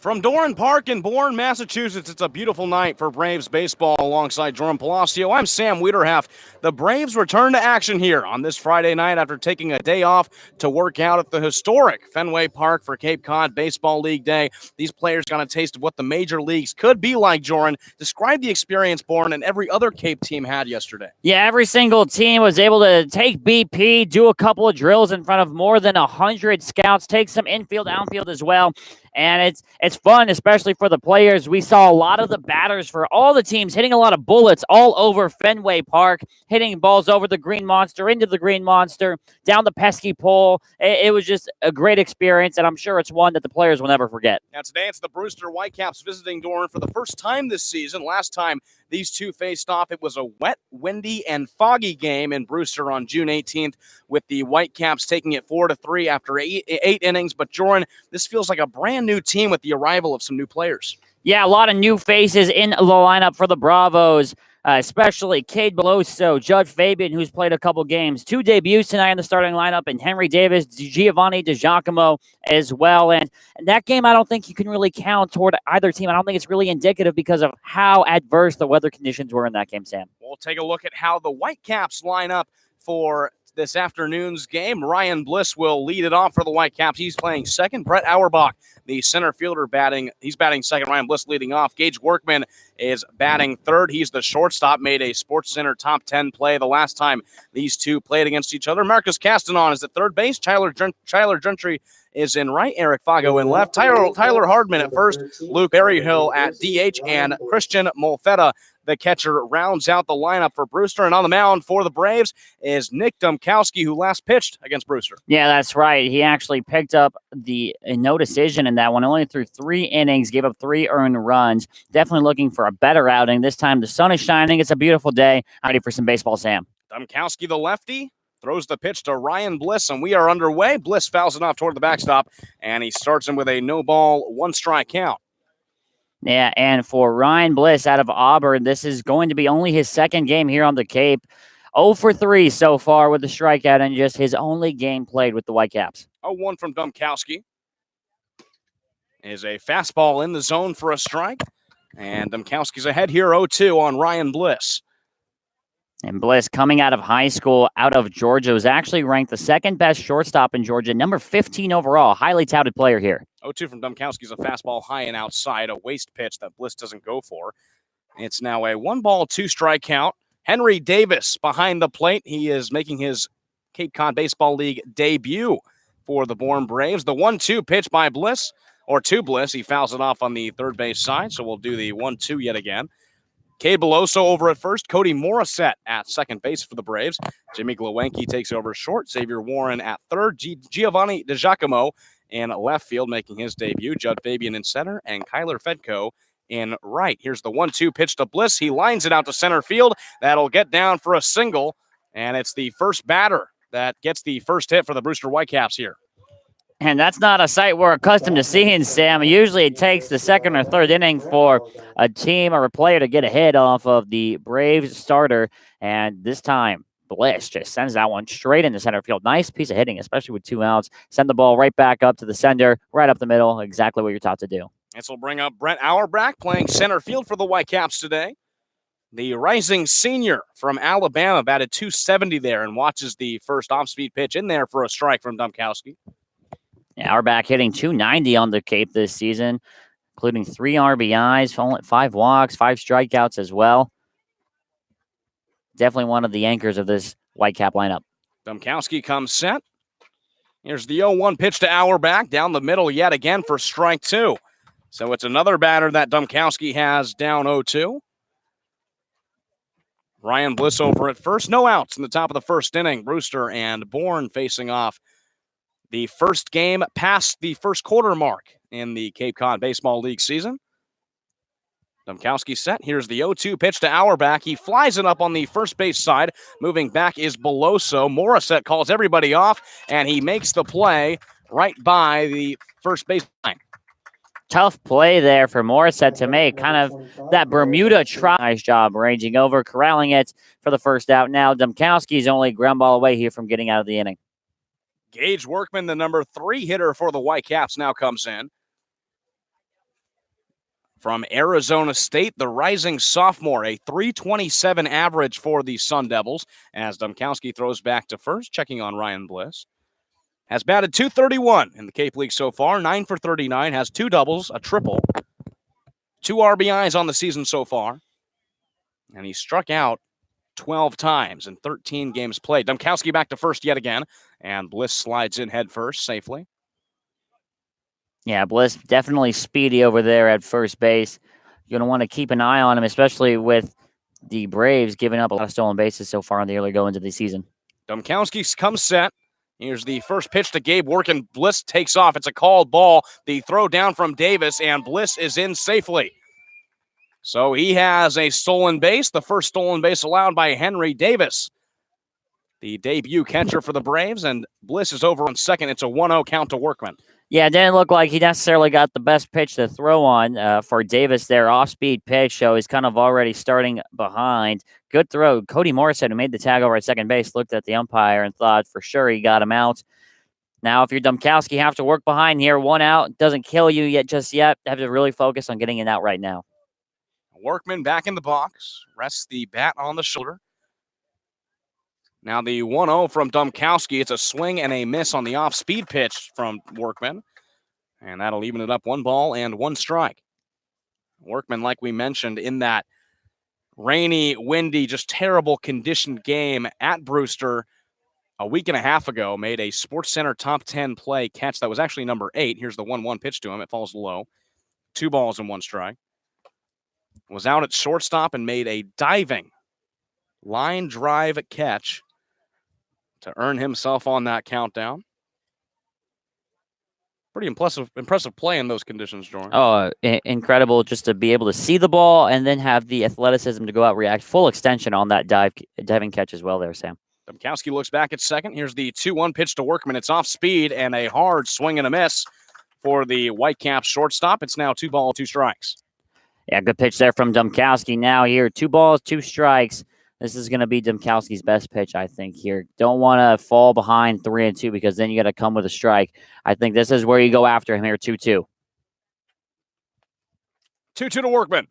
From Doran Park in Bourne, Massachusetts, it's a beautiful night for Braves baseball alongside Jordan Palacio. I'm Sam Wiederhaft. The Braves return to action here on this Friday night after taking a day off to work out at the historic Fenway Park for Cape Cod Baseball League Day. These players got a taste of what the major leagues could be like, Jordan. Describe the experience Bourne and every other Cape team had yesterday. Yeah, every single team was able to take BP, do a couple of drills in front of more than 100 scouts, take some infield, outfield as well. And it's fun, especially for the players. We saw a lot of the batters for all the teams hitting a lot of bullets all over Fenway Park, hitting balls over the Green Monster, into the Green Monster, down the pesky pole. It was just a great experience, and I'm sure it's one that the players will never forget. Now today it's the Brewster Whitecaps visiting Doran for the first time this season. Last time these two faced off, it was a wet, windy, and foggy game in Brewster on June 18th, with the Whitecaps taking it 4-3 after eight innings. But Jordan, this feels like a brand new team with the arrival of some new players. Yeah, a lot of new faces in the lineup for the Bravos, especially Cade Beloso, Judge Fabian, who's played a couple games. 2 debuts tonight in the starting lineup, and Henry Davis, Giovanni DiGiacomo as well. And that game, I don't think you can really count toward either team. I don't think it's really indicative because of how adverse the weather conditions were in that game, Sam. We'll take a look at how the Whitecaps line up for this afternoon's game. Ryan Bliss will lead it off for the Whitecaps. He's playing second. Brett Auerbach, the center fielder, he's batting second. Ryan Bliss leading off. Gage Workman is batting third. He's the shortstop, made a Sports Center top 10 play the last time these two played against each other. Marcus Castanon is at third base. Tyler Gentry is in right. Eric Fago in left. Tyler Hardman at first. Luke Berryhill at DH. And Christian Molfetta, the catcher, rounds out the lineup for Brewster. And on the mound for the Braves is Nick Dumkowski, who last pitched against Brewster. Yeah, that's right. He actually picked up a no decision in that one. Only threw 3 innings, gave up 3 earned runs. Definitely looking for a better outing. This time the sun is shining. It's a beautiful day. Ready for some baseball, Sam. Dumkowski, the lefty, throws the pitch to Ryan Bliss, and we are underway. Bliss fouls it off toward the backstop, and he starts him with a no-ball, 1-strike count. Yeah, and for Ryan Bliss out of Auburn, this is going to be only his second game here on the Cape. 0 for 3 so far with the strikeout, and just his only game played with the Whitecaps. 0-1 from Dumkowski. Is a fastball in the zone for a strike, and Dumkowski's ahead here 0-2 on Ryan Bliss. And Bliss, coming out of high school, out of Georgia, was actually ranked the second best shortstop in Georgia, number 15 overall. Highly touted player here. 0-2 from Dumkowski's a fastball high and outside, a waste pitch that Bliss doesn't go for. It's now a 1-ball, 2-strike count. Henry Davis behind the plate. He is making his Cape Cod Baseball League debut for the Bourne Braves. The 1-2 pitch by Bliss, or to Bliss. He fouls it off on the third base side, so we'll do the 1-2 yet again. Cade Beloso over at first. Cody Morissette at second base for the Braves. Jimmy Glowacki takes over short. Xavier Warren at third. Giovanni DiGiacomo in left field making his debut. Judd Fabian in center, and Kyler Fedko in right. Here's the 1-2 pitch to Bliss. He lines it out to center field. That'll get down for a single, and it's the first batter that gets the first hit for the Brewster Whitecaps here. And that's not a sight we're accustomed to seeing, Sam. Usually it takes the second or third inning for a team or a player to get a hit off of the Braves starter. And this time, Bliss just sends that one straight into center field. Nice piece of hitting, especially with 2 outs. Send the ball right back up to the center, right up the middle. Exactly what you're taught to do. This will bring up Brett Auerbach playing center field for the Whitecaps today. The rising senior from Alabama batted .270 there and watches the first off-speed pitch in there for a strike from Dumkowski. Yeah, Auerbach hitting .290 on the Cape this season, including 3 RBIs, 5 walks, 5 strikeouts as well. Definitely one of the anchors of this Whitecap lineup. Dumkowski comes set. Here's the 0-1 pitch to Auerbach down the middle yet again for strike 2. So it's another batter that Dumkowski has down 0-2. Ryan Bliss over at first. No outs in the top of the first inning. Brewster and Bourne facing off. The first game past the first quarter mark in the Cape Cod Baseball League season. Dumkowski set. Here's the 0-2 pitch to Auerbach. He flies it up on the first base side. Moving back is Beloso. Morissette calls everybody off, and he makes the play right by the first base line. Tough play there for Morissette to make. Kind of that Bermuda try. Nice job ranging over, corralling it for the first out. Now Dumkowski's only ground ball away here from getting out of the inning. Gage Workman, the number 3 hitter for the Whitecaps, now comes in. From Arizona State, the rising sophomore, a 327 average for the Sun Devils, as Domkowski throws back to first, checking on Ryan Bliss. Has batted .231 in the Cape League so far, 9 for 39, has 2 doubles, a triple, 2 RBIs on the season so far, and he struck out 12 times in 13 games played. Domkowski back to first yet again, and Bliss slides in head first safely. Yeah, Bliss definitely speedy over there at first base. You're going to want to keep an eye on him, especially with the Braves giving up a lot of stolen bases so far in the early goings of the season. Domkowski comes set. Here's the first pitch to Gabe Workin. Bliss takes off. It's a called ball. The throw down from Davis, and Bliss is in safely. So he has a stolen base, the first stolen base allowed by Henry Davis, the debut catcher for the Braves, and Bliss is over on second. It's a 1-0 count to Workman. Yeah, it didn't look like he necessarily got the best pitch to throw on for Davis there. Off-speed pitch, so he's kind of already starting behind. Good throw. Cody Morrison, who made the tag over at second base, looked at the umpire and thought for sure he got him out. Now, if you're Domkowski, you have to work behind here. 1 out doesn't kill you yet. Have to really focus on getting it out right now. Workman back in the box, rests the bat on the shoulder. Now the 1-0 from Domkowski. It's a swing and a miss on the off-speed pitch from Workman. And that'll even it up, 1 ball and 1 strike. Workman, like we mentioned, in that rainy, windy, just terrible conditioned game at Brewster a week and a half ago, made a SportsCenter top 10 play catch that was actually number 8. Here's the 1-1 pitch to him. It falls low. 2 balls and 1 strike. Was out at shortstop and made a diving line drive catch to earn himself on that countdown. Pretty impressive play in those conditions, Jordan. Oh, incredible just to be able to see the ball and then have the athleticism to go out, react. Full extension on that diving catch as well there, Sam. Domkowski looks back at second. Here's the 2-1 pitch to Workman. It's off speed and a hard swing and a miss for the Whitecaps shortstop. It's now 2 balls, 2 strikes. Yeah, good pitch there from Domkowski. Now here, 2 balls, 2 strikes. This is going to be Domkowski's best pitch, I think, here. Don't want to fall behind 3-2 because then you got to come with a strike. I think this is where you go after him here, 2-2. 2-2 to Workman.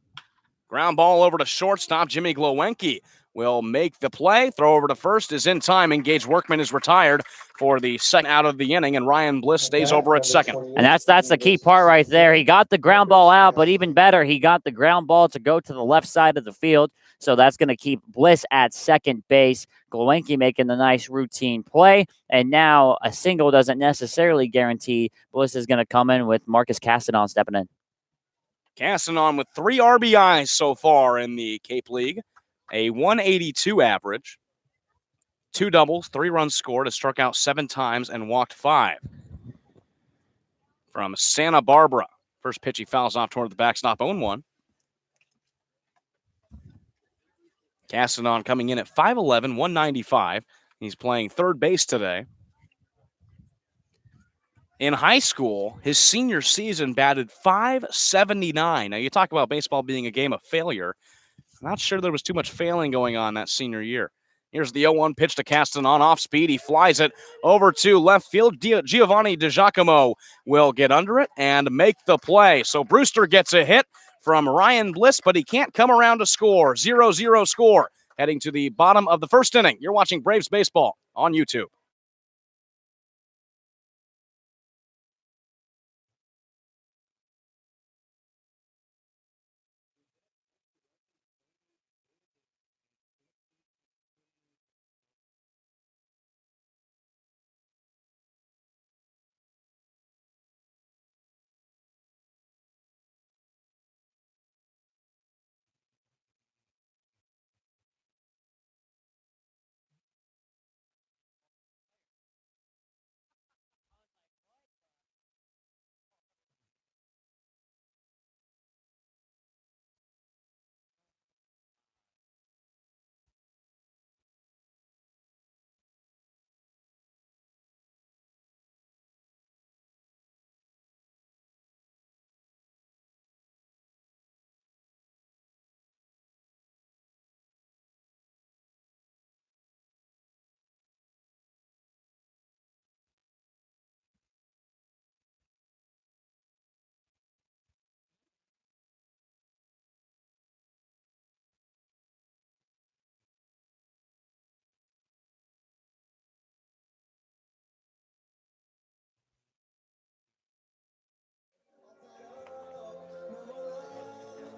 Ground ball over to shortstop. Jimmy Glowenke will make the play. Throw over to first is in time. Engaged Workman is retired for the second out of the inning, and Ryan Bliss stays over at second. And that's the key part right there. He got the ground ball out, but even better, he got the ground ball to go to the left side of the field. So that's going to keep Bliss at second base. Glowenke making the nice routine play. And now a single doesn't necessarily guarantee Bliss is going to come in with Marcus Castanon stepping in. Castanon with 3 RBIs so far in the Cape League. A 182 average. 2 doubles, 3 runs scored, has struck out 7 times and walked 5. From Santa Barbara. First pitch he fouls off toward the backstop, 0-1. Castanon coming in at 5'11", 195. He's playing third base today. In high school, his senior season batted .579. Now, you talk about baseball being a game of failure. Not sure there was too much failing going on that senior year. Here's the 0-1 pitch to Castanon off speed. He flies it over to left field. Giovanni DiGiacomo will get under it and make the play. So Brewster gets a hit from Ryan Bliss, but he can't come around to score. 0-0 score. Heading to the bottom of the first inning. You're watching Braves Baseball on YouTube.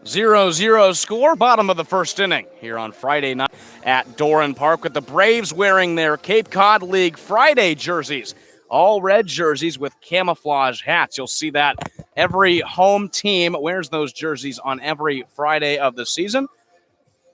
0-0 score, bottom of the first inning here on Friday night at Doran Park with the Braves wearing their Cape Cod League Friday jerseys. All red jerseys with camouflage hats. You'll see that every home team wears those jerseys on every Friday of the season.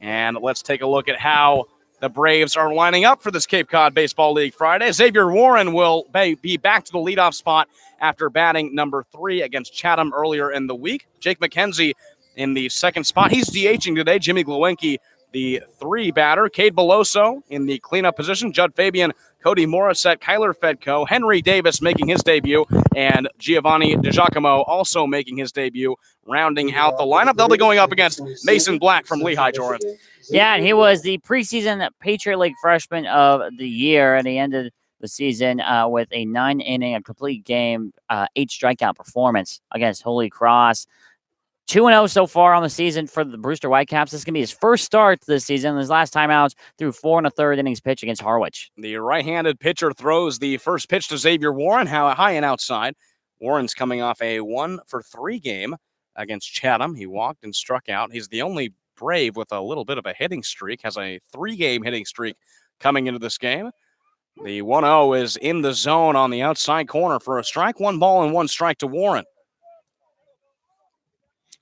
And let's take a look at how the Braves are lining up for this Cape Cod Baseball League Friday. Xavier Warren will be back to the leadoff spot after batting number 3 against Chatham earlier in the week. Jake McKenzie in the second spot. He's DHing today. Jimmy Glowinky, the 3 batter. Cade Beloso in the cleanup position. Judd Fabian, Cody Morissette, Kyler Fedko, Henry Davis making his debut, and Giovanni DiGiacomo also making his debut, rounding out the lineup. They'll be going up against Mason Black from Lehigh, Jordan. Yeah, and he was the preseason Patriot League freshman of the year, and he ended the season with a 9-inning, a complete game, 8 strikeout performance against Holy Cross. 2-0 so far on the season for the Brewster Whitecaps. This is going to be his first start this season. His last time out through 4 1/3 innings pitch against Harwich. The right-handed pitcher throws the first pitch to Xavier Warren, high and outside. Warren's coming off a 1-for-3 game against Chatham. He walked and struck out. He's the only Brave with a little bit of a hitting streak, has a 3-game hitting streak coming into this game. The 1-0 is in the zone on the outside corner for a strike. 1 ball and 1 strike to Warren.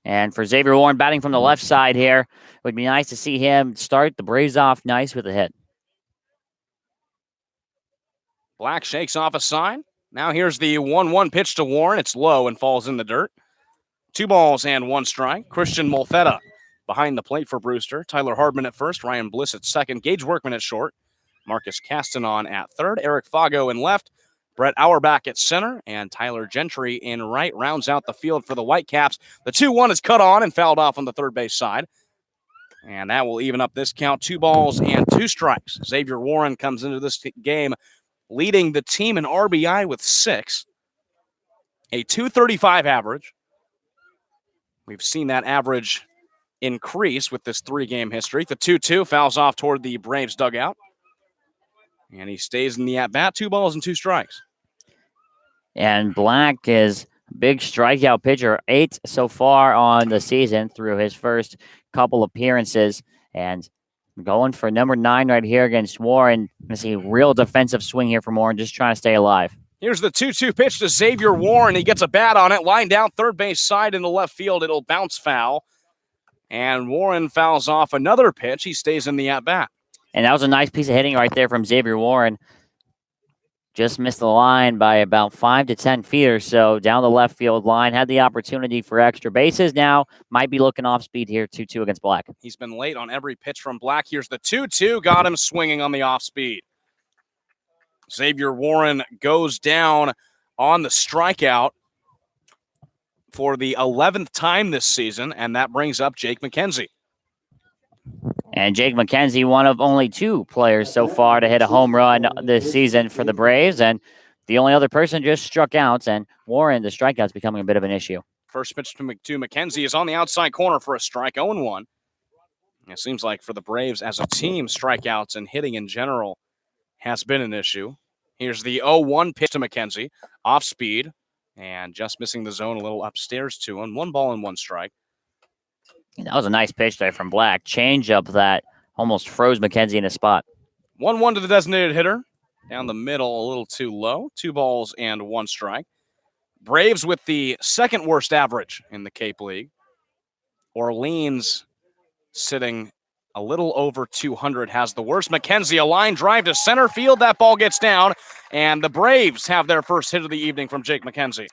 And for Xavier Warren batting from the left side here, it would be nice to see him start the Braves off nice with a hit. Black shakes off a sign. Now here's the 1-1 pitch to Warren. It's low and falls in the dirt. 2 balls and 1 strike. Christian Molfetta behind the plate for Brewster. Tyler Hardman at first. Ryan Bliss at second. Gage Workman at short. Marcus Castanon at third. Eric Fago in left. Brett Auerbach at center, and Tyler Gentry in right rounds out the field for the Whitecaps. The 2-1 is cut on and fouled off on the third base side. And that will even up this count. 2 balls and 2 strikes. Xavier Warren comes into this game leading the team in RBI with 6. A .235 average. We've seen that average increase with this 3-game history. The 2-2 fouls off toward the Braves dugout. And he stays in the at-bat. 2 balls and 2 strikes. And Black is a big strikeout pitcher, 8 so far on the season through his first couple appearances. And going for number 9 right here against Warren. I see a real defensive swing here from Warren, just trying to stay alive. Here's the 2-2 pitch to Xavier Warren. He gets a bat on it, line down third base side in the left field. It'll bounce foul. And Warren fouls off another pitch. He stays in the at-bat. And that was a nice piece of hitting right there from Xavier Warren. Just missed the line by about 5 to 10 feet or so down the left field line. Had the opportunity for extra bases. Now might be looking off speed here, 2-2 against Black. He's been late on every pitch from Black. Here's the 2-2. Got him swinging on the off speed. Xavier Warren goes down on the strikeout for the 11th time this season, and that brings up Jake McKenzie. And Jake McKenzie, one of only 2 players so far to hit a home run this season for the Braves. And the only other person just struck out. And Warren, the strikeout's becoming a bit of an issue. First pitch to McKenzie is on the outside corner for a strike, 0-1. It seems like for the Braves as a team, strikeouts and hitting in general has been an issue. Here's the 0-1 pitch to McKenzie, off speed, and just missing the zone a little upstairs to him. 1 ball and 1 strike. That was a nice pitch there from Black. Change up that almost froze McKenzie in his spot. 1-1 to the designated hitter. Down the middle, a little too low. 2 balls and 1 strike. Braves with the second worst average in the Cape League. Orleans sitting a little over 200 has the worst. McKenzie, a line drive to center field. That ball gets down, and the Braves have their first hit of the evening from Jake McKenzie.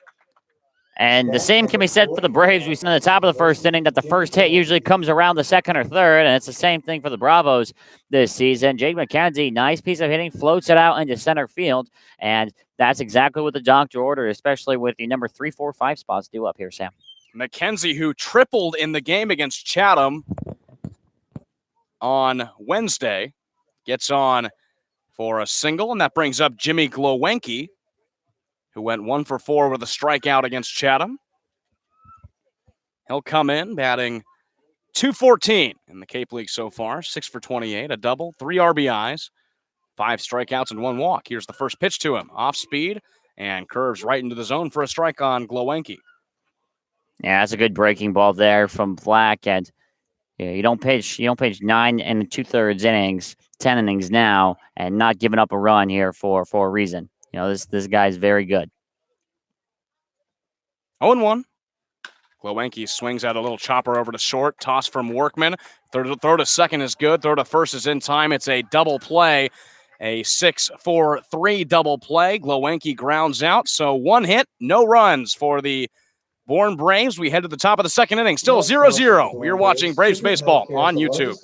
And the same can be said for the Braves. We said at the top of the first inning that the first hit usually comes around the second or third, and it's the same thing for the Bravos this season. Jake McKenzie, nice piece of hitting, floats it out into center field, and that's exactly what the doctor ordered, especially with the number 3, 4, 5 spots due up here, Sam. McKenzie, who tripled in the game against Chatham on Wednesday, gets on for a single, and that brings up Jimmy Glowinky, who went 1 for 4 with a strikeout against Chatham. He'll come in batting .214 in the Cape League so far, 6 for 28, a double, 3 RBIs, 5 strikeouts, and 1 walk. Here's the first pitch to him, off speed, and curves right into the zone for a strike on Glowinky. Yeah, that's a good breaking ball there from Black. And yeah, you don't pitch 9 and 2/3 innings, 10 innings now, and not giving up a run here for a reason. This guy's very good. 0-1. Glowenke swings out a little chopper over to short. Toss from Workman. Throw to second is good. Throw to first is in time. It's a double play. A 6-4-3 double play. Glowenke grounds out. So 1 hit, no runs for the Bourne Braves. We head to the top of the second inning. Still 0-0. You're watching Braves Baseball on YouTube.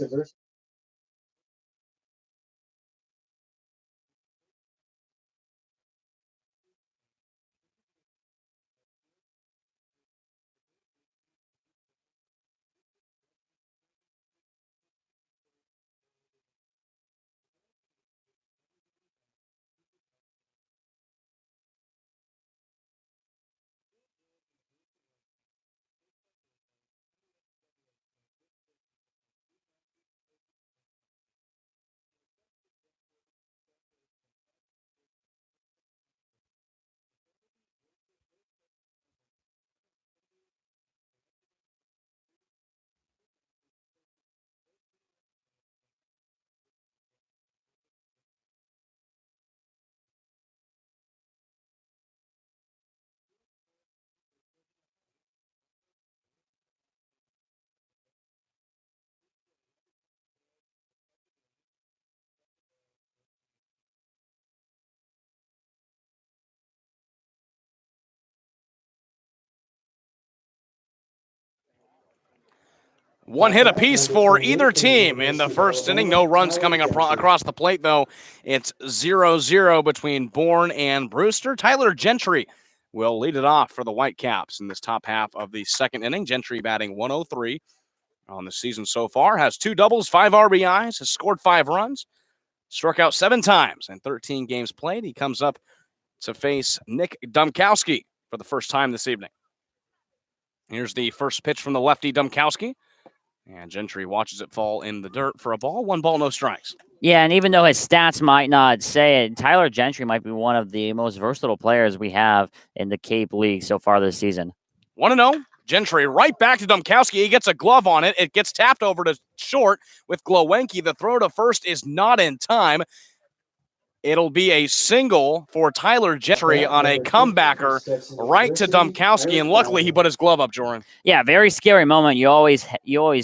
One hit apiece for either team in the first inning. No runs coming across the plate, though. It's 0-0 between Bourne and Brewster. Tyler Gentry will lead it off for the Whitecaps in this top half of the second inning. Gentry batting 103 on the season so far. Has 2 doubles, 5 RBIs, has scored 5 runs, struck out 7 times in 13 games played. He comes up to face Nick Dumkowski for the first time this evening. Here's the first pitch from the lefty Dumkowski. And Gentry watches it fall in the dirt for a ball. 1 ball, no strikes. Yeah, and even though his stats might not say it, Tyler Gentry might be one of the most versatile players we have in the Cape League so far this season. 1-0. Gentry right back to Dumkowski. He gets a glove on it. It gets tapped over to short with Glowenke. The throw to first is not in time. It'll be a single for Tyler Gentry on a comebacker right to Dumkowski, and luckily he put his glove up, Joran. Yeah, very scary moment. You always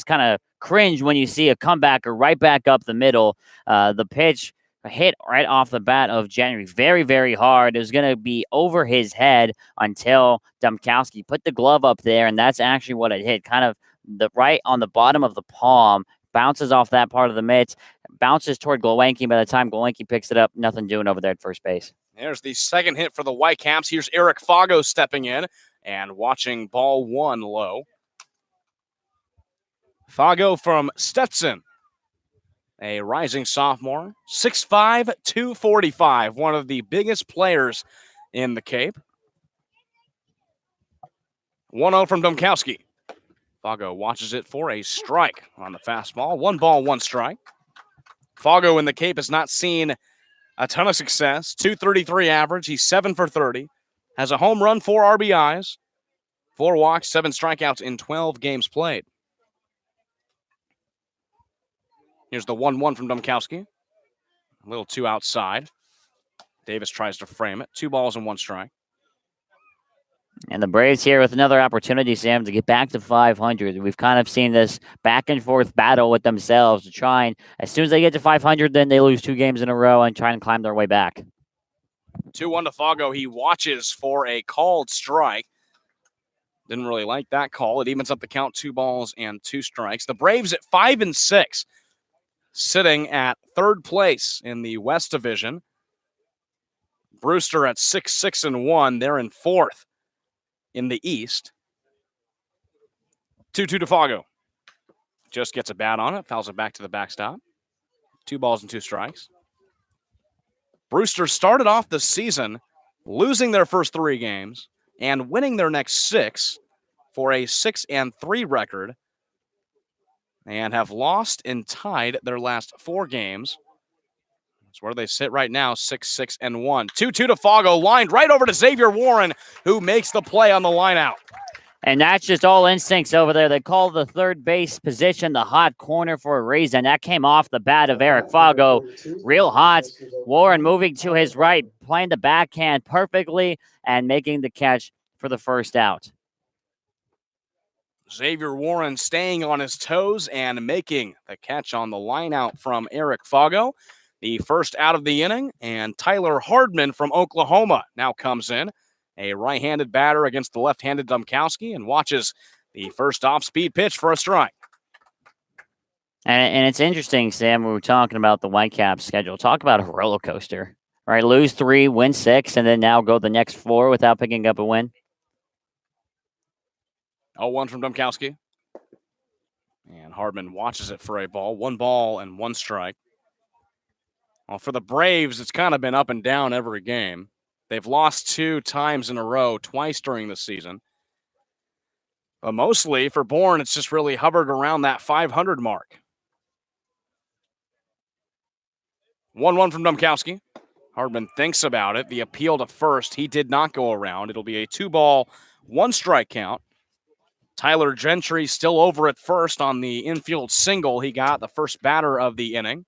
kind of cringe when you see a comebacker right back up the middle. The pitch hit right off the bat of Gentry very, very hard. It was going to be over his head until Dumkowski put the glove up there, and that's actually what it hit, kind of right on the bottom of the palm. Bounces off that part of the mitts, bounces toward Glowenke. By the time Glowenke picks it up, nothing doing over there at first base. There's the second hit for the Whitecaps. Here's Eric Fago stepping in and watching ball 1 low. Fago from Stetson, a rising sophomore, 6'5", 245, one of the biggest players in the Cape. 1-0 from Dumkowski. Fago watches it for a strike on the fastball. 1 ball, 1 strike. Fago in the Cape has not seen a ton of success. 233 average. He's 7 for 30. Has a home run, 4 RBIs, 4 walks, 7 strikeouts in 12 games played. Here's the 1-1 from Dumkowski. A little too outside. Davis tries to frame it. 2 balls and 1 strike. And the Braves here with another opportunity, Sam, to get back to 500. We've kind of seen this back and forth battle with themselves to try and, as soon as they get to 500, then they lose 2 games in a row and try and climb their way back. 2-1 to Fago. He watches for a called strike. Didn't really like that call. It evens up the count, 2 balls and 2 strikes. The Braves at 5-6, sitting at 3rd place in the West Division. Brewster at 6-1. They're in 4th in the East. 2-2 to Fago. Just gets a bat on it, fouls it back to the backstop. 2 balls and 2 strikes. Brewster started off the season losing their first 3 games and winning their next 6 for a 6-3 record, and have lost and tied their last 4 games. That's where they sit right now, 6-1. 2-2 to Fago, lined right over to Xavier Warren, who makes the play on the line out. And that's just all instincts over there. They call the third base position the hot corner for a reason. That came off the bat of Eric Fago. Real hot. Warren moving to his right, playing the backhand perfectly and making the catch for the first out. Xavier Warren staying on his toes and making the catch on the line out from Eric Fago. The first out of the inning, and Tyler Hardman from Oklahoma now comes in. A right-handed batter against the left-handed Domkowski, and watches the first off-speed pitch for a strike. And it's interesting, Sam, we were talking about the Whitecaps schedule. Talk about a roller coaster, right? Lose 3, win 6, and then now go the next 4 without picking up a win. 0-1 from Domkowski. And Hardman watches it for a ball. 1 ball and 1 strike. Well, for the Braves, it's kind of been up and down every game. They've lost 2 times in a row, twice during the season. But mostly for Bourne, it's just really hovered around that 500 mark. 1-1 from Domkowski. Hardman thinks about it. The appeal to first, he did not go around. It'll be a 2-ball, 1 strike count. Tyler Gentry still over at first on the infield single he got, the first batter of the inning.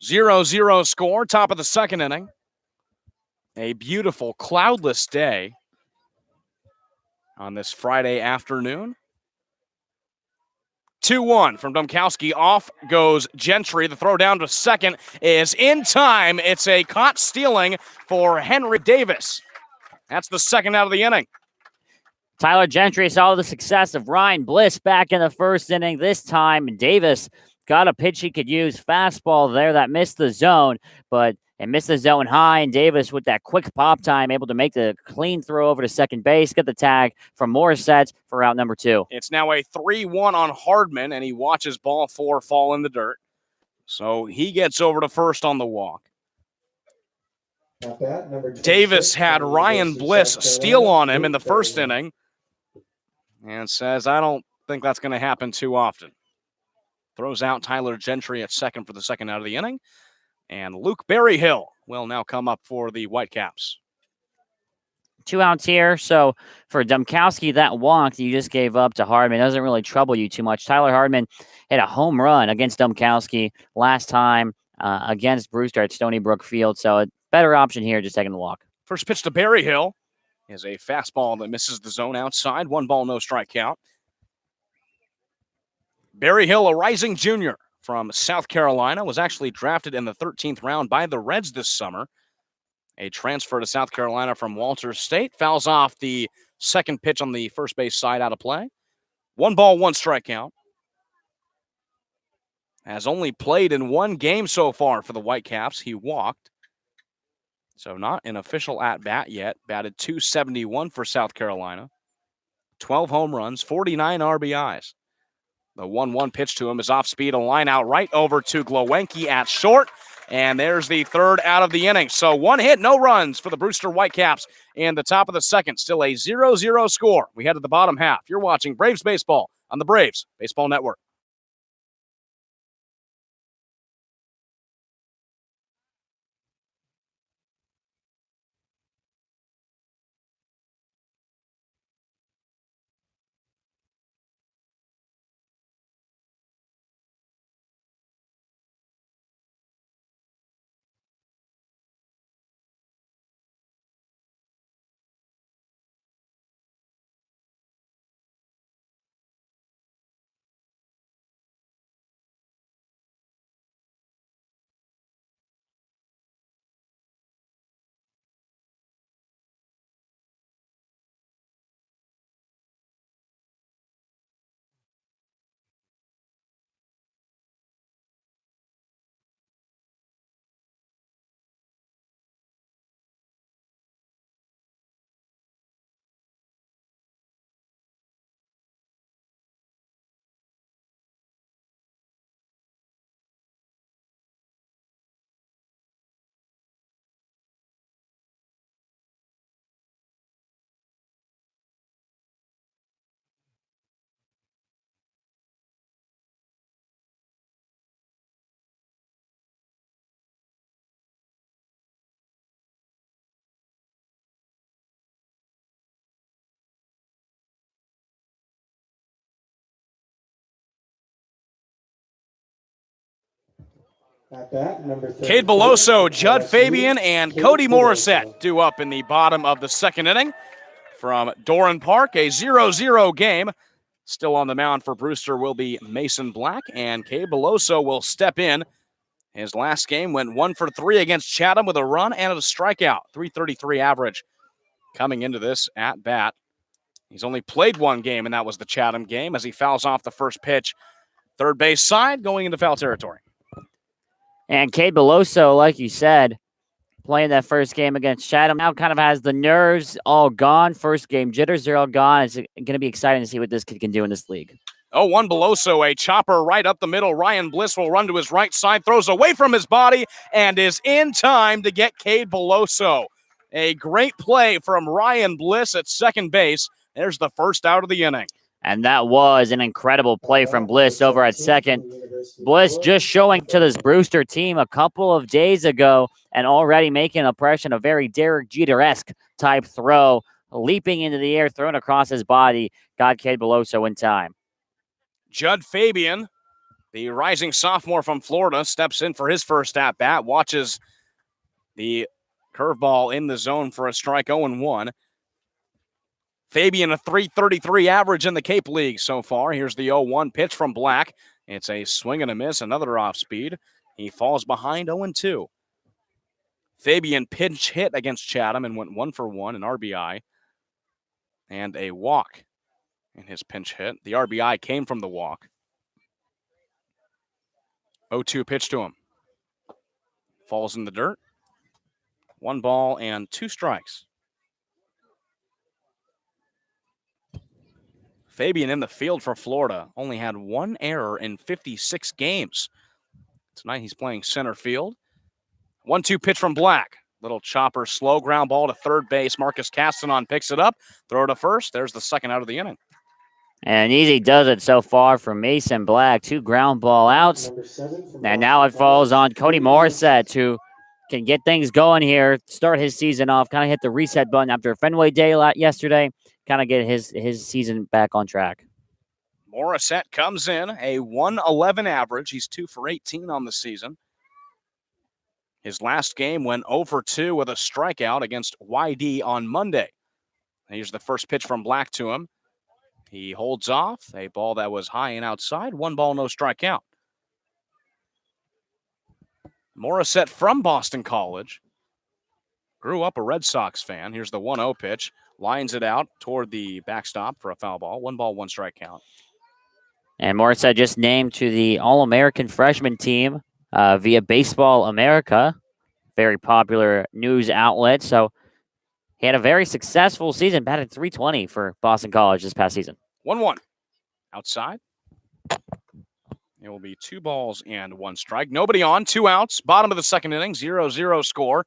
0-0 score, top of the second inning. A beautiful cloudless day on this Friday afternoon. 2-1 from Domkowski. Off goes Gentry. The throw down to second is in time. It's a caught stealing for Henry Davis. That's the second out of the inning. Tyler Gentry saw the success of Ryan Bliss back in the first inning. This time, Davis got a pitch he could use. Fastball there that missed the zone, but it missed the zone high. And Davis, with that quick pop time, able to make the clean throw over to second base, get the tag from Morissette for out number 2. It's now a 3-1 on Hardman, and he watches ball 4 fall in the dirt. So he gets over to first on the walk. Davis had Ryan Bliss steal on him in the first inning and says, I don't think that's going to happen too often. Throws out Tyler Gentry at second for the second out of the inning. And Luke Berryhill will now come up for the Whitecaps. 2 outs here. So for Domkowski, that walk that you just gave up to Hardman doesn't really trouble you too much. Tyler Hardman hit a home run against Domkowski last time against Brewster at Stony Brook Field. So a better option here, just taking the walk. First pitch to Berryhill is a fastball that misses the zone outside. 1 ball, no strike count. Berryhill, a rising junior from South Carolina, was actually drafted in the 13th round by the Reds this summer. A transfer to South Carolina from Walters State. Fouls off the second pitch on the first base side out of play. 1 ball, 1 strike count. Has only played in 1 game so far for the Whitecaps. He walked. So not an official at-bat yet. Batted .271 for South Carolina. 12 home runs, 49 RBIs. The 1-1 pitch to him is off speed, a line out right over to Glowenke at short. And there's the third out of the inning. So 1 hit, no runs for the Brewster Whitecaps in the top of the second. Still a 0-0 score. We head to the bottom half. You're watching Braves Baseball on the Braves Baseball Network. At bat, number Cade 37, Beloso, Judd LSU, Fabian, and Cade Cody Beloso. Morissette due up in the bottom of the second inning from Doran Park. A 0-0 game. Still on the mound for Brewster will be Mason Black, and Cade Beloso will step in. His last game went 1 for 3 against Chatham with a run and a strikeout. .333 average coming into this at bat. He's only played one game, and that was the Chatham game as he fouls off the first pitch. Third base side going into foul territory. And Cade Beloso, like you said, playing that first game against Chatham, now kind of has the nerves all gone. First game jitters are all gone. It's going to be exciting to see what this kid can do in this league. 0-1 Beloso, a chopper right up the middle. Ryan Bliss will run to his right side, throws away from his body, and is in time to get Cade Beloso. A great play from Ryan Bliss at second base. There's the first out of the inning. And that was an incredible play from Bliss over at second. Bliss just showing to this Brewster team a couple of days ago and already making an impression, a very Derek Jeter-esque type throw, leaping into the air, thrown across his body, got Cade Beloso in time. Judd Fabian, the rising sophomore from Florida, steps in for his first at-bat, watches the curveball in the zone for a strike. 0-1. Fabian, a .333 average in the Cape League so far. Here's the 0-1 pitch from Black. It's a swing and a miss, another off speed. He falls behind 0-2. Fabian pinch hit against Chatham and went 1 for 1, an RBI and a walk in his pinch hit. The RBI came from the walk. 0-2 pitch to him. Falls in the dirt. 1 ball and 2 strikes. Fabian in the field for Florida only had 1 error in 56 games. Tonight he's playing center field. 1-2 pitch from Black. Little chopper, slow ground ball to third base. Marcus Castanon picks it up. Throw to first. There's the second out of the inning. And easy does it so far for Mason Black. 2 ground ball outs. And now it falls on Cody Morissette, who can get things going here, start his season off, kind of hit the reset button after Fenway Day yesterday, kind of get his season back on track. Morissette comes in, a 111 average. He's 2 for 18 on the season. His last game went 0 for 2 with a strikeout against YD on Monday. Here's the first pitch from Black to him. He holds off, a ball that was high and outside. 1 ball, no strikeout. Morissette from Boston College. Grew up a Red Sox fan. Here's the 1-0 pitch. Lines it out toward the backstop for a foul ball. 1 ball, 1 strike count. And Morissette just named to the All-American freshman team via Baseball America, very popular news outlet. So he had a very successful season, batted .320 for Boston College this past season. 1-1. Outside. It will be 2 balls and 1 strike. Nobody on, 2 outs. Bottom of the second inning, 0-0 score.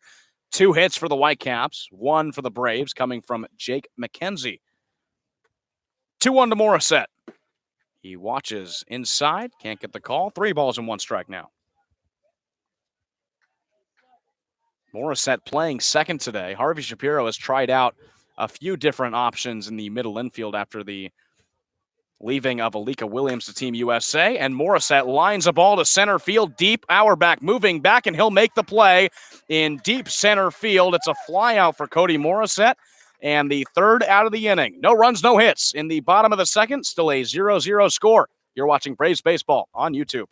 2 hits for the Whitecaps, 1 for the Braves, coming from Jake McKenzie. 2-1 to Morissette. He watches inside, can't get the call. 3 balls and 1 strike now. Morissette playing second today. Harvey Shapiro has tried out a few different options in the middle infield after the leaving of Alika Williams to Team USA, and Morissette lines a ball to center field deep. Auerbach moving back, and he'll make the play in deep center field. It's a fly out for Cody Morissette, and the third out of the inning. No runs, no hits. In the bottom of the second, still a 0-0 score. You're watching Braves Baseball on YouTube.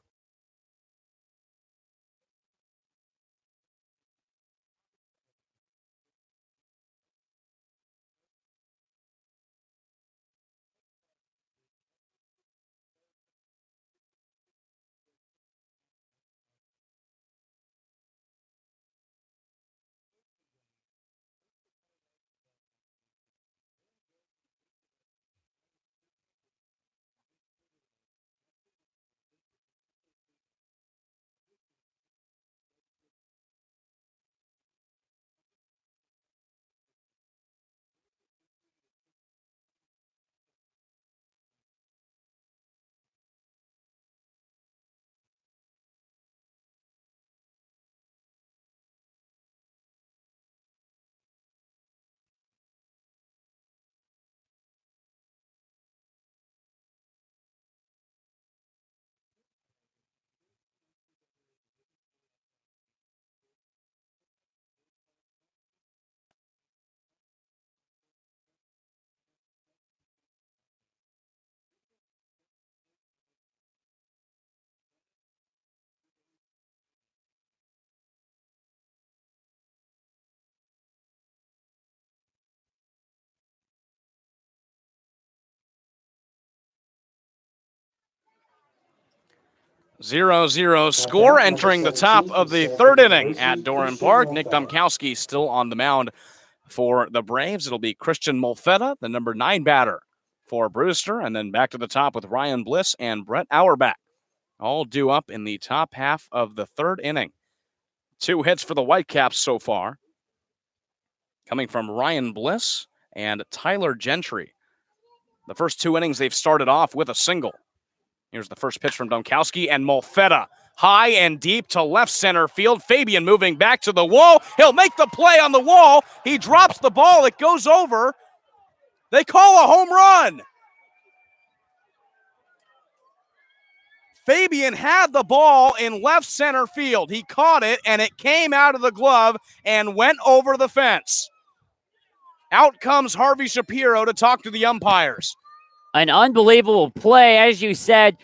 0-0 score entering the top of the third inning at Doran Park. Nick Dumkowski still on the mound for the Braves. It'll be Christian Molfetta, the number 9 batter for Brewster, and then back to the top with Ryan Bliss and Brett Auerbach, all due up in the top half of the third inning. 2 hits for the Whitecaps so far, coming from Ryan Bliss and Tyler Gentry. The first 2 innings, they've started off with a single. Here's the first pitch from Dumkowski, and Molfetta high and deep to left center field. Fabian moving back to the wall. He'll make the play on the wall. He drops the ball. It goes over. They call a home run. Fabian had the ball in left center field. He caught it, and it came out of the glove and went over the fence. Out comes Harvey Shapiro to talk to the umpires. An unbelievable play, as you said.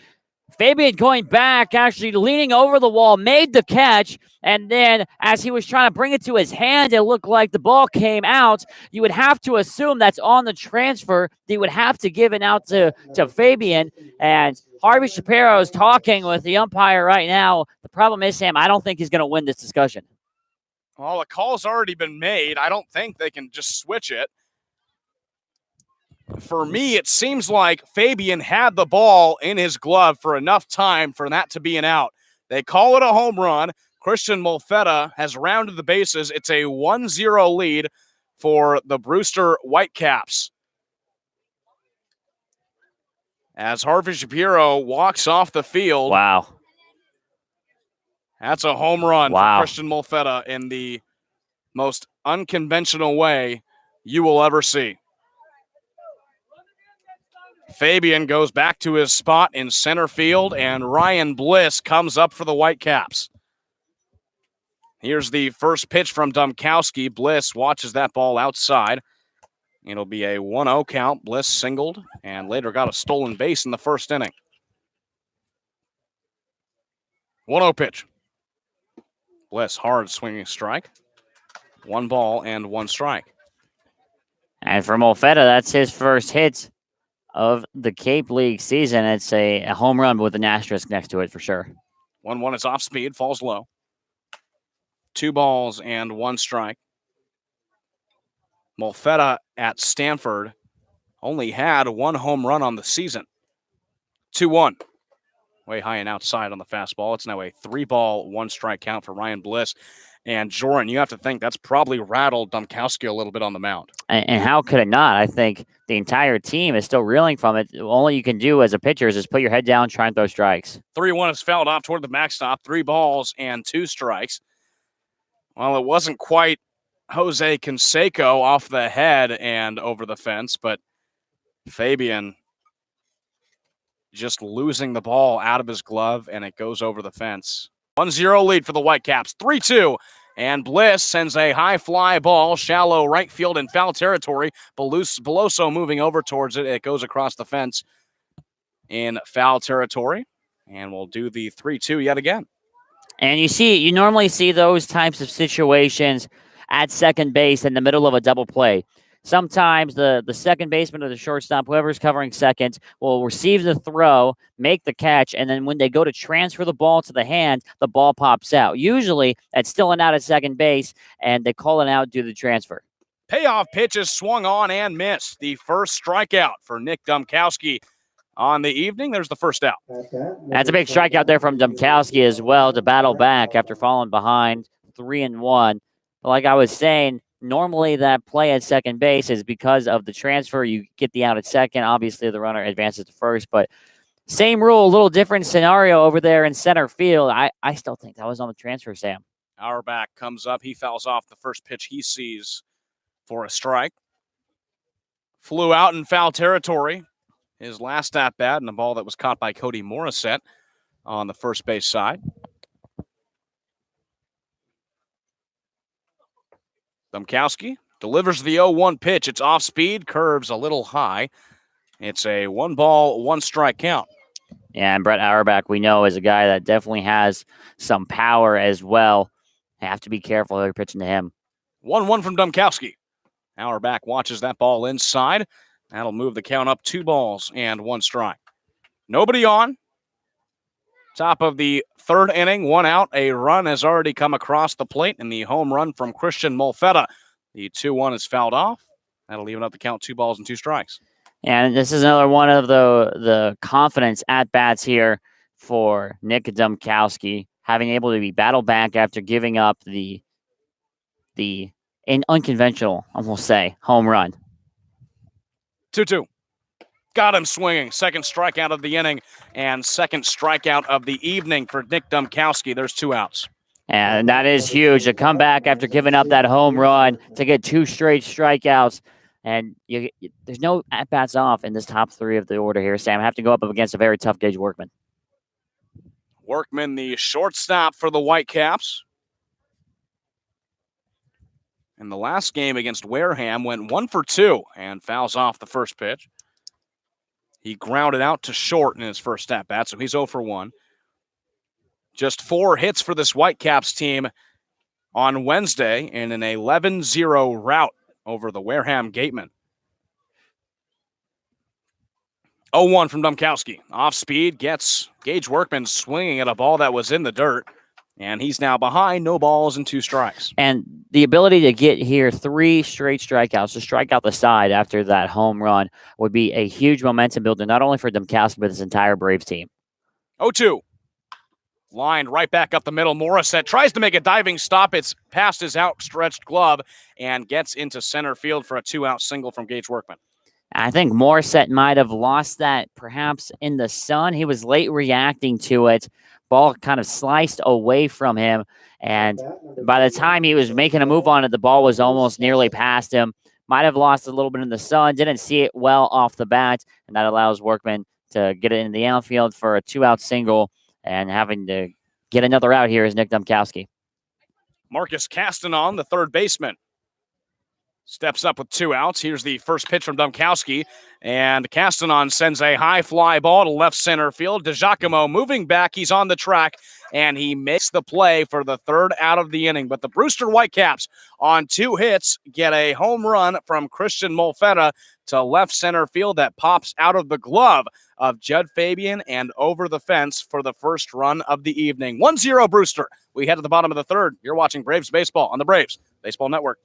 Fabian going back, actually leaning over the wall, made the catch, and then as he was trying to bring it to his hand, it looked like the ball came out. You would have to assume that's on the transfer. They would have to give it out to Fabian, and Harvey Shapiro is talking with the umpire right now. The problem is, Sam, I don't think he's going to win this discussion. Well, the call's already been made. I don't think they can just switch it. For me, it seems like Fabian had the ball in his glove for enough time for that to be an out. They call it a home run. Christian Molfetta has rounded the bases. It's a 1-0 lead for the Brewster Whitecaps. As Harvey Shapiro walks off the field. Wow. That's a home run for Christian Molfetta in the most unconventional way you will ever see. Fabian goes back to his spot in center field, and Ryan Bliss comes up for the Whitecaps. Here's the first pitch from Dumkowski. Bliss watches that ball outside. It'll be a 1-0 count. Bliss singled and later got a stolen base in the first inning. 1-0 pitch. Bliss, hard swinging strike. 1 ball and 1 strike. And for Molfetta, that's his first hit of the Cape League season. It's a home run with an asterisk next to it for sure. 1-1 is off speed, falls low. 2 balls and 1 strike. Molfetta at Stanford only had 1 home run on the season. 2-1. Way high and outside on the fastball. It's now a 3-ball, 1 strike count for Ryan Bliss. And Jordan, you have to think that's probably rattled Dumkowski a little bit on the mound. And how could it not? I think the entire team is still reeling from it. All you can do as a pitcher is just put your head down, try and throw strikes. 3-1 is fouled off toward the backstop. 3 balls and 2 strikes. Well, it wasn't quite Jose Canseco off the head and over the fence, but Fabian just losing the ball out of his glove, and it goes over the fence. 1-0 lead for the Whitecaps. 3-2. And Bliss sends a high fly ball, shallow right field in foul territory. Beloso moving over towards it. It goes across the fence in foul territory. And we'll do the 3-2 yet again. And you normally see those types of situations at second base in the middle of a double play. Sometimes the second baseman or the shortstop, whoever's covering second, will receive the throw, make the catch, and then when they go to transfer the ball to the hand, the ball pops out. Usually, it's still an out at second base, and they call it out due to the transfer. Payoff pitch is swung on and missed. The first strikeout for Nick Dumkowski on the evening. There's the first out. That's a big strikeout there from Dumkowski as well to battle back after falling behind 3-1. But like I was saying, normally that play at second base is because of the transfer. You get the out at second. Obviously, the runner advances to first, but same rule, a little different scenario over there in center field. I still think that was on the transfer, Sam. Auerbach comes up. He fouls off the first pitch he sees for a strike. Flew out in foul territory. His last at-bat, and a ball that was caught by Cody Morissette on the first base side. Dumkowski delivers the 0-1 pitch. It's off speed, curves a little high. It's a 1 ball, 1 strike count. Yeah, and Brett Auerbach, we know, is a guy that definitely has some power as well. Have to be careful how you're pitching to him. 1-1 from Dumkowski. Auerbach watches that ball inside. That'll move the count up 2 balls and 1 strike. Nobody on. Top of the third inning, 1 out. A run has already come across the plate in the home run from Christian Molfetta. The 2-1 is fouled off. That'll even up the count, 2 balls and 2 strikes. And this is another one of the confidence at-bats here for Nick Dumkowski, having able to be battled back after giving up the unconventional, I will say, home run. 2-2. Got him swinging. Second strikeout of the inning and second strikeout of the evening for Nick Dumkowski. There's 2 outs. And that is huge. A comeback after giving up that home run to get 2 straight strikeouts. And there's no at-bats off in this top 3 of the order here, Sam. I have to go up against a very tough Gage Workman. Workman, the shortstop for the Whitecaps. In the last game against Wareham, went 1 for 2 and fouls off the first pitch. He grounded out to short in his first at-bat, so he's 0 for 1. Just 4 hits for this Whitecaps team on Wednesday in an 11-0 rout over the Wareham Gatemen. 0-1 from Dumkowski. Off speed, gets Gage Workman swinging at a ball that was in the dirt. And he's now behind, no balls and 2 strikes. And the ability to get here 3 straight strikeouts, to strike out the side after that home run, would be a huge momentum builder, not only for Dumkowski, but his entire Braves team. 0-2. Lined right back up the middle. Morissette tries to make a diving stop. It's past his outstretched glove and gets into center field for a 2-out single from Gage Workman. I think Morissette might have lost that perhaps in the sun. He was late reacting to it. Ball kind of sliced away from him, and by the time he was making a move on it, the ball was almost nearly past him. Might have lost a little bit in the sun, didn't see it well off the bat, and that allows Workman to get it in the outfield for a 2-out single, and having to get another out here is Nick Dumkowski. Marcus Castanon, the third baseman, steps up with 2 outs. Here's the first pitch from Dumkowski, and Castanon sends a high fly ball to left center field. DiGiacomo moving back. He's on the track, and he makes the play for the 3rd out of the inning. But the Brewster Whitecaps, on 2 hits, get a home run from Christian Molfetta to left center field that pops out of the glove of Judd Fabian and over the fence for the first run of the evening. 1-0 Brewster. We head to the bottom of the 3rd. You're watching Braves Baseball on the Braves Baseball Network.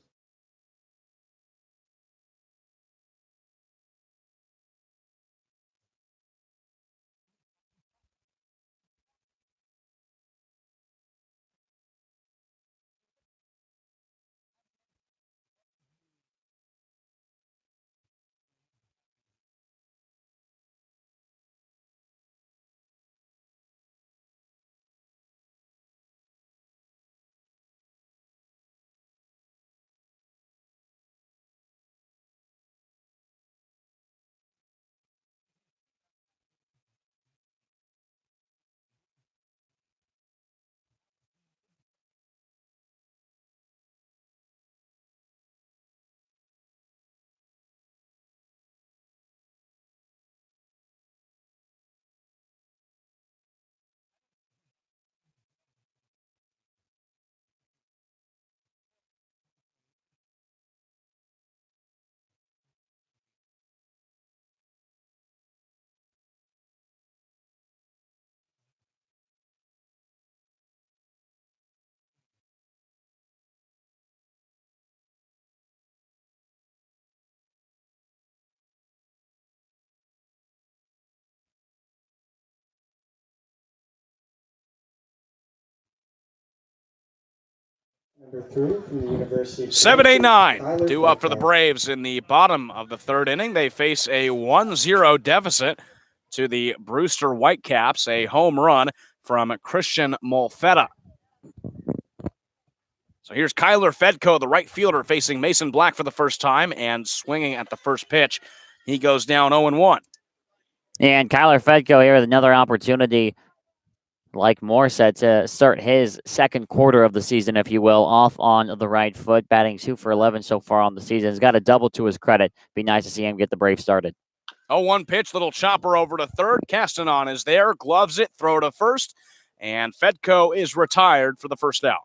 Number 3 from the University of 7-8-9 due up for the Braves in the bottom of the 3rd inning. They face a 1-0 deficit to the Brewster Whitecaps, a home run from Christian Molfetta. So here's Kyler Fedko, the right fielder, facing Mason Black for the first time and swinging at the first pitch. He goes down 0-1. And Kyler Fedko here with another opportunity, like Moore said, to start his 2nd quarter of the season, if you will, off on the right foot, batting 2 for 11 so far on the season. He's got a double to his credit. Be nice to see him get the Braves started. 0-1 pitch, little chopper over to 3rd. Castanon is there, gloves it, throw to 1st, and Fedko is retired for the 1st out.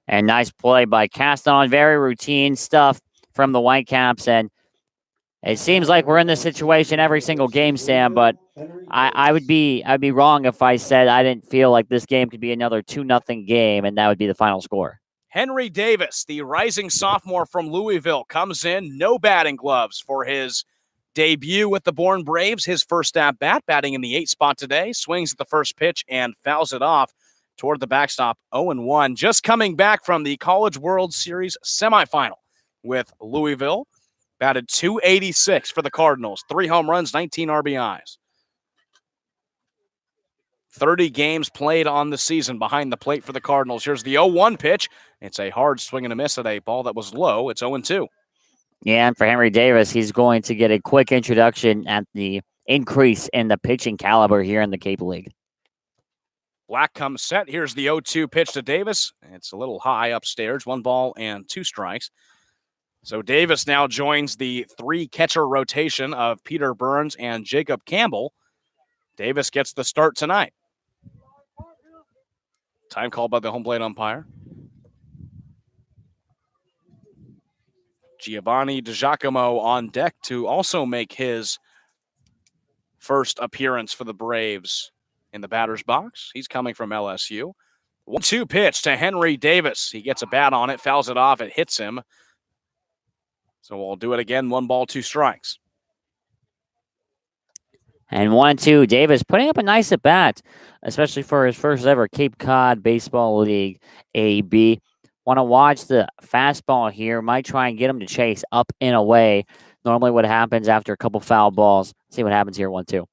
And nice play by Castanon. Very routine stuff from the Whitecaps, and It seems like we're in this situation every single game, Sam, but I'd be wrong if I said I didn't feel like this game could be another 2-0 game, and that would be the final score. Henry Davis, the rising sophomore from Louisville, comes in, no batting gloves for his debut with the Bourne Braves. His first at-bat, batting in the 8th spot today, swings at the first pitch and fouls it off toward the backstop, 0-1. Just coming back from the College World Series semifinal with Louisville. Batted .286 for the Cardinals. 3 home runs, 19 RBIs. 30 games played on the season behind the plate for the Cardinals. Here's the 0-1 pitch. It's a hard swing and a miss at a ball that was low. It's 0-2. Yeah, and for Henry Davis, he's going to get a quick introduction at the increase in the pitching caliber here in the Cape League. Black comes set. Here's the 0-2 pitch to Davis. It's a little high upstairs. 1 ball and 2 strikes. So Davis now joins the 3-catcher rotation of Peter Burns and Jacob Campbell. Davis gets the start tonight. Time called by the home plate umpire. Giovanni DiGiacomo on deck to also make his first appearance for the Braves in the batter's box. He's coming from LSU. 1-2 pitch to Henry Davis. He gets a bat on it, fouls it off, it hits him. So we'll do it again, 1 ball, 2 strikes. And 1-2, Davis putting up a nice at bat, especially for his first ever Cape Cod Baseball League AB. Want to watch the fastball here. Might try and get him to chase up and away. Normally what happens after a couple foul balls. See what happens here, 1-2.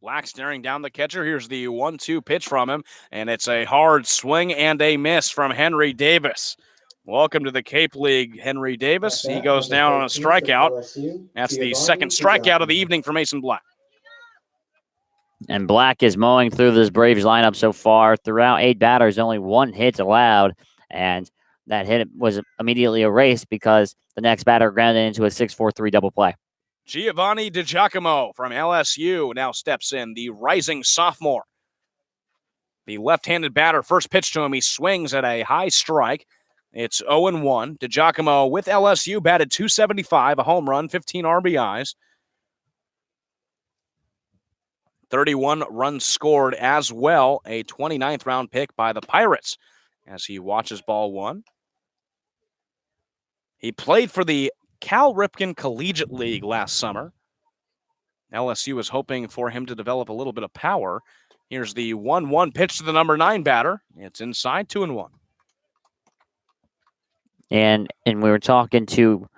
Black staring down the catcher. Here's the 1-2 pitch from him, and it's a hard swing and a miss from Henry Davis. Welcome to the Cape League, Henry Davis. He goes down on a strikeout. That's the second strikeout of the evening for Mason Black. And Black is mowing through this Braves lineup so far. Throughout 8 batters, only 1 hit allowed. And that hit was immediately erased because the next batter grounded into a 6-4-3 double play. Giovanni DiGiacomo from LSU now steps in, the rising sophomore. The left-handed batter, first pitch to him, he swings at a high strike. It's 0-1. DiGiacomo with LSU batted .275, a home run, 15 RBIs. 31 runs scored as well, a 29th round pick by the Pirates as he watches ball 1. He played for the Cal Ripken Collegiate League last summer. LSU was hoping for him to develop a little bit of power. Here's the 1-1 pitch to the number 9 batter. It's inside, 2-1. And we were talking to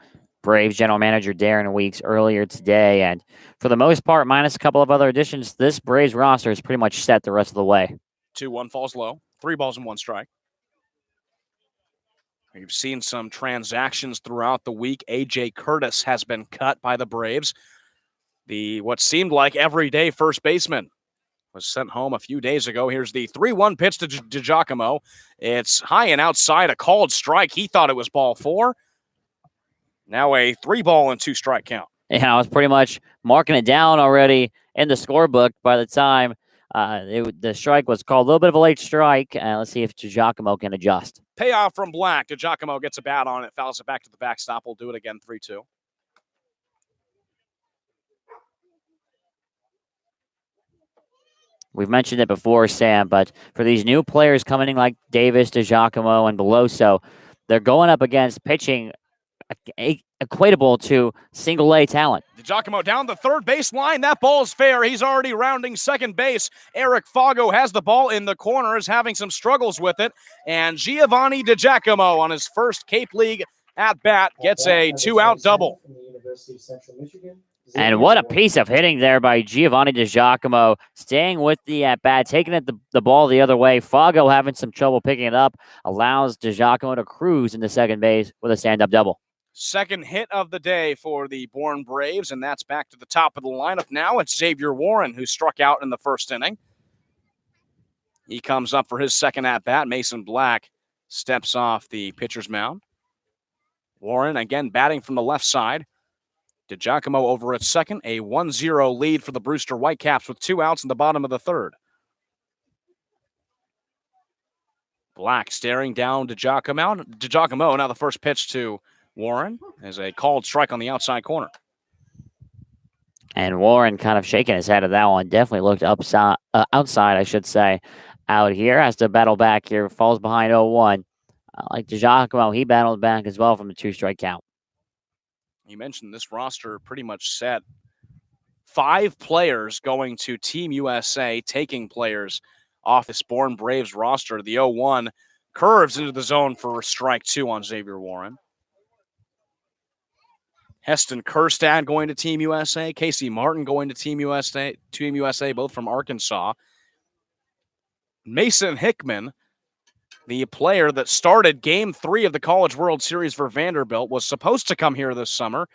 Braves general manager Darren Weeks earlier today, and for the most part, minus a couple of other additions, this Braves roster is pretty much set the rest of the way. 2-1 falls low. 3 balls and 1 strike. We've seen some transactions throughout the week. A.J. Curtis has been cut by the Braves. The what seemed like everyday first baseman was sent home a few days ago. Here's the 3-1 pitch to DiGiacomo. It's high and outside, a called strike. He thought it was ball 4. Now a 3 ball and 2 strike count. Yeah, I was pretty much marking it down already in the scorebook by the time the strike was called. A little bit of a late strike. Let's see if DiGiacomo can adjust. Payoff from Black. DiGiacomo gets a bat on it, fouls it back to the backstop. We'll do it again, 3-2. We've mentioned it before, Sam, but for these new players coming in like Davis, DiGiacomo, and Beloso, they're going up against pitching equatable to single-A talent. DiGiacomo down the third base line. That ball's fair. He's already rounding second base. Eric Fago has the ball in the corner, is having some struggles with it. And Giovanni DiGiacomo on his first Cape League at-bat gets a 2-out double. And what a piece of hitting there by Giovanni DiGiacomo, staying with the at-bat, taking it the ball the other way. Fago having some trouble picking it up, allows DiGiacomo to cruise into second base with a stand-up double. Second hit of the day for the Bourne Braves, and that's back to the top of the lineup now. It's Xavier Warren, who struck out in the first inning. He comes up for his second at-bat. Mason Black steps off the pitcher's mound. Warren, again, batting from the left side. DiGiacomo over at second, a 1-0 lead for the Brewster Whitecaps with 2 outs in the bottom of the third. Black staring down DiGiacomo. Now the first pitch to Warren has a called strike on the outside corner. And Warren kind of shaking his head at that one. Definitely looked outside, I should say, out here. Has to battle back here. Falls behind 0-1. Like DiGiacomo, he battled back as well from a 2-strike count. You mentioned this roster pretty much set. 5 players going to Team USA, taking players off this Bourne Braves roster. The 0-1 curves into the zone for strike 2 on Xavier Warren. Heston Kerstad going to Team USA. Casey Martin going to Team USA, both from Arkansas. Mason Hickman, the player that started Game 3 of the College World Series for Vanderbilt, was supposed to come here this summer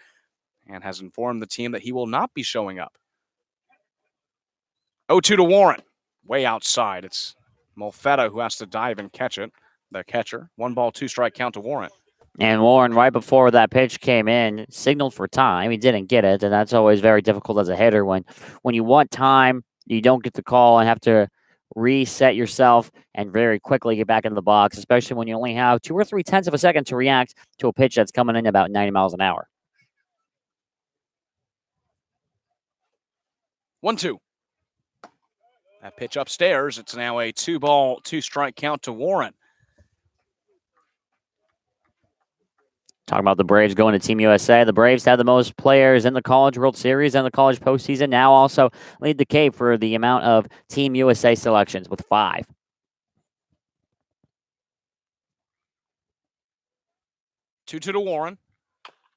and has informed the team that he will not be showing up. 0-2 to Warren, way outside. It's Molfetta who has to dive and catch it, the catcher. 1 ball, 2-strike count to Warren. And Warren, right before that pitch came in, signaled for time. He didn't get it, and that's always very difficult as a hitter. When you want time, you don't get the call and have to reset yourself and very quickly get back into the box, especially when you only have 2 or 3 tenths of a second to react to a pitch that's coming in about 90 miles an hour. 1-2. That pitch upstairs. It's now a 2 ball, 2-strike count to Warren. Talking about the Braves going to Team USA. The Braves have the most players in the College World Series and the college postseason. Now also lead the Cape for the amount of Team USA selections with 5. 2-2 to Warren.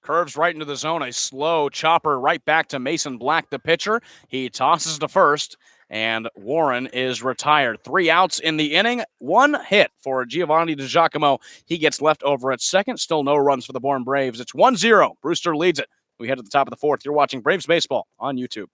Curves right into the zone. A slow chopper right back to Mason Black, the pitcher. He tosses to first, and Warren is retired. 3 outs in the inning. 1 hit for Giovanni DiGiacomo. He gets left over at second. Still no runs for the Bourne Braves. It's 1-0. Brewster leads it. We head to the top of the 4th. You're watching Braves Baseball on YouTube.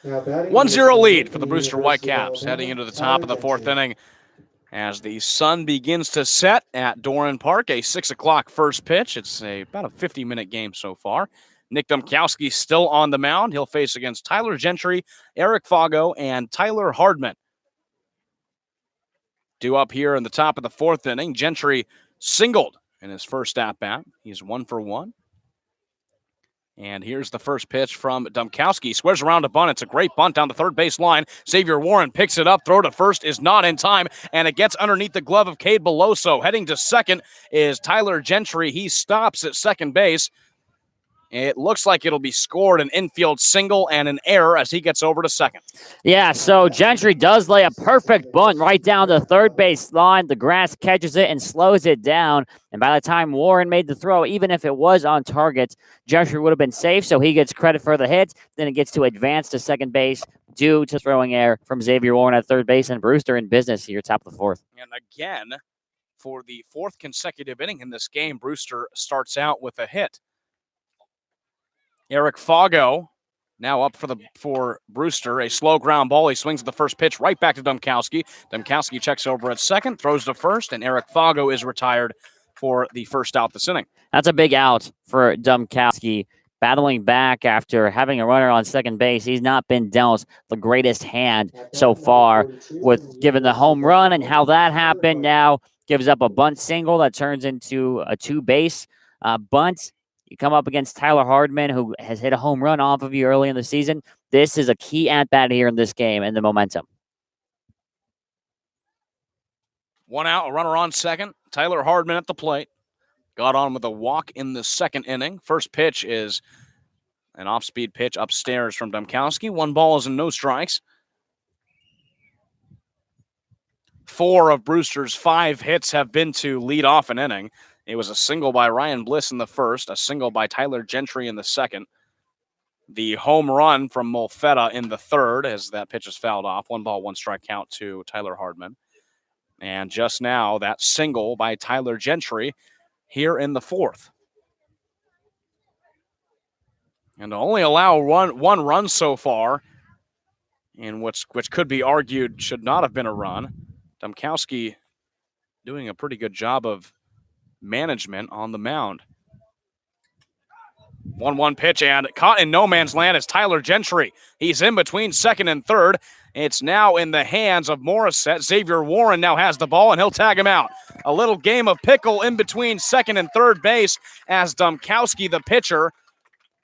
Now batting 1-0 lead for the the Brewster University of Whitecaps, Alabama, heading into the top of the 4th Tyler inning as the sun begins to set at Doran Park. A 6 o'clock first pitch. It's about a 50-minute game so far. Nick Domkowski still on the mound. He'll face against Tyler Gentry, Eric Fago, and Tyler Hardman. Due up here in the top of the 4th inning, Gentry singled in his first at-bat. He's 1 for 1. And here's the first pitch from Domkowski. Squares around a bunt. It's a great bunt down the third base line. Xavier Warren picks it up. Throw to first is not in time, and it gets underneath the glove of Cade Beloso. Heading to second is Tyler Gentry. He stops at second base. It looks like it'll be scored an infield single and an error as he gets over to second. Yeah, so Gentry does lay a perfect bunt right down the third base line. The grass catches it and slows it down. And by the time Warren made the throw, even if it was on target, Gentry would have been safe, so he gets credit for the hit. Then it gets to advance to second base due to throwing error from Xavier Warren at third base, and Brewster in business here, top of the 4th. And again, for the 4th consecutive inning in this game, Brewster starts out with a hit. Eric Fago now up for Brewster. A slow ground ball. He swings at the first pitch right back to Domkowski. Domkowski checks over at second, throws to first, and Eric Fago is retired for the first out this inning. That's a big out for Domkowski. Battling back after having a runner on second base. He's not been dealt the greatest hand so far with given the home run and how that happened. Now gives up a bunt single that turns into a 2-base bunt. You come up against Tyler Hardman, who has hit a home run off of you early in the season. This is a key at-bat here in this game and the momentum. 1 out, a runner on second. Tyler Hardman at the plate. Got on with a walk in the second inning. First pitch is an off-speed pitch upstairs from Domkowski. 1 ball and no strikes. 4 of Brewster's 5 hits have been to lead off an inning. It was a single by Ryan Bliss in the first, a single by Tyler Gentry in the second. The home run from Molfetta in the third as that pitch is fouled off. 1 ball, 1 strike count to Tyler Hardman. And just now, that single by Tyler Gentry here in the fourth. And to only allow one run so far, in which could be argued should not have been a run. Domkowski doing a pretty good job of management on the mound. 1-1 pitch, and caught in no man's land is Tyler Gentry. He's in between second and third. It's now in the hands of Morissette. Xavier Warren now has the ball, and he'll tag him out. A little game of pickle in between second and third base as Domkowski, the pitcher,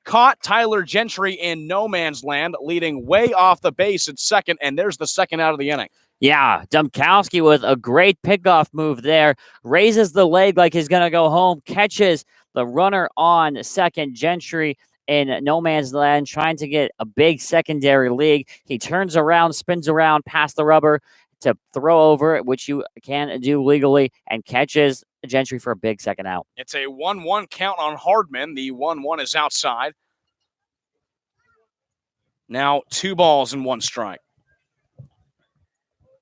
caught Tyler Gentry in no man's land, leading way off the base at second, and there's the second out of the inning. Yeah, Domkowski with a great pickoff move there. Raises the leg like he's going to go home. Catches the runner on second, Gentry in no man's land, trying to get a big secondary league. He turns around, spins around past the rubber to throw over, which you can do legally, and catches Gentry for a big second out. It's a 1-1 count on Hardman. The 1-1 is outside. Now 2 balls and 1 strike.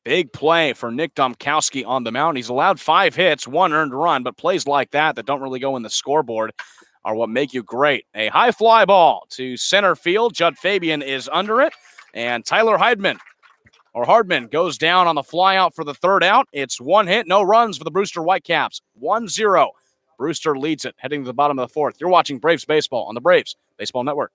Big play for Nick Domkowski on the mound. He's allowed 5 hits, 1 earned run, but plays like that don't really go in the scoreboard are what make you great. A high fly ball to center field. Judd Fabian is under it, and Tyler Hardman goes down on the fly out for the third out. It's 1 hit, no runs for the Brewster Whitecaps. 1-0. Brewster leads it, heading to the bottom of the fourth. You're watching Braves Baseball on the Braves Baseball Network.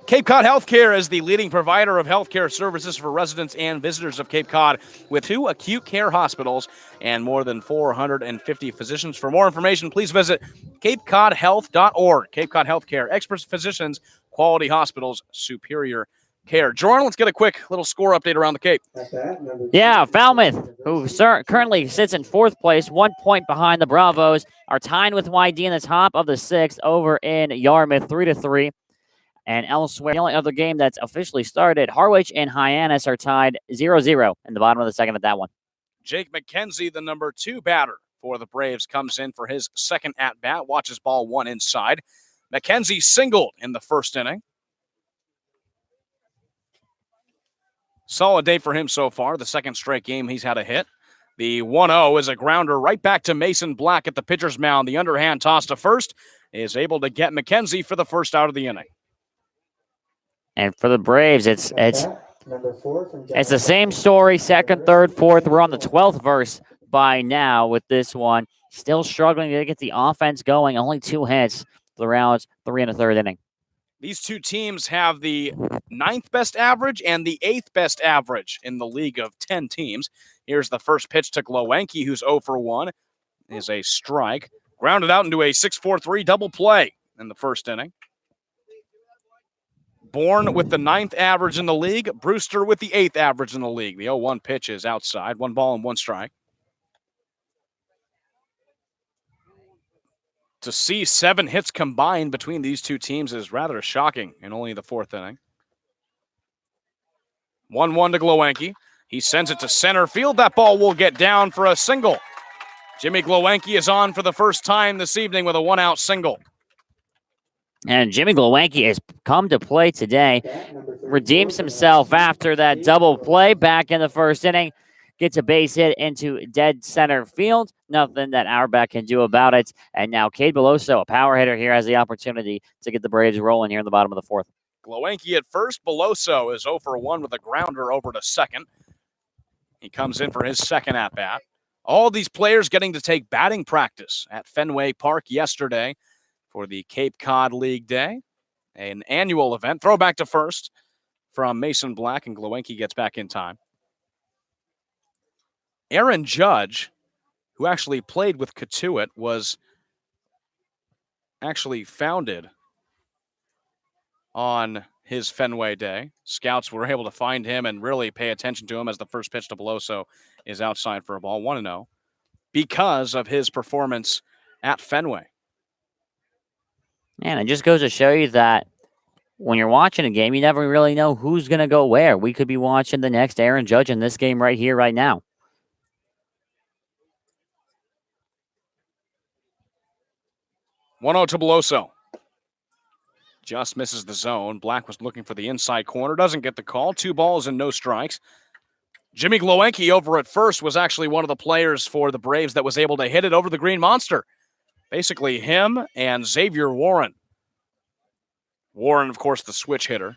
Cape Cod Healthcare is the leading provider of healthcare services for residents and visitors of Cape Cod, with 2 acute care hospitals and more than 450 physicians. For more information, please visit capecodhealth.org. Cape Cod Healthcare, experts, physicians, quality hospitals, superior care. Jordan, let's get a quick little score update around the Cape. Yeah, Falmouth, who currently sits in 4th place, 1 point behind the Bravos, are tied with YD in the top of the 6th over in Yarmouth, 3-3. And elsewhere, the only other game that's officially started, Harwich and Hyannis are tied 0-0 in the bottom of the second at that one. Jake McKenzie, the number 2 batter for the Braves, comes in for his second at-bat, watches ball 1 inside. McKenzie singled in the first inning. Solid day for him so far. The second straight game he's had a hit. The 1-0 is a grounder right back to Mason Black at the pitcher's mound. The underhand toss to first is able to get McKenzie for the first out of the inning. And for the Braves, it's the same story, second, third, fourth. We're on the 12th verse by now with this one. Still struggling to get the offense going. Only 2 hits throughout 3 1/3 inning. These 2 teams have the 9th best average and the 8th best average in the league of 10 teams. Here's the first pitch to Glowenke, who's 0 for 1. Is a strike. Grounded out into a 6-4-3 double play in the first inning. Bourne with the 9th average in the league. Brewster with the 8th average in the league. The 0-1 pitch is outside. 1 ball and 1 strike. To see 7 hits combined between these two teams is rather shocking in only the 4th inning. 1-1 to Glowenke. He sends it to center field. That ball will get down for a single. Jimmy Glowenke is on for the first time this evening with a 1-out single. And Jimmy Glowenke has come to play today, redeems himself after that double play back in the first inning, gets a base hit into dead center field. Nothing that Auerbach can do about it. And now Cade Beloso, a power hitter here, has the opportunity to get the Braves rolling here in the bottom of the 4th. Glowenke at first. Beloso is 0 for 1 with a grounder over to second. He comes in for his second at-bat. All these players getting to take batting practice at Fenway Park yesterday for the Cape Cod League Day, an annual event. Throwback to first from Mason Black, and Glowenke gets back in time. Aaron Judge, who actually played with Katuitt, was actually founded on his Fenway Day. Scouts were able to find him and really pay attention to him as the first pitch to Beloso is outside for a ball, 1-0, because of his performance at Fenway. And it just goes to show you that when you're watching a game, you never really know who's going to go where. We could be watching the next Aaron Judge in this game right here, right now. 1-0 to Beloso. Just misses the zone. Black was looking for the inside corner. Doesn't get the call. 2 balls and no strikes. Jimmy Glowenke over at first was actually one of the players for the Braves that was able to hit it over the Green Monster. Basically him and Xavier Warren. Warren, of course, the switch hitter.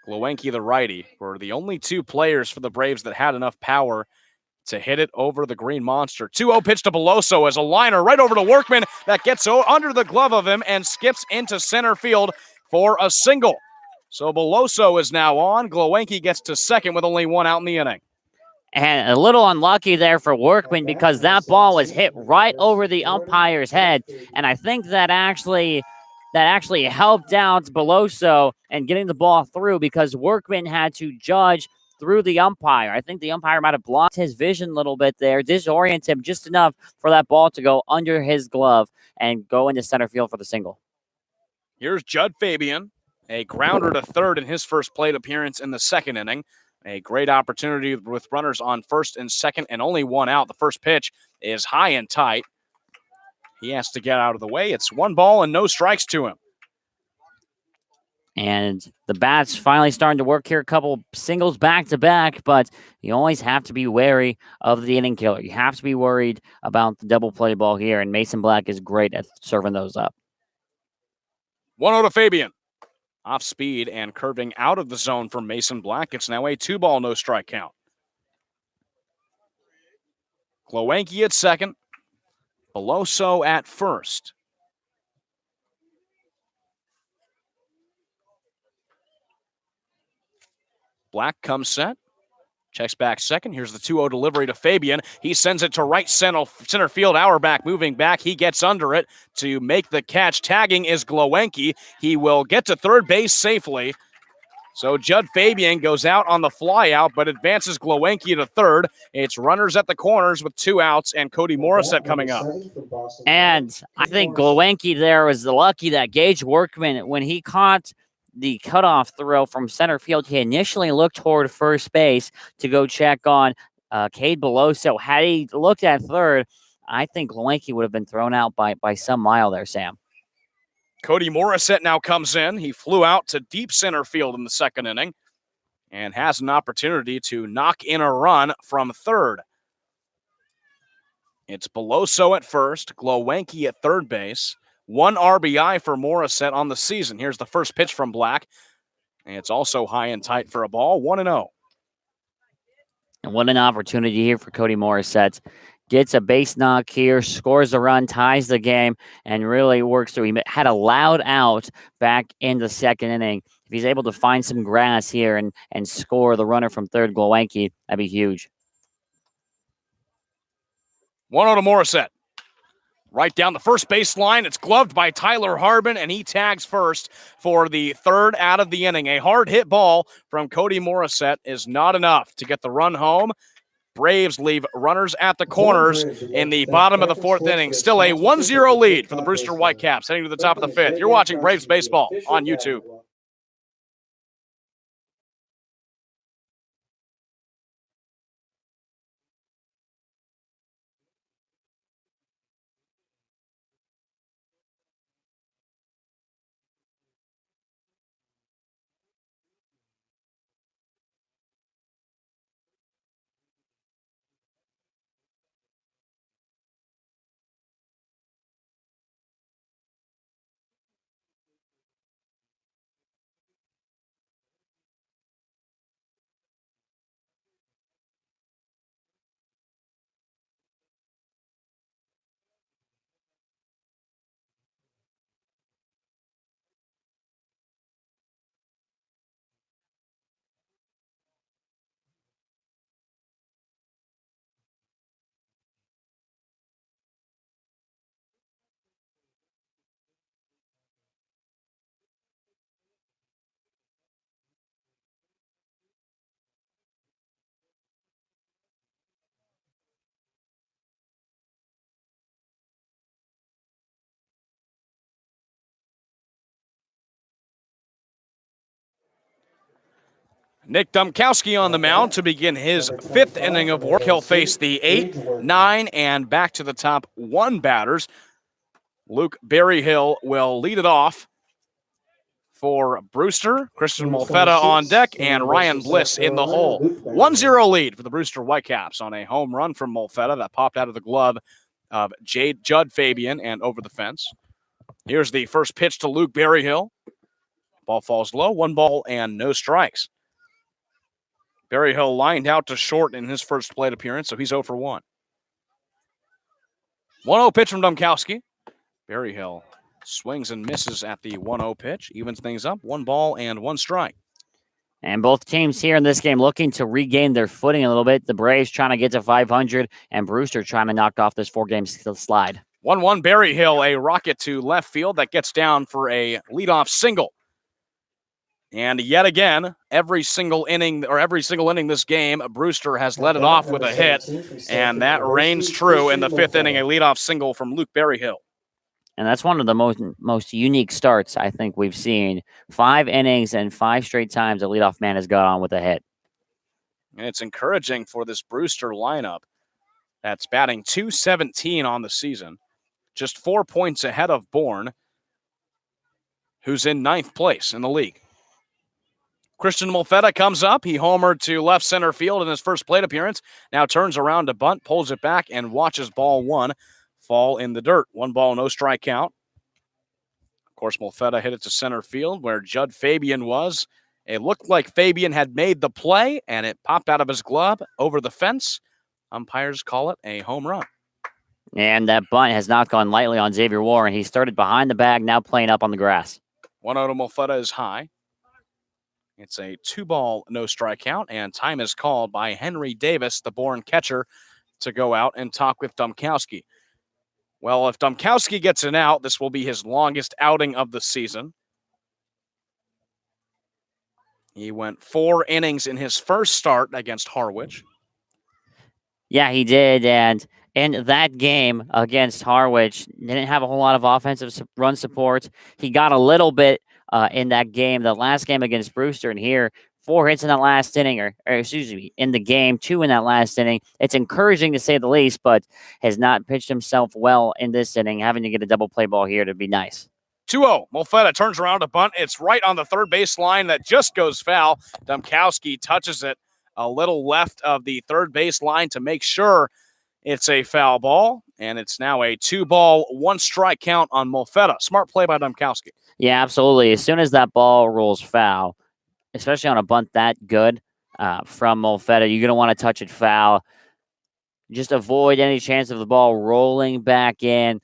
Glowenke, the righty, were the only 2 players for the Braves that had enough power to hit it over the Green Monster. 2-0 pitch to Beloso as a liner right over to Workman that gets under the glove of him and skips into center field for a single. So Beloso is now on. Glowenke gets to second with only 1 out in the inning. And a little unlucky there for Workman because that ball was hit right over the umpire's head. And I think that actually helped out Beloso and getting the ball through because Workman had to judge through the umpire. I think the umpire might have blocked his vision a little bit there, disoriented him just enough for that ball to go under his glove and go into center field for the single. Here's Judd Fabian, a grounder to third in his first plate appearance in the second inning. A great opportunity with runners on first and second and only 1 out. The first pitch is high and tight. He has to get out of the way. It's 1 ball and no strikes to him. And the bat's finally starting to work here. A couple singles back-to-back, but you always have to be wary of the inning killer. You have to be worried about the double play ball here, and Mason Black is great at serving those up. 1-0 to Fabian. Off speed and curving out of the zone for Mason Black. It's now a 2-ball, no strike count. Glowenke at second. Beloso at first. Black comes set. Checks back second. Here's the 2-0 delivery to Fabian. He sends it to right center field. Auerbach moving back. He gets under it to make the catch. Tagging is Glowenke. He will get to third base safely. So Judd Fabian goes out on the fly out, but advances Glowenke to third. It's runners at the corners with 2 outs and Cody Morissette coming up. And I think Glowenke there was lucky that Gage Workman, when he caught the cutoff throw from center field, he initially looked toward first base to go check on Cade Beloso. Had he looked at third, I think Glowenke would have been thrown out by some mile there, Sam. Cody Morissette now comes in. He flew out to deep center field in the second inning and has an opportunity to knock in a run from third. It's Beloso at first, Glowenke at third base. 1 RBI for Morissette on the season. Here's the first pitch from Black. And it's also high and tight for a ball, 1-0. And what an opportunity here for Cody Morissette. Gets a base knock here, scores a run, ties the game, and really works through. He had a loud out back in the second inning. If he's able to find some grass here and score the runner from third, Glowenke, that'd be huge. 1-0 to Morissette. Right down the first baseline. It's gloved by Tyler Harbin, and he tags first for the third out of the inning. A hard hit ball from Cody Morissette is not enough to get the run home. Braves leave runners at the corners in the bottom of the fourth inning. Still a 1-0 lead for the Brewster Whitecaps heading to the top of the fifth. You're watching Braves Baseball on YouTube. Nick Dumkowski on the mound to begin his fifth inning of work. He'll face the 8, 9, and back to the top 1 batters. Luke Berryhill will lead it off for Brewster. Christian Molfetta on deck and Ryan Bliss in the hole. 1-0 lead for the Brewster Whitecaps on a home run from Molfetta that popped out of the glove of Judd Fabian and over the fence. Here's the first pitch to Luke Berryhill. Ball falls low, 1 ball and no strikes. Berryhill lined out to short in his first plate appearance, so he's 0 for 1. 1-0 pitch from Dumkowski. Berryhill swings and misses at the 1-0 pitch, evens things up, 1 ball and 1 strike. And both teams here in this game looking to regain their footing a little bit. The Braves trying to get to 500, and Brewster trying to knock off this 4-game slide. 1-1 Berryhill, a rocket to left field that gets down for a leadoff single. And yet again, every single inning this game, Brewster has led it off with a hit, and that reigns true in the 5th inning, a leadoff single from Luke Berryhill. And that's one of the most unique starts I think we've seen. 5 innings and 5 straight times a leadoff man has got on with a hit. And it's encouraging for this Brewster lineup that's batting .217 on the season, just 4 points ahead of Bourne, who's in 9th place in the league. Christian Molfetta comes up. He homered to left center field in his first plate appearance. Now turns around to bunt, pulls it back, and watches ball 1 fall in the dirt. 1 ball, no strike count. Of course, Molfetta hit it to center field where Judd Fabian was. It looked like Fabian had made the play, and it popped out of his glove over the fence. Umpires call it a home run. And that bunt has not gone lightly on Xavier Warren. He started behind the bag, now playing up on the grass. 1-0 to Molfetta is high. It's a 2 ball, no strike count, and time is called by Henry Davis, the Bourne catcher, to go out and talk with Dumkowski. Well, if Dumkowski gets an out, this will be his longest outing of the season. He went 4 innings in his first start against Harwich. Yeah, he did, and in that game against Harwich, didn't have a whole lot of offensive run support. He got a little bit in that game, the last game against Brewster, and here 4 hits in that last inning, or excuse me, in the game, 2 in that last inning. It's encouraging to say the least, but has not pitched himself well in this inning. Having to get a double play ball here to be nice. 2-0. Molfetta turns around to bunt. It's right on the third base line that just goes foul. Dumkowski touches it a little left of the third base line to make sure it's a foul ball, and it's now a 2 ball, 1 strike count on Molfetta. Smart play by Dumkowski. Yeah, absolutely. As soon as that ball rolls foul, especially on a bunt that good from Molfetta, you're going to want to touch it foul. Just avoid any chance of the ball rolling back in.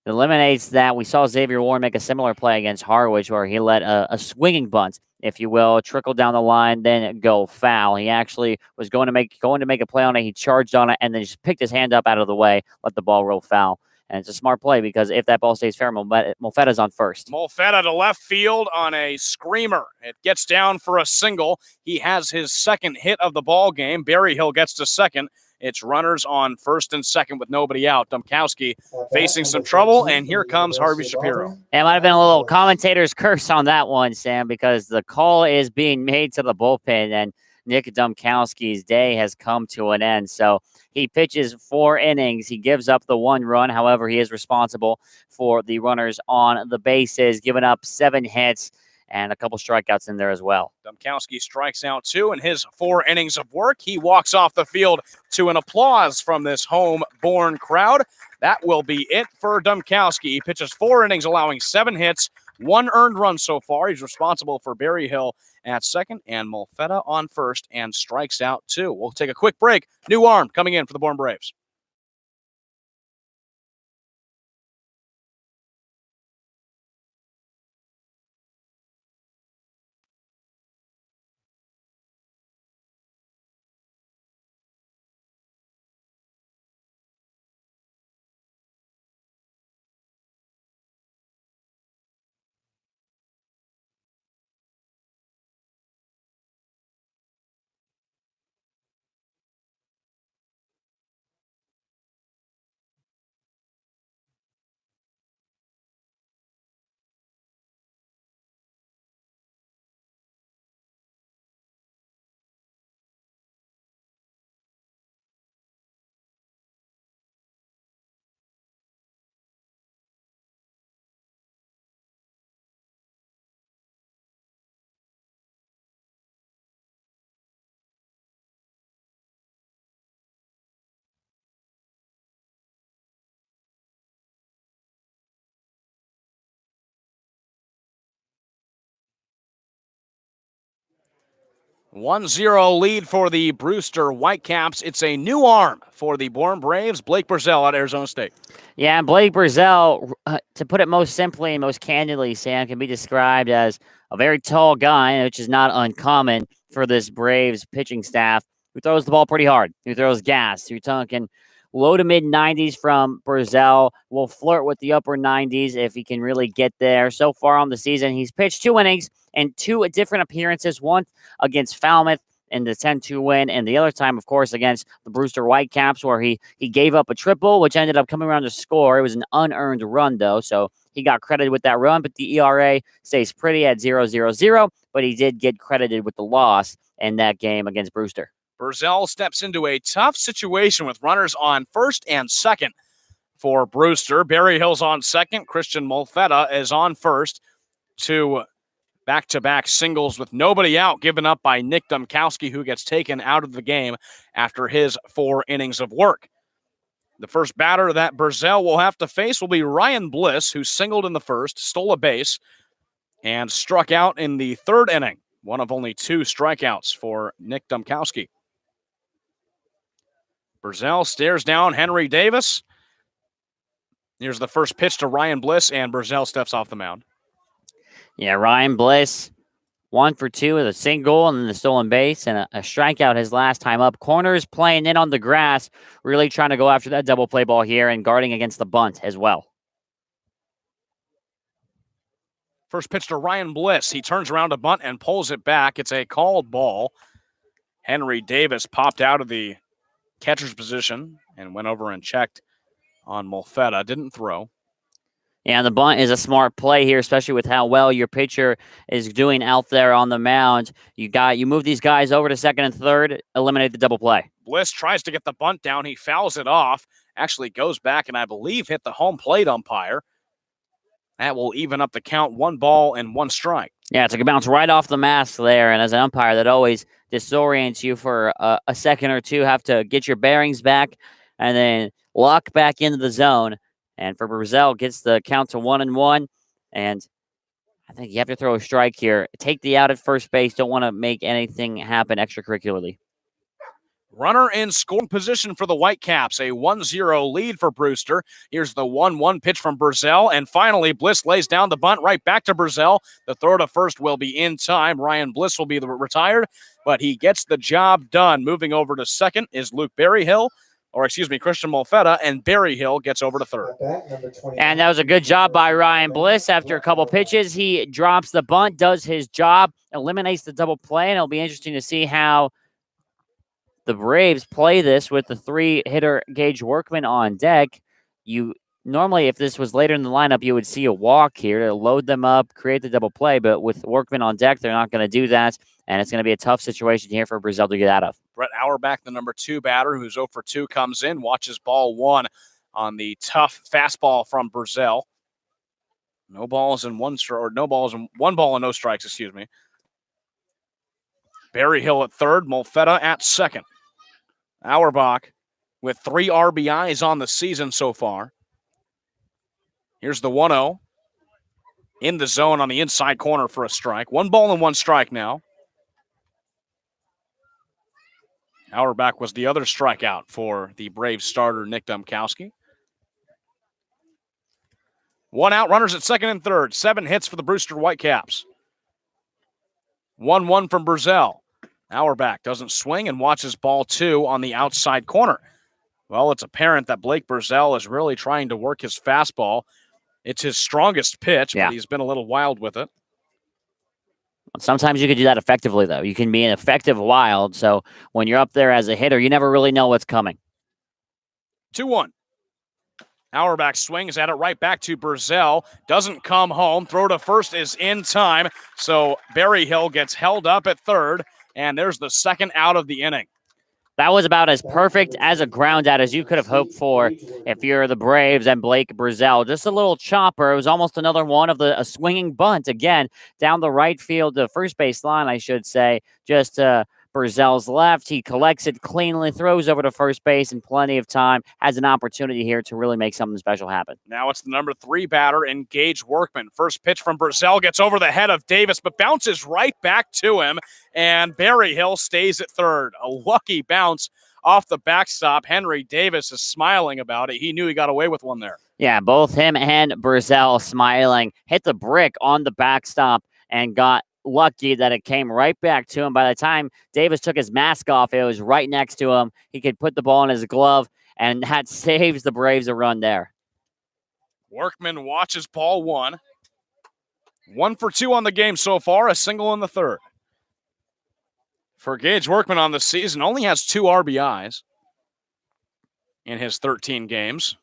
It eliminates that. We saw Xavier Warren make a similar play against Harwich where he let a swinging bunt, if you will, trickle down the line, then go foul. He actually was going to make a play on it. He charged on it and then just picked his hand up out of the way, let the ball roll foul. And it's a smart play because if that ball stays fair, Molfetta's on first. Molfetta to left field on a screamer. It gets down for a single. He has his second hit of the ball game. Berryhill gets to second. It's runners on first and second with nobody out. Domkowski facing some trouble, and here comes Harvey Shapiro. It might have been a little commentator's curse on that one, Sam, because the call is being made to the bullpen, and Nick Domkowski's day has come to an end. So he pitches 4 innings. He gives up the 1 run. However, he is responsible for the runners on the bases, giving up 7 hits and a couple strikeouts in there as well. Domkowski strikes out 2 in his 4 innings of work. He walks off the field to an applause from this home Bourne crowd. That will be it for Domkowski. He pitches 4 innings, allowing 7 hits, 1 earned run so far. He's responsible for Berryhill at second and Molfetta on first, and strikes out 2. We'll take a quick break. New arm coming in for the Bourne Braves. "1-0 lead for the Brewster Whitecaps. It's a new arm for the Bourne Braves. Blake Brazell at Arizona State. Yeah, and Blake Brazell, to put it most simply and most candidly, Sam, can be described as a very tall guy, which is not uncommon for this Braves pitching staff, who throws the ball pretty hard, who throws gas. You're talking low to mid 90s from Brazell. Will flirt with the upper 90s if he can really get there. So far on the season, he's pitched 2 innings and 2 different appearances, one against Falmouth in the 10-2 win, and the other time, of course, against the Brewster Whitecaps, where he gave up a triple, which ended up coming around to score. It was an unearned run, though, so he got credited with that run, but the ERA stays pretty at 0.00, but he did get credited with the loss in that game against Brewster. Brazell steps into a tough situation with runners on first and second for Brewster. Berryhill's on second. Christian Molfetta is on first. 2 back-to-back singles with nobody out, given up by Nick Domkowski, who gets taken out of the game after his 4 innings of work. The first batter that Brazell will have to face will be Ryan Bliss, who singled in the first, stole a base, and struck out in the 3rd inning. One of only 2 strikeouts for Nick Domkowski. Brazell stares down Henry Davis. Here's the first pitch to Ryan Bliss, and Brazell steps off the mound. Yeah, Ryan Bliss, 1 for 2 with a single and then the stolen base and a strikeout his last time up. Corners playing in on the grass, really trying to go after that double play ball here and guarding against the bunt as well. First pitch to Ryan Bliss. He turns around to bunt and pulls it back. It's a called ball. Henry Davis popped out of the catcher's position and went over and checked on Molfetta. Didn't throw. Yeah, the bunt is a smart play here, especially with how well your pitcher is doing out there on the mound. You move these guys over to second and third, eliminate the double play. Bliss tries to get the bunt down. He fouls it off. Actually goes back and I believe hit the home plate umpire. That will even up the count. 1 ball and 1 strike. Yeah, it's a bounce right off the mask there. And as an umpire, that always disorients you for a second or two. Have to get your bearings back and then lock back into the zone. And for Brazell, gets the count to 1-1. And I think you have to throw a strike here. Take the out at first base. Don't want to make anything happen extracurricularly. Runner in scoring position for the Whitecaps. A 1-0 lead for Brewster. Here's the 1-1 pitch from Brazell. And finally, Bliss lays down the bunt right back to Brazell. The throw to first will be in time. Ryan Bliss will be retired, but he gets the job done. Moving over to second is Luke Berryhill. Christian Molfetta, and Barry Hill gets over to third. And that was a good job by Ryan Bliss. After a couple pitches, he drops the bunt, does his job, eliminates the double play, and it'll be interesting to see how the Braves play this with the 3-hitter Gage Workman on deck. You normally, if this was later in the lineup, you would see a walk here to load them up, create the double play, but with Workman on deck, they're not going to do that, and it's going to be a tough situation here for Brazil to get out of. Brett Auerbach, the number 2 batter, who's 0 for 2, comes in, watches ball 1 on the tough fastball from Brazil. No balls and 1 ball and no strikes, excuse me. Barry Hill at third, Molfetta at second. Auerbach with 3 RBIs on the season so far. Here's the 1-0. In the zone on the inside corner for a strike. 1 ball and 1 strike now. Auerbach was the other strikeout for the Braves starter, Nick Dumkowski. 1 out, runners at second and third. 7 hits for the Brewster Whitecaps. 1-1 from Brazil. Auerbach doesn't swing and watches ball 2 on the outside corner. Well, it's apparent that Blake Brazil is really trying to work his fastball. It's his strongest pitch, but he's been a little wild with it. Sometimes you can do that effectively, though. You can be an effective wild, so when you're up there as a hitter, you never really know what's coming. 2-1. Auerbach swings at it right back to Brazil. Doesn't come home. Throw to first is in time, so Barry Hill gets held up at third, and there's the second out of the inning. That was about as perfect as a ground out as you could have hoped for if you're the Braves and Blake Brazil. Just a little chopper. It was almost another one of a swinging bunt. Again, down the right field, the first base line, I should say. Just Brazil's left. He collects it cleanly, throws over to first base in plenty of time. Has an opportunity here to really make something special happen. Now it's the number 3 batter, Gage Workman. First pitch from Brazil gets over the head of Davis, but bounces right back to him. And Barry Hill stays at third. A lucky bounce off the backstop. Henry Davis is smiling about it. He knew he got away with one there. Yeah, both him and Brazil smiling. Hit the brick on the backstop and got lucky that it came right back to him. By the time Davis took his mask off, it was right next to him. He could put the ball in his glove, and that saves the Braves a run there. Workman watches ball 1. 1 for 2 on the game so far, a single in the third. For Gage Workman on the season, only has 2 RBIs in his 13 games.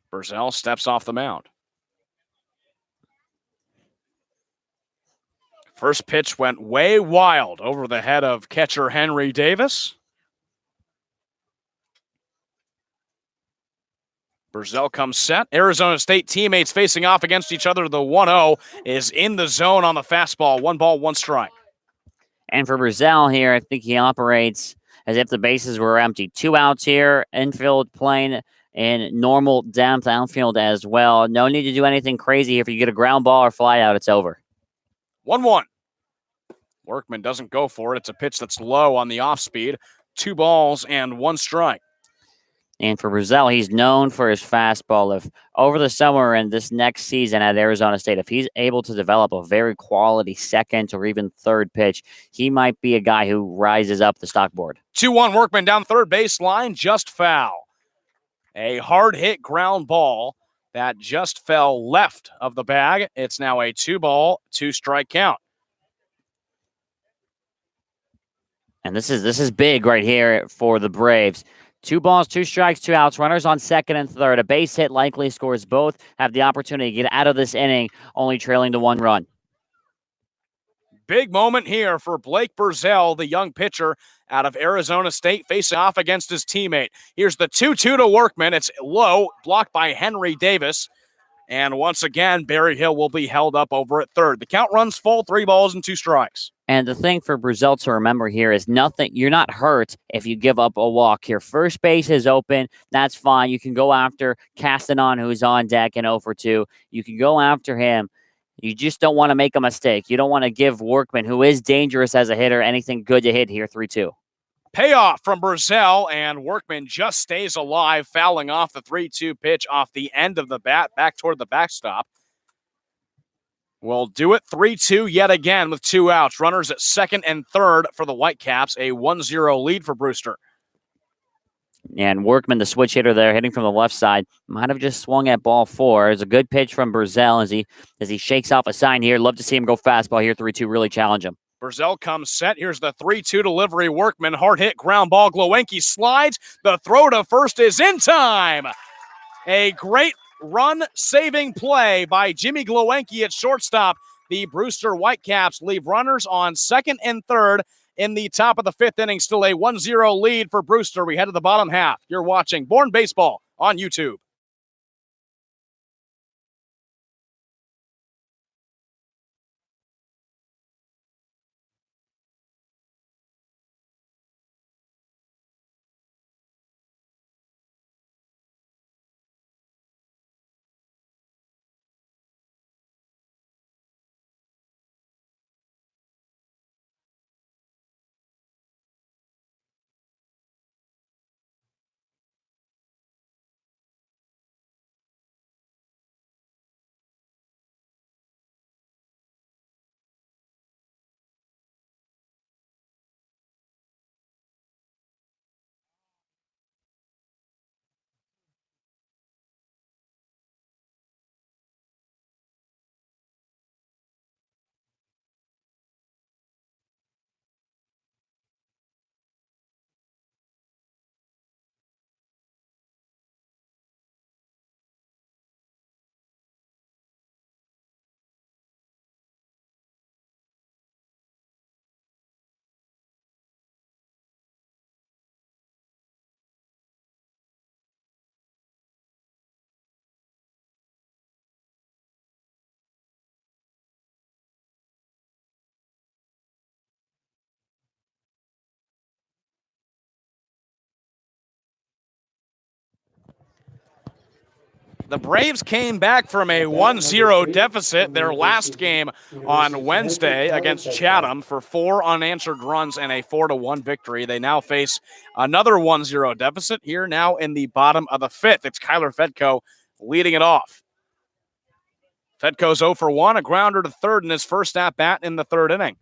Brazil steps off the mound. First pitch went way wild over the head of catcher Henry Davis. Brazil comes set. Arizona State teammates facing off against each other. The 1-0 is in the zone on the fastball. 1 ball, 1 strike. And for Brazil here, I think he operates as if the bases were empty. 2 outs here, infield playing in normal depth, outfield as well. No need to do anything crazy. If you get a ground ball or fly out, it's over. 1-1. Workman doesn't go for it. It's a pitch that's low on the off speed. 2 balls and 1 strike. And for Brazil, he's known for his fastball. If over the summer and this next season at Arizona State, if he's able to develop a very quality second or even third pitch, he might be a guy who rises up the stock board. 2-1 Workman down third baseline, just foul. A hard hit ground ball that just fell left of the bag. It's now a 2 ball, 2 strike count. And this is big right here for the Braves. 2 balls, 2 strikes, 2 outs. Runners on second and third. A base hit likely scores both. Have the opportunity to get out of this inning, only trailing to 1 run. Big moment here for Blake Brazil, the young pitcher out of Arizona State, facing off against his teammate. Here's the 2-2 to Workman. It's low, blocked by Henry Davis. And once again, Barry Hill will be held up over at third. The count runs full, 3 balls and 2 strikes. And the thing for Brazil to remember here is nothing. You're not hurt if you give up a walk. Your first base is open. That's fine. You can go after Castanon, who's on deck and 0 for 2. You can go after him. You just don't want to make a mistake. You don't want to give Workman, who is dangerous as a hitter, anything good to hit here. 3-2. Payoff from Brazil, and Workman just stays alive, fouling off the 3-2 pitch off the end of the bat, back toward the backstop. We'll do it 3-2 yet again with 2 outs. Runners at second and third for the Whitecaps, a 1-0 lead for Brewster. And Workman, the switch hitter there, hitting from the left side, might have just swung at ball 4. It's a good pitch from Burzell as he shakes off a sign here. Love to see him go fastball here, 3-2, really challenge him. Burzell comes set. Here's the 3-2 delivery. Workman, hard hit, ground ball. Glowenke slides. The throw to first is in time. A great run-saving play by Jimmy Glowenke at shortstop. The Brewster Whitecaps leave runners on second and third in the top of the 5th inning. Still a 1-0 lead for Brewster. We head to the bottom half. You're watching Bourne Baseball on YouTube. The Braves came back from a 1-0 deficit their last game on Wednesday against Chatham for 4 unanswered runs and a 4-1 victory. They now face another 1-0 deficit here now in the bottom of the 5th. It's Kyler Fedko leading it off. Fedko's 0 for 1, a grounder to third in his first at-bat in the 3rd inning.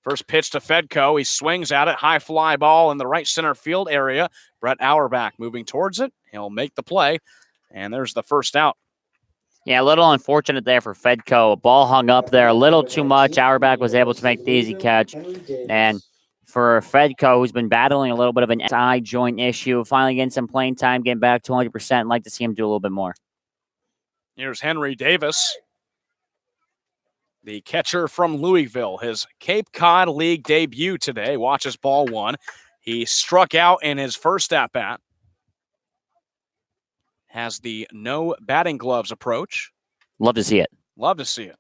First pitch to Fedko. He swings at it. High fly ball in the right center field area. Brett Auerbach moving towards it. He'll make the play. And there's the first out. Yeah, a little unfortunate there for Fedko. Ball hung up there a little too much. Auerbach was able to make the easy catch. And for Fedko, who's been battling a little bit of an SI joint issue, finally getting some playing time, getting back to 100%. I'd like to see him do a little bit more. Here's Henry Davis, the catcher from Louisville. His Cape Cod League debut today. Watches ball 1. He struck out in his first at-bat. Has the no batting gloves approach. Love to see it. Love to see it.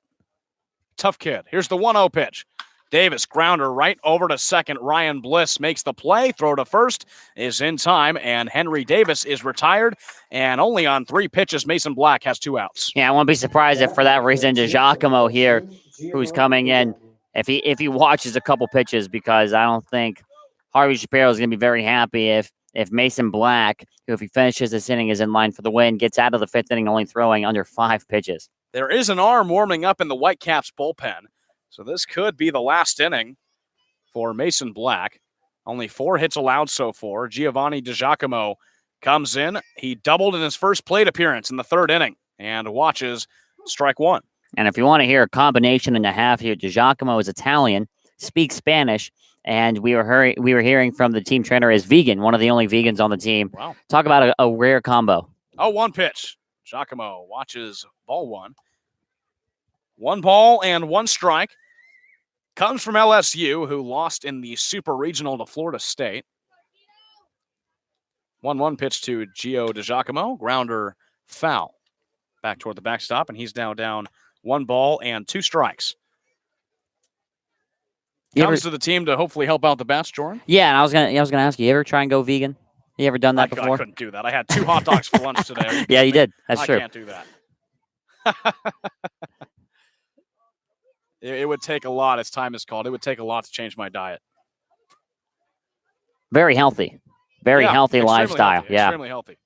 Tough kid. Here's the 1-0 pitch. Davis, grounder right over to second. Ryan Bliss makes the play. Throw to first is in time, and Henry Davis is retired. And only on 3 pitches, Mason Black has 2 outs. Yeah, I won't be surprised if for that reason DiGiacomo here, who's coming in, if he watches a couple pitches, because I don't think Harvey Shapiro is going to be very happy if Mason Black, who if he finishes this inning is in line for the win, gets out of the 5th inning only throwing under 5 pitches. There is an arm warming up in the Whitecaps bullpen. So this could be the last inning for Mason Black. Only 4 hits allowed so far. Giovanni DiGiacomo comes in. He doubled in his first plate appearance in the 3rd inning and watches strike 1. And if you want to hear a combination and a half here, DiGiacomo is Italian, speaks Spanish, and we were hearing from the team trainer is vegan, one of the only vegans on the team. Wow. Talk about a rare combo. Oh, 1 pitch. Giacomo watches ball 1. 1 ball and 1 strike. Comes from LSU, who lost in the Super Regional to Florida State. 1-1 pitch to Gio DiGiacomo. Grounder foul. Back toward the backstop, and he's now down 1 ball and 2 strikes. Comes to the team to hopefully help out the bats, Jordan. Yeah, and I was gonna ask you ever try and go vegan? You ever done that before? I couldn't do that. I had 2 hot dogs for lunch today. Yeah, you did. That's true. I can't do that. It would take a lot, as time is called. It would take a lot to change my diet. Very healthy. Very healthy lifestyle. Healthy, extremely healthy.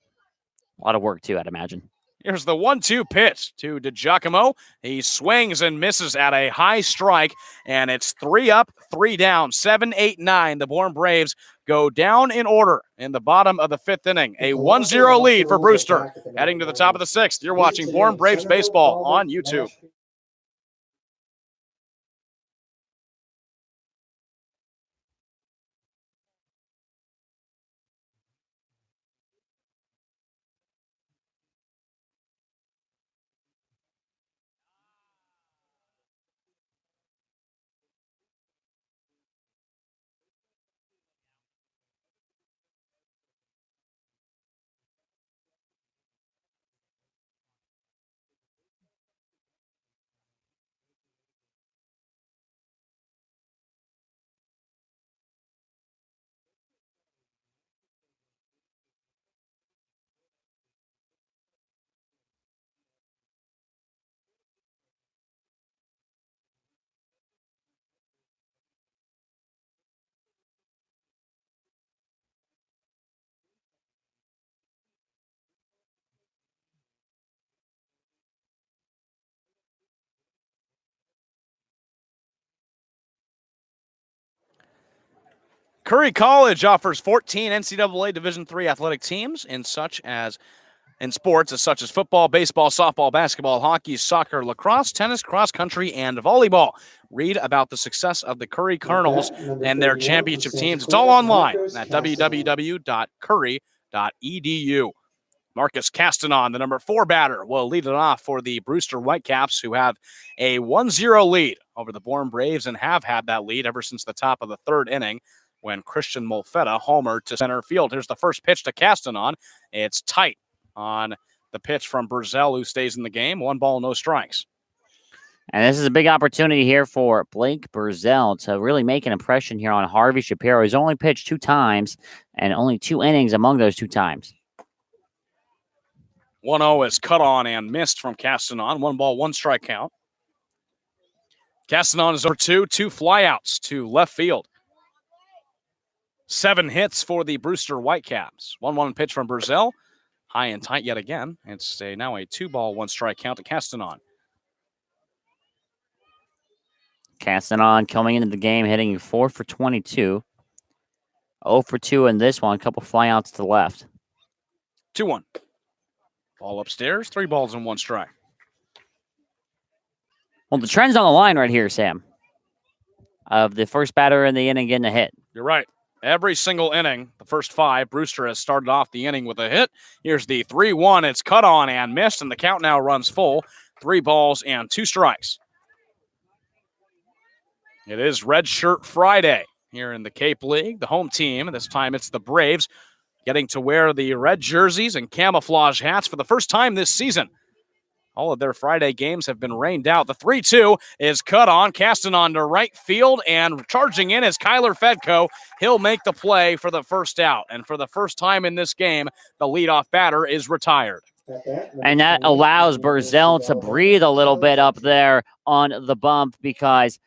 A lot of work, too, I'd imagine. Here's the 1-2 pitch to DiGiacomo. He swings and misses at a high strike, and it's 3 up, 3 down, 7, 8, 9. The Bourne Braves go down in order in the bottom of the 5th inning. A 1-0 lead for Brewster. Heading to the top of the 6th. You're watching Bourne Braves Baseball on YouTube. Curry College offers 14 NCAA Division III athletic teams in sports such as football, baseball, softball, basketball, hockey, soccer, lacrosse, tennis, cross country, and volleyball. Read about the success of the Curry Colonels and their championship teams. It's all online at www.curry.edu. Marcus Castanon, the number 4 batter, will lead it off for the Brewster Whitecaps, who have a 1-0 lead over the Bourne Braves and have had that lead ever since the top of the 3rd inning when Christian Molfetta homered to center field. Here's the first pitch to Castanon. It's tight on the pitch from Burzell, who stays in the game. 1 ball, no strikes. And this is a big opportunity here for Blake Burzell to really make an impression here on Harvey Shapiro. He's only pitched 2 times and only 2 innings among those 2 times. 1-0 is cut on and missed from Castanon. 1 ball, 1 strike count. Castanon is over 2 flyouts to left field. 7 hits for the Brewster Whitecaps. 1-1 pitch from Burzell. High and tight yet again. It's now a 2 ball, 1 strike count to Castanon. Castanon coming into the game hitting 4 for 22. 0 for 2 in this one. A couple flyouts to the left. 2-1. Ball upstairs. 3 balls and 1 strike. Well, the trend's on the line right here, Sam, of the first batter in the inning getting a hit. You're right. Every single inning, the first 5, Brewster has started off the inning with a hit. Here's the 3-1. It's cut on and missed, and the count now runs full. 3 balls and 2 strikes. It is Red Shirt Friday here in the Cape League. The home team, this time it's the Braves, getting to wear the red jerseys and camouflage hats for the first time this season. All of their Friday games have been rained out. The 3-2 is cut on, Castanon to right field, and charging in is Kyler Fedko. He'll make the play for the first out. And for the first time in this game, the leadoff batter is retired. And that allows Burzell to breathe a little bit up there on the bump, because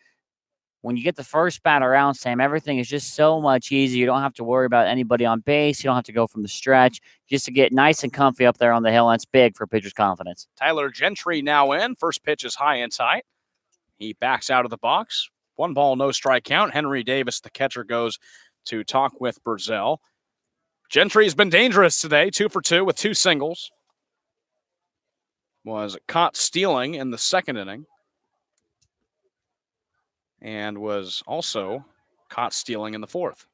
when you get the first batter out, Sam, everything is just so much easier. You don't have to worry about anybody on base. You don't have to go from the stretch. Just to get nice and comfy up there on the hill. That's big for pitcher's confidence. Tyler Gentry now in. First pitch is high and tight. He backs out of the box. 1 ball, no strike count. Henry Davis, the catcher, goes to talk with Burzell. Gentry's been dangerous today. 2 for 2 with 2 singles. Was caught stealing in the 2nd inning. And was also caught stealing in the 4th.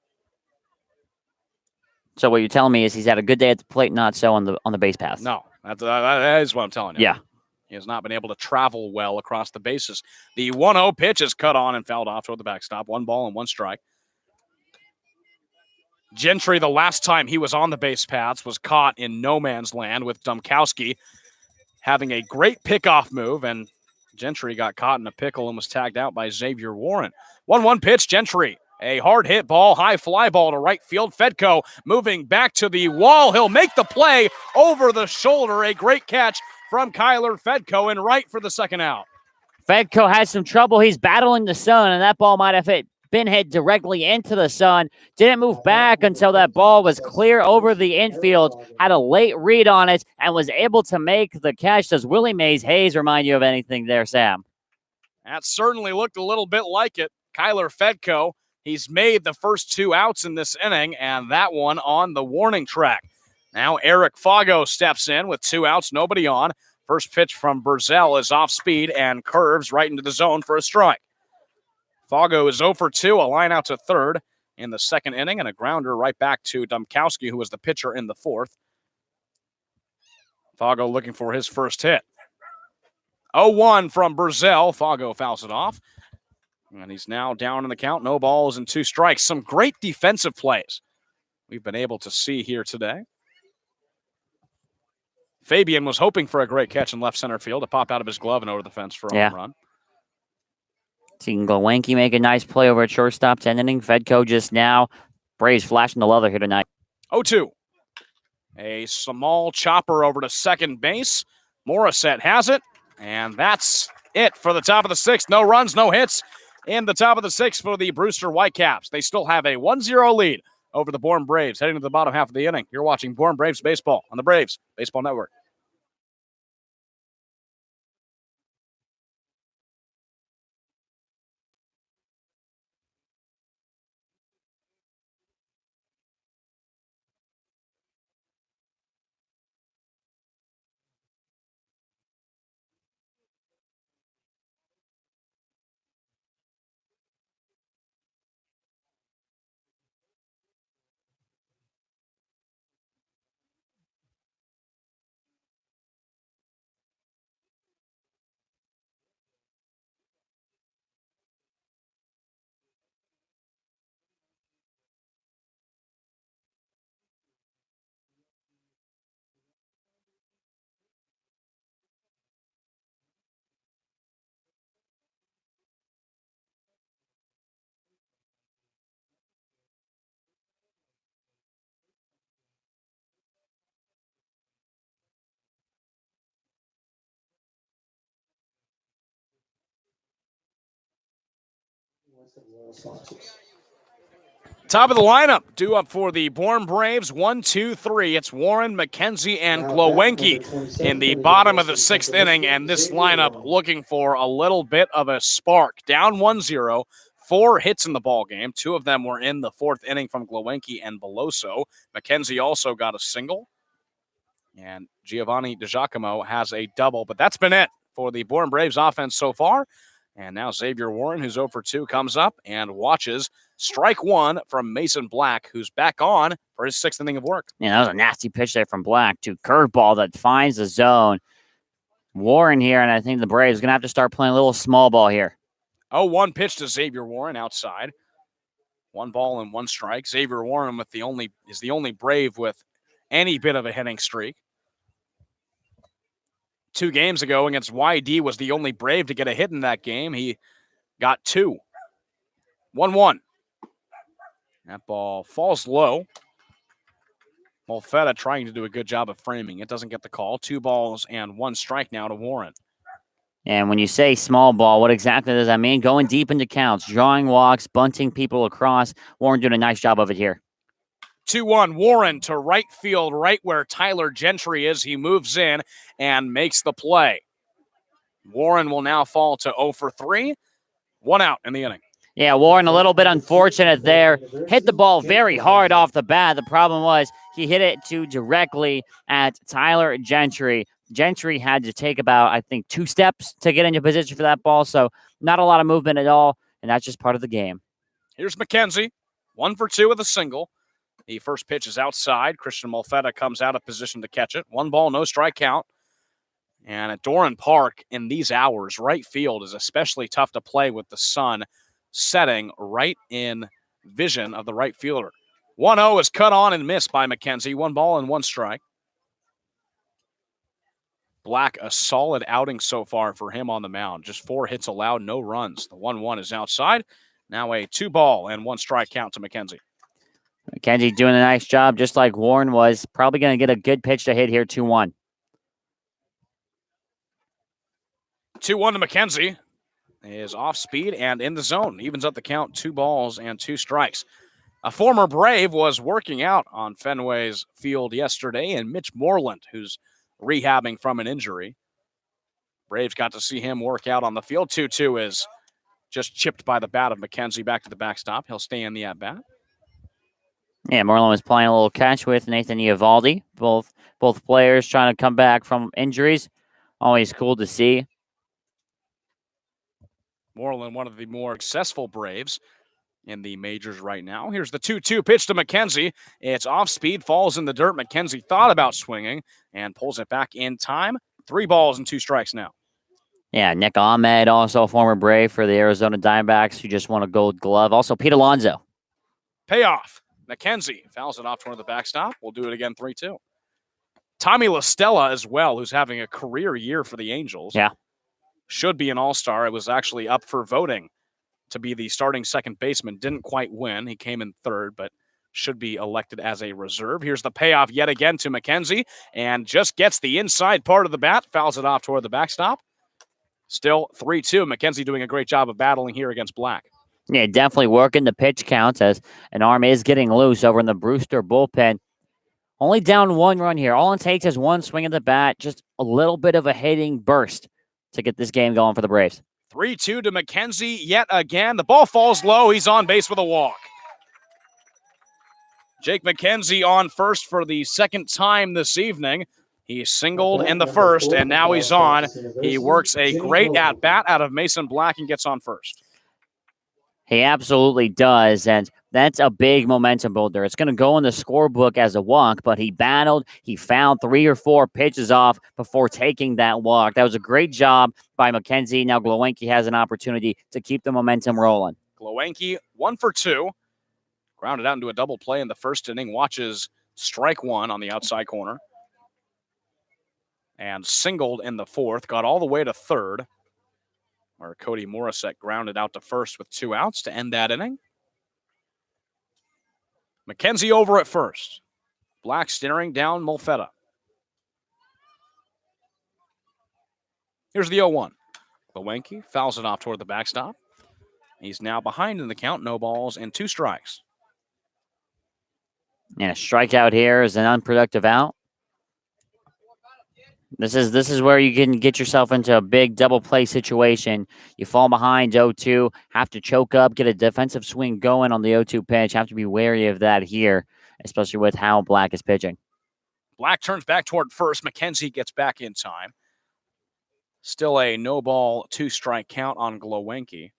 So what you're telling me is he's had a good day at the plate, not so on the base path. No, that is what I'm telling you. Yeah. He has not been able to travel well across the bases. The 1-0 pitch is cut on and fouled off toward the backstop. 1 ball and 1 strike. Gentry, the last time he was on the base paths, was caught in no man's land with Domkowski having a great pickoff move, and Gentry got caught in a pickle and was tagged out by Xavier Warren. 1-1 pitch, Gentry. A hard hit ball, high fly ball to right field. Fedko moving back to the wall. He'll make the play over the shoulder. A great catch from Kyler Fedko in right for the 2nd out. Fedko had some trouble. He's battling the sun, and that ball might have hit spin hit directly into the sun. Didn't move back until that ball was clear over the infield. Had a late read on it and was able to make the catch. Does Willie Mays Hayes remind you of anything there, Sam? That certainly looked a little bit like it. Kyler Fedko, he's made the first 2 outs in this inning, and that one on the warning track. Now Eric Fago steps in with 2 outs, nobody on. First pitch from Brewster is off speed and curves right into the zone for a strike. Fago is 0 for 2, a line out to third in the second inning, and a grounder right back to Dumkowski, who was the pitcher in the fourth. Fago looking for his first hit. 0-1 from Brewster. Fago fouls it off. And he's now down in the count. No balls and 2 strikes. Some great defensive plays we've been able to see here today. Fabian was hoping for a great catch in left center field to pop out of his glove and over the fence for a home run. Seeing Glewenke make a nice play over at shortstop to end inning. Fedko just now. Braves flashing the leather here tonight. 0-2. A small chopper over to second base. Morissette has it. And that's it for the top of the 6th. No runs, no hits in the top of the 6th for the Brewster Whitecaps. They still have a 1-0 lead over the Bourne Braves heading to the bottom half of the inning. You're watching Bourne Braves Baseball on the Braves Baseball Network. Top of the lineup, due up for the Bourne Braves, 1, 2, 3. It's Warren, McKenzie, and Glewenke in the bottom of the 6th inning, and this lineup looking for a little bit of a spark. Down 1-0, 4 hits in the ball game. 2 of them were in the 4th inning from Glewenke and Beloso. McKenzie also got a single, and Giovanni DiGiacomo has a double, but that's been it for the Bourne Braves offense so far. And now Xavier Warren, who's 0 for 2, comes up and watches strike 1 from Mason Black, who's back on for his 6th inning of work. Yeah, that was a nasty pitch there from Black to curveball that finds the zone. Warren here, and I think the Braves are going to have to start playing a little small ball here. 0-1 pitch to Xavier Warren outside. 1 ball and 1 strike. Xavier Warren is the only Brave with any bit of a hitting streak. 2 games ago against YD was the only Brave to get a hit in that game. He got 2. 1-1. That ball falls low. Molfetta trying to do a good job of framing. It doesn't get the call. 2 balls and 1 strike now to Warren. And when you say small ball, what exactly does that mean? Going deep into counts, drawing walks, bunting people across. Warren doing a nice job of it here. 2-1, Warren to right field, right where Tyler Gentry is. He moves in and makes the play. Warren will now fall to 0 for 3. 1 out in the inning. Yeah, Warren a little bit unfortunate there. Hit the ball very hard off the bat. The problem was he hit it too directly at Tyler Gentry. Gentry had to take about, I think, 2 steps to get into position for that ball, so not a lot of movement at all, and that's just part of the game. Here's McKenzie, 1 for 2 with a single. The first pitch is outside. Christian Molfetta comes out of position to catch it. 1 ball, no strike count. And at Doran Park, in these hours, right field is especially tough to play with the sun setting right in vision of the right fielder. 1-0 is cut on and missed by McKenzie. 1 ball and 1 strike. Black, a solid outing so far for him on the mound. Just 4 hits allowed, no runs. The 1-1 is outside. Now a 2 ball and 1 strike count to McKenzie. McKenzie doing a nice job, just like Warren was. Probably going to get a good pitch to hit here, 2-1. 2-1 to McKenzie. is off speed and in the zone. Evens up the count, 2 balls and 2 strikes. A former Brave was working out on Fenway's field yesterday, and Mitch Moreland, who's rehabbing from an injury. Braves got to see him work out on the field. 2-2 is just chipped by the bat of McKenzie back to the backstop. He'll stay in the at-bat. Yeah, Moreland was playing a little catch with Nathan Eovaldi. Both players trying to come back from injuries. Always cool to see. Moreland, one of the more successful Braves in the majors right now. Here's the 2-2 pitch to McKenzie. It's off speed, falls in the dirt. McKenzie thought about swinging and pulls it back in time. 3 balls and 2 strikes now. Yeah, Nick Ahmed, also a former Brave for the Arizona Diamondbacks, who just won a Gold Glove. Also, Pete Alonso. Payoff. McKenzie fouls it off toward the backstop. We'll do it again, 3-2. Tommy La Stella as well, who's having a career year for the Angels. Yeah. Should be an all-star. It was actually up for voting to be the starting second baseman. Didn't quite win. He came in third, but should be elected as a reserve. Here's the payoff yet again to McKenzie, and just gets the inside part of the bat, fouls it off toward the backstop. Still 3-2. McKenzie doing a great job of battling here against Black. Yeah, definitely working the pitch counts as an arm is getting loose over in the Brewster bullpen. Only down 1 run here. All it takes is 1 swing of the bat, just a little bit of a hitting burst to get this game going for the Braves. 3-2 to McKenzie yet again. The ball falls low. He's on base with a walk. Jake McKenzie on first for the second time this evening. He singled in the first, and now he's on. He works a great at-bat out of Mason Black and gets on first. He absolutely does, and that's a big momentum builder. It's going to go in the scorebook as a walk, but he battled. He found 3 or 4 pitches off before taking that walk. That was a great job by McKenzie. Now Glowenke has an opportunity to keep the momentum rolling. Glowenke, 1 for 2. Grounded out into a double play in the first inning. Watches strike 1 on the outside corner. And singled in the fourth. Got all the way to third, where Cody Morissette grounded out to first with 2 outs to end that inning. McKenzie over at first. Black staring down Molfetta. Here's the 0-1. Glowenke fouls it off toward the backstop. He's now behind in the count. No balls and 2 strikes. And a strikeout here is an unproductive out. This is where you can get yourself into a big double play situation. You fall behind 0-2, have to choke up, get a defensive swing going on the 0-2 pitch. Have to be wary of that here, especially with how Black is pitching. Black turns back toward first. McKenzie gets back in time. Still a no ball, 2 strike count on Glowenke.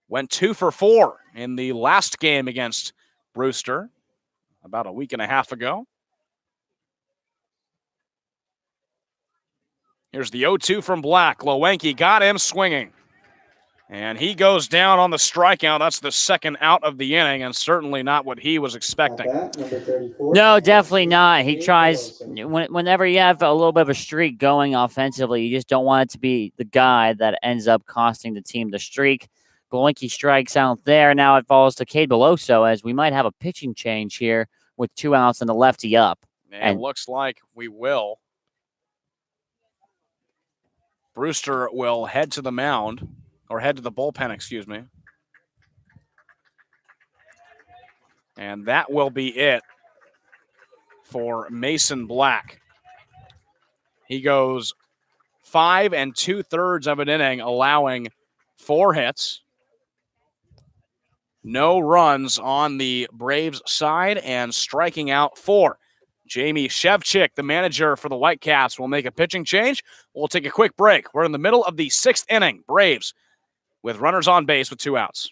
Went 2 for 4 in the last game against Brewster about a week and a half ago. Here's the 0-2 from Black. Glowenke got him swinging. And he goes down on the strikeout. That's the second out of the inning, and certainly not what he was expecting. No, definitely not. He tries, whenever you have a little bit of a streak going offensively, you just don't want it to be the guy that ends up costing the team the streak. Glowenke strikes out there. Now it falls to Cade Beloso as we might have a pitching change here with 2 outs and the lefty up. And it looks like we will. Brewster will head to the mound, or head to the bullpen, excuse me. And that will be it for Mason Black. He goes 5 2/3 of an inning, allowing 4 hits. No runs on the Braves side and striking out 4. Jamie Shevchik, the manager for the Whitecaps, will make a pitching change. We'll take a quick break. We're in the middle of the 6th inning. Braves with runners on base with 2 outs.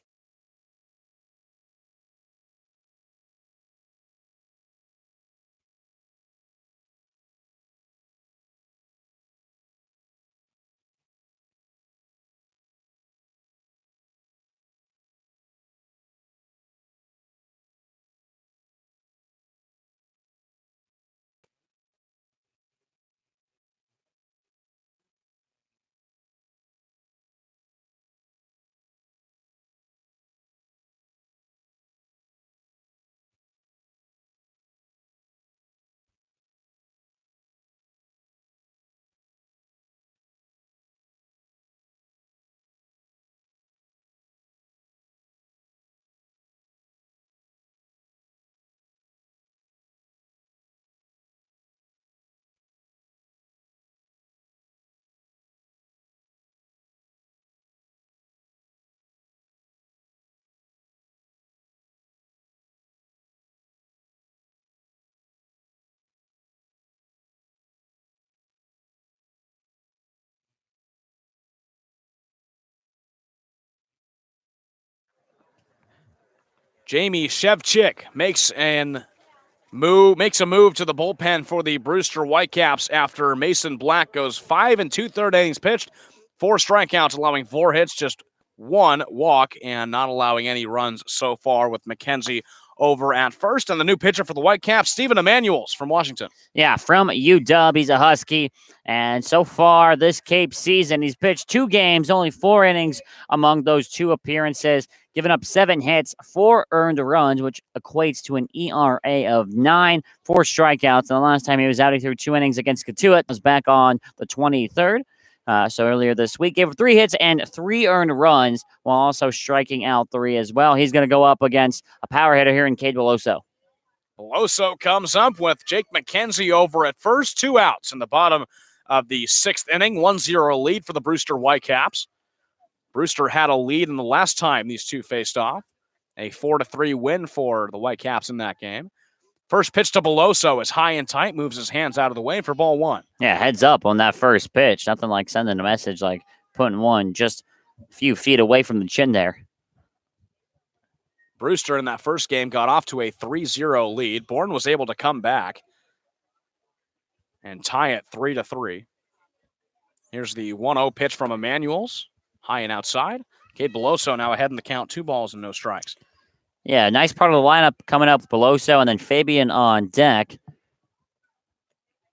Jamie Shevchik makes a move to the bullpen for the Brewster Whitecaps after Mason Black goes 5 2/3 innings pitched, 4 strikeouts, allowing 4 hits, just 1 walk, and not allowing any runs so far, with McKenzie over at first. And the new pitcher for the Whitecaps, Stephen Emanuels from Washington. Yeah, from UW. He's a Husky. And so far this Cape season, he's pitched 2 games, only 4 innings among those 2 appearances, giving up 7 hits, 4 earned runs, which equates to an ERA of 9, 4 strikeouts. And the last time he was out, he threw 2 innings against Catuit. It was back on the 23rd. So earlier this week, gave 3 hits and 3 earned runs, while also striking out 3 as well. He's going to go up against a power hitter here in Cade Veloso. Veloso comes up with Jake McKenzie over at first, 2 outs in the bottom of the 6th inning, 1-0 lead for the Brewster Whitecaps. Brewster had a lead in the last time these two faced off, a 4-3 win for the Whitecaps in that game. First pitch to Veloso is high and tight, moves his hands out of the way for ball 1. Yeah, heads up on that first pitch. Nothing like sending a message like putting one just a few feet away from the chin there. Brewster in that first game got off to a 3-0 lead. Bourne was able to come back and tie it 3-3. Here's the 1-0 pitch from Emanuels, high and outside. Cade Veloso now ahead in the count, 2 balls and no strikes. Yeah, nice part of the lineup coming up with Veloso and then Fabian on deck.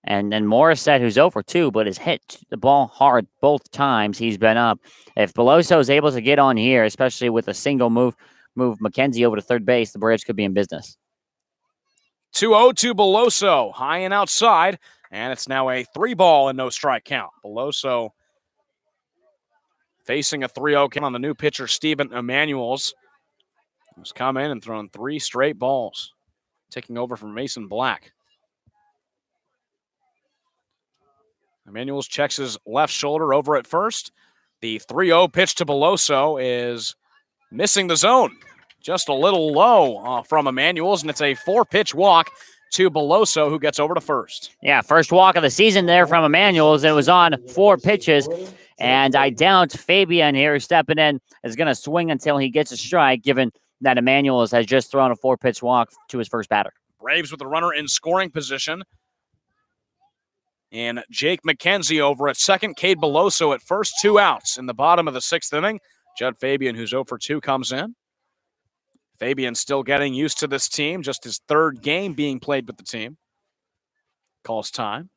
And then Morissette, who's over 2, but has hit the ball hard both times he's been up. If Veloso is able to get on here, especially with a single move McKenzie over to third base, the Braves could be in business. 2-0 to Veloso, high and outside, and it's now a 3-ball and no strike count. Veloso facing a 3-0 count on the new pitcher, Stephen Emanuels, who's come in and thrown 3 straight balls, taking over from Mason Black. Emanuels checks his left shoulder over at first. The 3-0 pitch to Veloso is missing the zone. Just a little low from Emanuels, and it's a 4-pitch walk to Veloso, who gets over to first. Yeah, first walk of the season there from Emanuels. It was on 4 pitches, and I doubt Fabian here stepping in is going to swing until he gets a strike, given that Emanuels has just thrown a 4-pitch walk to his first batter. Braves with the runner in scoring position. And Jake McKenzie over at second, Cade Veloso at first, 2 outs in the bottom of the 6th inning. Judd Fabian, who's 0 for 2, comes in. Fabian still getting used to this team, just his 3rd game being played with the team. Calls time.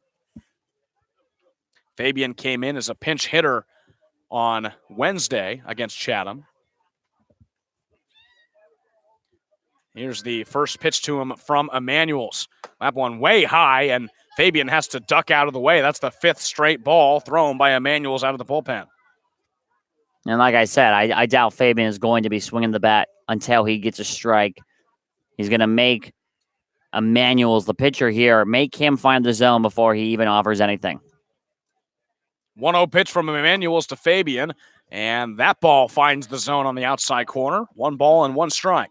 Fabian came in as a pinch hitter on Wednesday against Chatham. Here's the first pitch to him from Emanuels. That one way high, and Fabian has to duck out of the way. That's the 5th straight ball thrown by Emanuels out of the bullpen. And like I said, I doubt Fabian is going to be swinging the bat until he gets a strike. He's going to make Emanuels, the pitcher here, make him find the zone before he even offers anything. 1-0 pitch from Emanuels to Fabian, and that ball finds the zone on the outside corner. 1 ball and 1 strike.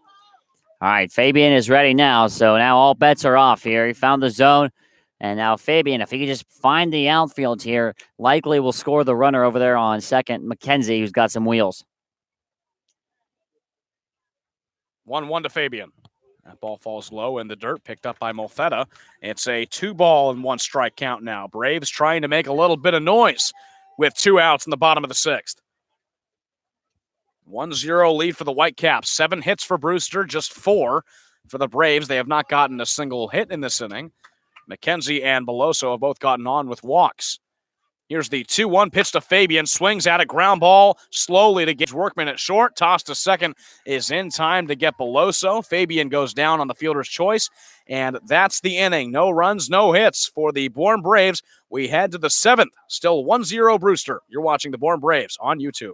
All right, Fabian is ready now, so now all bets are off here. He found the zone, and now Fabian, if he can just find the outfield here, likely will score the runner over there on second, McKenzie, who's got some wheels. 1-1 to Fabian. That ball falls low in the dirt, picked up by Molfetta. It's a 2-ball and 1 strike count now. Braves trying to make a little bit of noise with 2 outs in the bottom of the 6th. 1-0 lead for the Whitecaps. 7 hits for Brewster, just 4 for the Braves. They have not gotten a single hit in this inning. McKenzie and Veloso have both gotten on with walks. Here's the 2-1 pitch to Fabian. Swings at a ground ball slowly to get Workman at short. Toss to second is in time to get Veloso. Fabian goes down on the fielder's choice, and that's the inning. No runs, no hits for the Bourne Braves. We head to the 7th. Still 1-0 Brewster. You're watching the Bourne Braves on YouTube.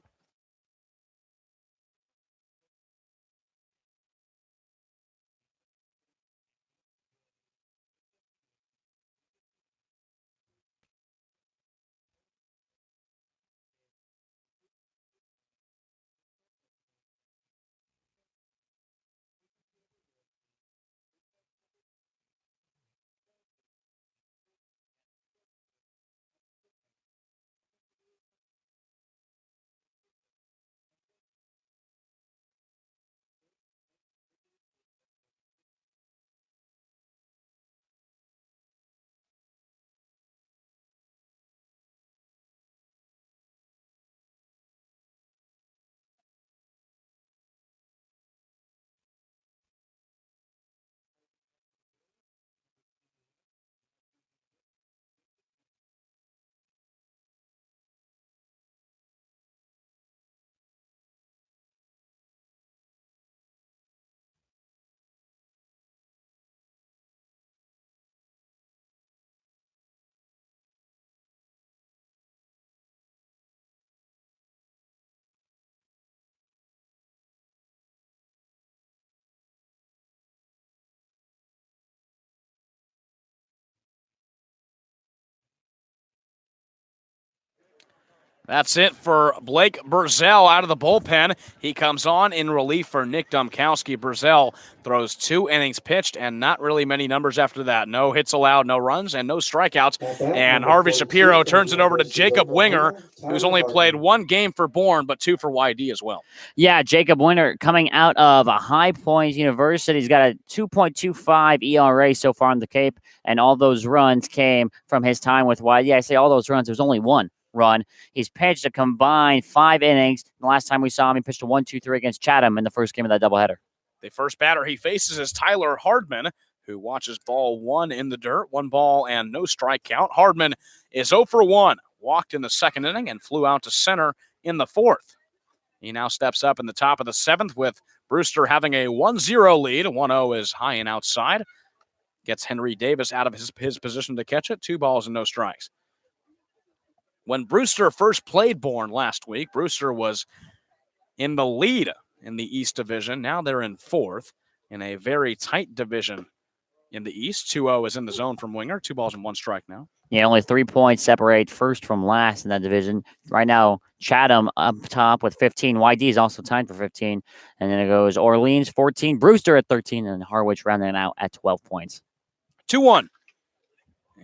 That's it for Blake Burzell out of the bullpen. He comes on in relief for Nick Dumkowski. Burzell throws 2 innings pitched and not really many numbers after that. No hits allowed, no runs, and no strikeouts. And Harvey Shapiro turns it over to Jacob Winger, who's only played 1 game for Bourne, but 2 for YD as well. Yeah, Jacob Winger coming out of a High Point University. He's got a 2.25 ERA so far on the Cape, and all those runs came from his time with YD. I say all those runs, there's only 1 run. He's pitched a combined 5 innings. The last time we saw him, he pitched a 1-2-3 against Chatham in the first game of that doubleheader. The first batter he faces is Tyler Hardman, who watches ball 1 in the dirt. 1 ball and no strike count. Hardman is 0 for 1. Walked in the second inning and flew out to center in the 4th. He now steps up in the top of the 7th with Brewster having a 1-0 lead. 1-0 is high and outside. Gets Henry Davis out of his position to catch it. 2 balls and no strikes. When Brewster first played Bourne last week, Brewster was in the lead in the East Division. Now they're in 4th in a very tight division in the East. 2-0 is in the zone from Winger. 2 balls and 1 strike now. Yeah, only 3 points separate first from last in that division. Right now, Chatham up top with 15. YD is also tied for 15. And then it goes Orleans 14, Brewster at 13, and Harwich rounding it out at 12 points. 2-1.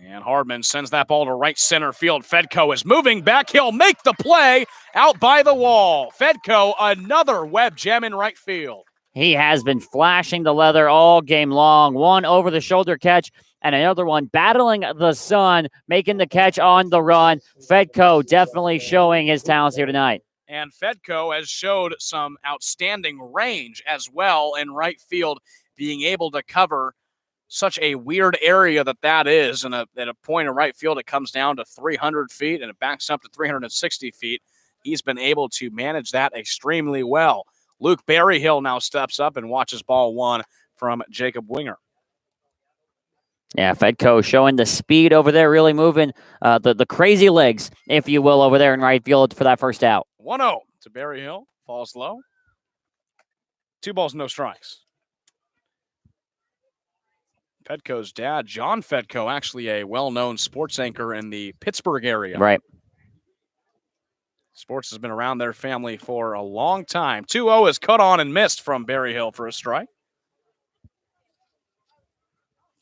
And Hardman sends that ball to right center field. Fedko is moving back. He'll make the play out by the wall. Fedko, another web gem in right field. He has been flashing the leather all game long. 1 over-the-shoulder catch and another one battling the sun, making the catch on the run. Fedko definitely showing his talents here tonight. And Fedko has showed some outstanding range as well in right field, being able to cover such a weird area that is. And at a point in right field, it comes down to 300 feet and it backs up to 360 feet. He's been able to manage that extremely well. Luke Berryhill now steps up and watches ball 1 from Jacob Winger. Yeah, Fedko showing the speed over there, really moving the crazy legs, if you will, over there in right field for that first out. 1-0 to Berryhill. Falls low. 2 balls, no strikes. Fedko's dad, John Fedko, actually a well-known sports anchor in the Pittsburgh area. Right. Sports has been around their family for a long time. 2-0 is cut on and missed from Berryhill for a strike.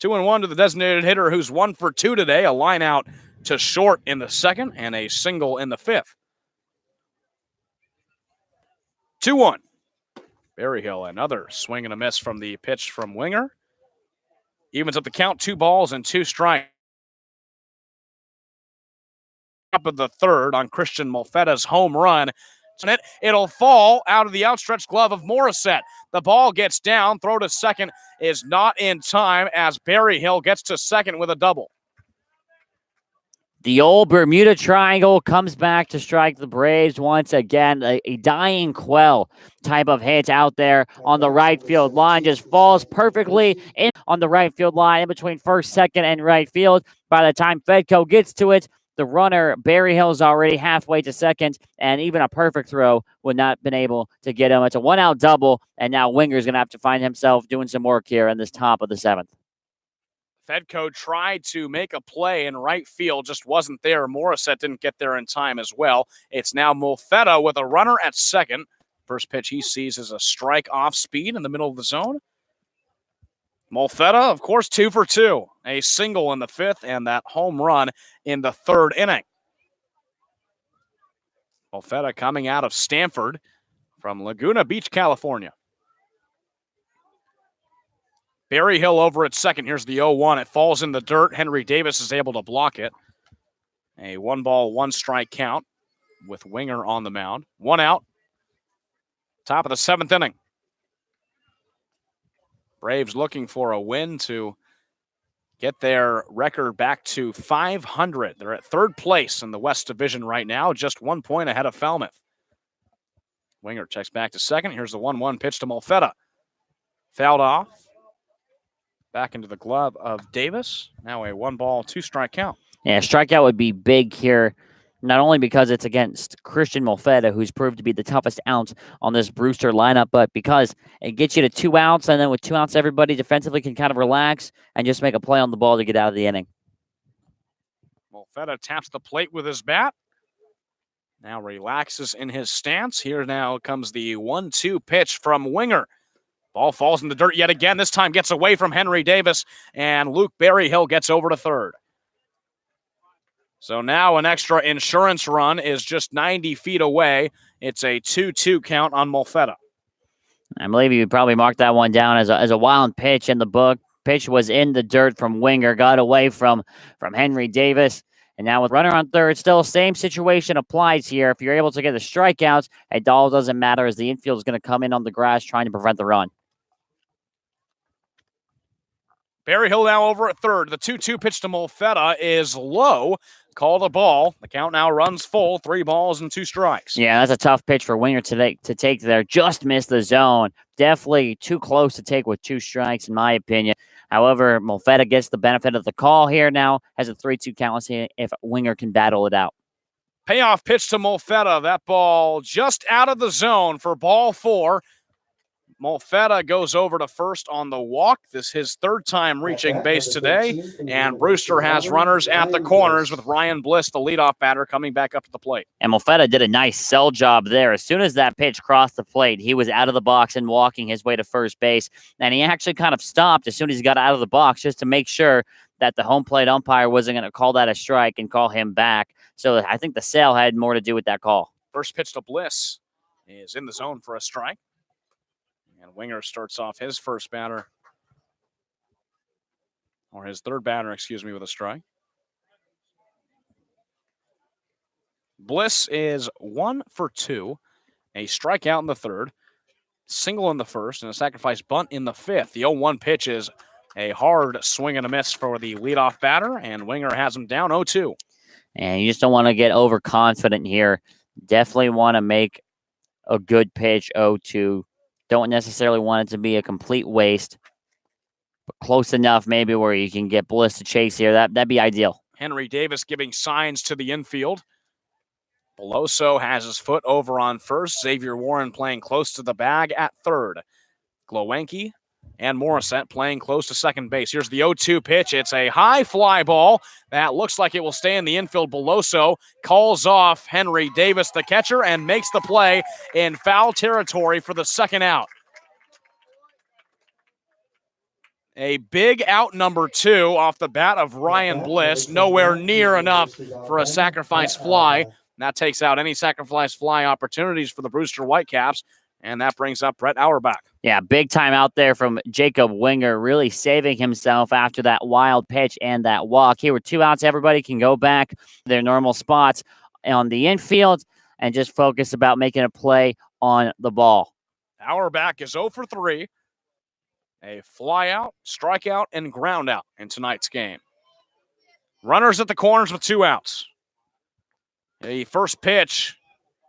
2-1 to the designated hitter, who's 1 for 2 today. A line out to short in the 2nd and a single in the 5th. 2-1. Berryhill, another swing and a miss from the pitch from Winger. Evens up the count, 2 balls and 2 strikes. Top of the 3rd on Christian Molfetta's home run. It'll fall out of the outstretched glove of Morissette. The ball gets down. Throw to second is not in time as Berryhill gets to second with a double. The old Bermuda Triangle comes back to strike the Braves once again. A dying quell type of hit out there on the right field line. Just falls perfectly in on the right field line in between first, second, and right field. By the time Fedko gets to it, the runner, Berryhill, is already halfway to second, and even a perfect throw would not have been able to get him. It's a 1-out double, and now Winger's going to have to find himself doing some work here in this top of the 7th. Fedko tried to make a play in right field, just wasn't there. Morissette didn't get there in time as well. It's now Molfetta with a runner at second. First pitch he sees is a strike off speed in the middle of the zone. Molfetta, of course, 2 for 2. A single in the 5th and that home run in the 3rd inning. Molfetta coming out of Stanford from Laguna Beach, California. Berryhill over at second. Here's the 0-1. It falls in the dirt. Henry Davis is able to block it. A 1-ball, 1-strike count with Winger on the mound. 1 out. Top of the 7th inning. Braves looking for a win to get their record back to 500. They're at 3rd place in the West Division right now, just 1 point ahead of Falmouth. Winger checks back to second. Here's the 1-1 pitch to Molfetta. Fouled off. Back into the glove of Davis. Now a 1-ball, 2-strike count. Yeah, strikeout would be big here, not only because it's against Christian Molfetta, who's proved to be the toughest out on this Brewster lineup, but because it gets you to 2 outs, and then with 2 outs, everybody defensively can kind of relax and just make a play on the ball to get out of the inning. Molfetta taps the plate with his bat. Now relaxes in his stance. Here now comes the 1-2 pitch from Winger. Ball falls in the dirt yet again. This time gets away from Henry Davis, and Luke Berryhill gets over to third. So now an extra insurance run is just 90 feet away. It's a 2-2 count on Molfetta. I believe you probably marked that one down as a wild pitch in the book. Pitch was in the dirt from Winger, got away from Henry Davis. And now with runner on third, still same situation applies here. If you're able to get the strikeouts, it all doesn't matter as the infield is going to come in on the grass trying to prevent the run. Berryhill now over at third. The 2-2 pitch to Molfetta is low. Call the ball. The count now runs full. 3 balls and 2 strikes. Yeah, that's a tough pitch for Winger to take there. Just missed the zone. Definitely too close to take with 2 strikes, in my opinion. However, Molfetta gets the benefit of the call here now. Has a 3-2 count. Let's see if Winger can battle it out. Payoff pitch to Molfetta. That ball just out of the zone for ball 4. Molfetta goes over to first on the walk. This is his 3rd time reaching base today. And Brewster has runners at the corners with Ryan Bliss, the leadoff batter, coming back up to the plate. And Molfetta did a nice sell job there. As soon as that pitch crossed the plate, he was out of the box and walking his way to first base. And he actually kind of stopped as soon as he got out of the box just to make sure that the home plate umpire wasn't going to call that a strike and call him back. So I think the sale had more to do with that call. First pitch to Bliss is in the zone for a strike. And Winger starts off his first batter, or his 3rd batter, with a strike. Bliss is 1 for 2, a strikeout in the 3rd, single in the 1st, and a sacrifice bunt in the 5th. The 0-1 pitch is a hard swing and a miss for the leadoff batter, and Winger has him down 0-2. And you just don't want to get overconfident here. Definitely want to make a good pitch 0-2. Don't necessarily want it to be a complete waste, but close enough maybe where you can get Bliss to chase here. That'd be ideal. Henry Davis giving signs to the infield. Beloso has his foot over on first. Xavier Warren playing close to the bag at third. Glowenke and Morissette playing close to second base. Here's the 0-2 pitch. It's a high fly ball that looks like it will stay in the infield. Beloso calls off Henry Davis, the catcher, and makes the play in foul territory for the 2nd out. A big out number 2 off the bat of Ryan Bliss. Nowhere near enough for a sacrifice fly. And that takes out any sacrifice fly opportunities for the Brewster Whitecaps. And that brings up Brett Auerbach. Yeah, big time out there from Jacob Winger, really saving himself after that wild pitch and that walk. Here with 2 outs, everybody can go back to their normal spots on the infield and just focus about making a play on the ball. Auerbach is 0 for 3. A fly out, strikeout, and ground out in tonight's game. Runners at the corners with 2 outs. The first pitch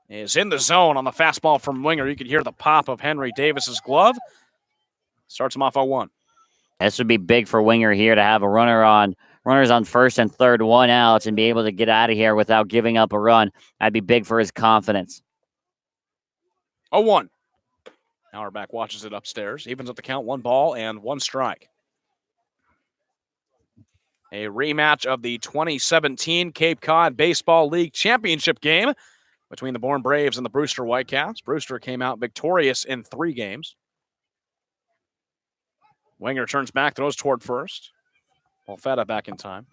is in the zone on the fastball from Winger. You could hear the pop of Henry Davis's glove. Starts him off 0-1. This would be big for Winger here to have a runners on first and third, 1 out, and be able to get out of here without giving up a run. That'd be big for his confidence. 0-1. Auerbach watches it upstairs. Evens up the count, 1 ball and 1 strike. A rematch of the 2017 Cape Cod Baseball League Championship game between the Bourne Braves and the Brewster Whitecaps. Brewster came out victorious in 3 games. Winger turns back, throws toward first. Molfetta back in time.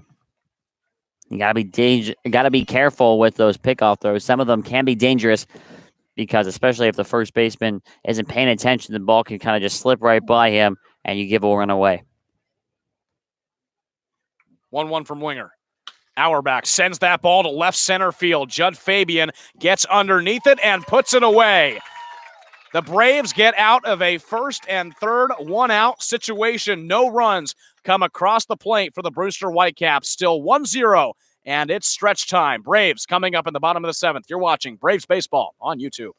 You gotta be careful with those pickoff throws. Some of them can be dangerous because, especially if the first baseman isn't paying attention, the ball can kind of just slip right by him and you give a run away. 1-1 from Winger. Auerbach sends that ball to left center field. Judd Fabian gets underneath it and puts it away. The Braves get out of a first and third 1-out situation. No runs come across the plate for the Brewster Whitecaps. Still 1-0, and it's stretch time. Braves coming up in the bottom of the 7th. You're watching Braves Baseball on YouTube.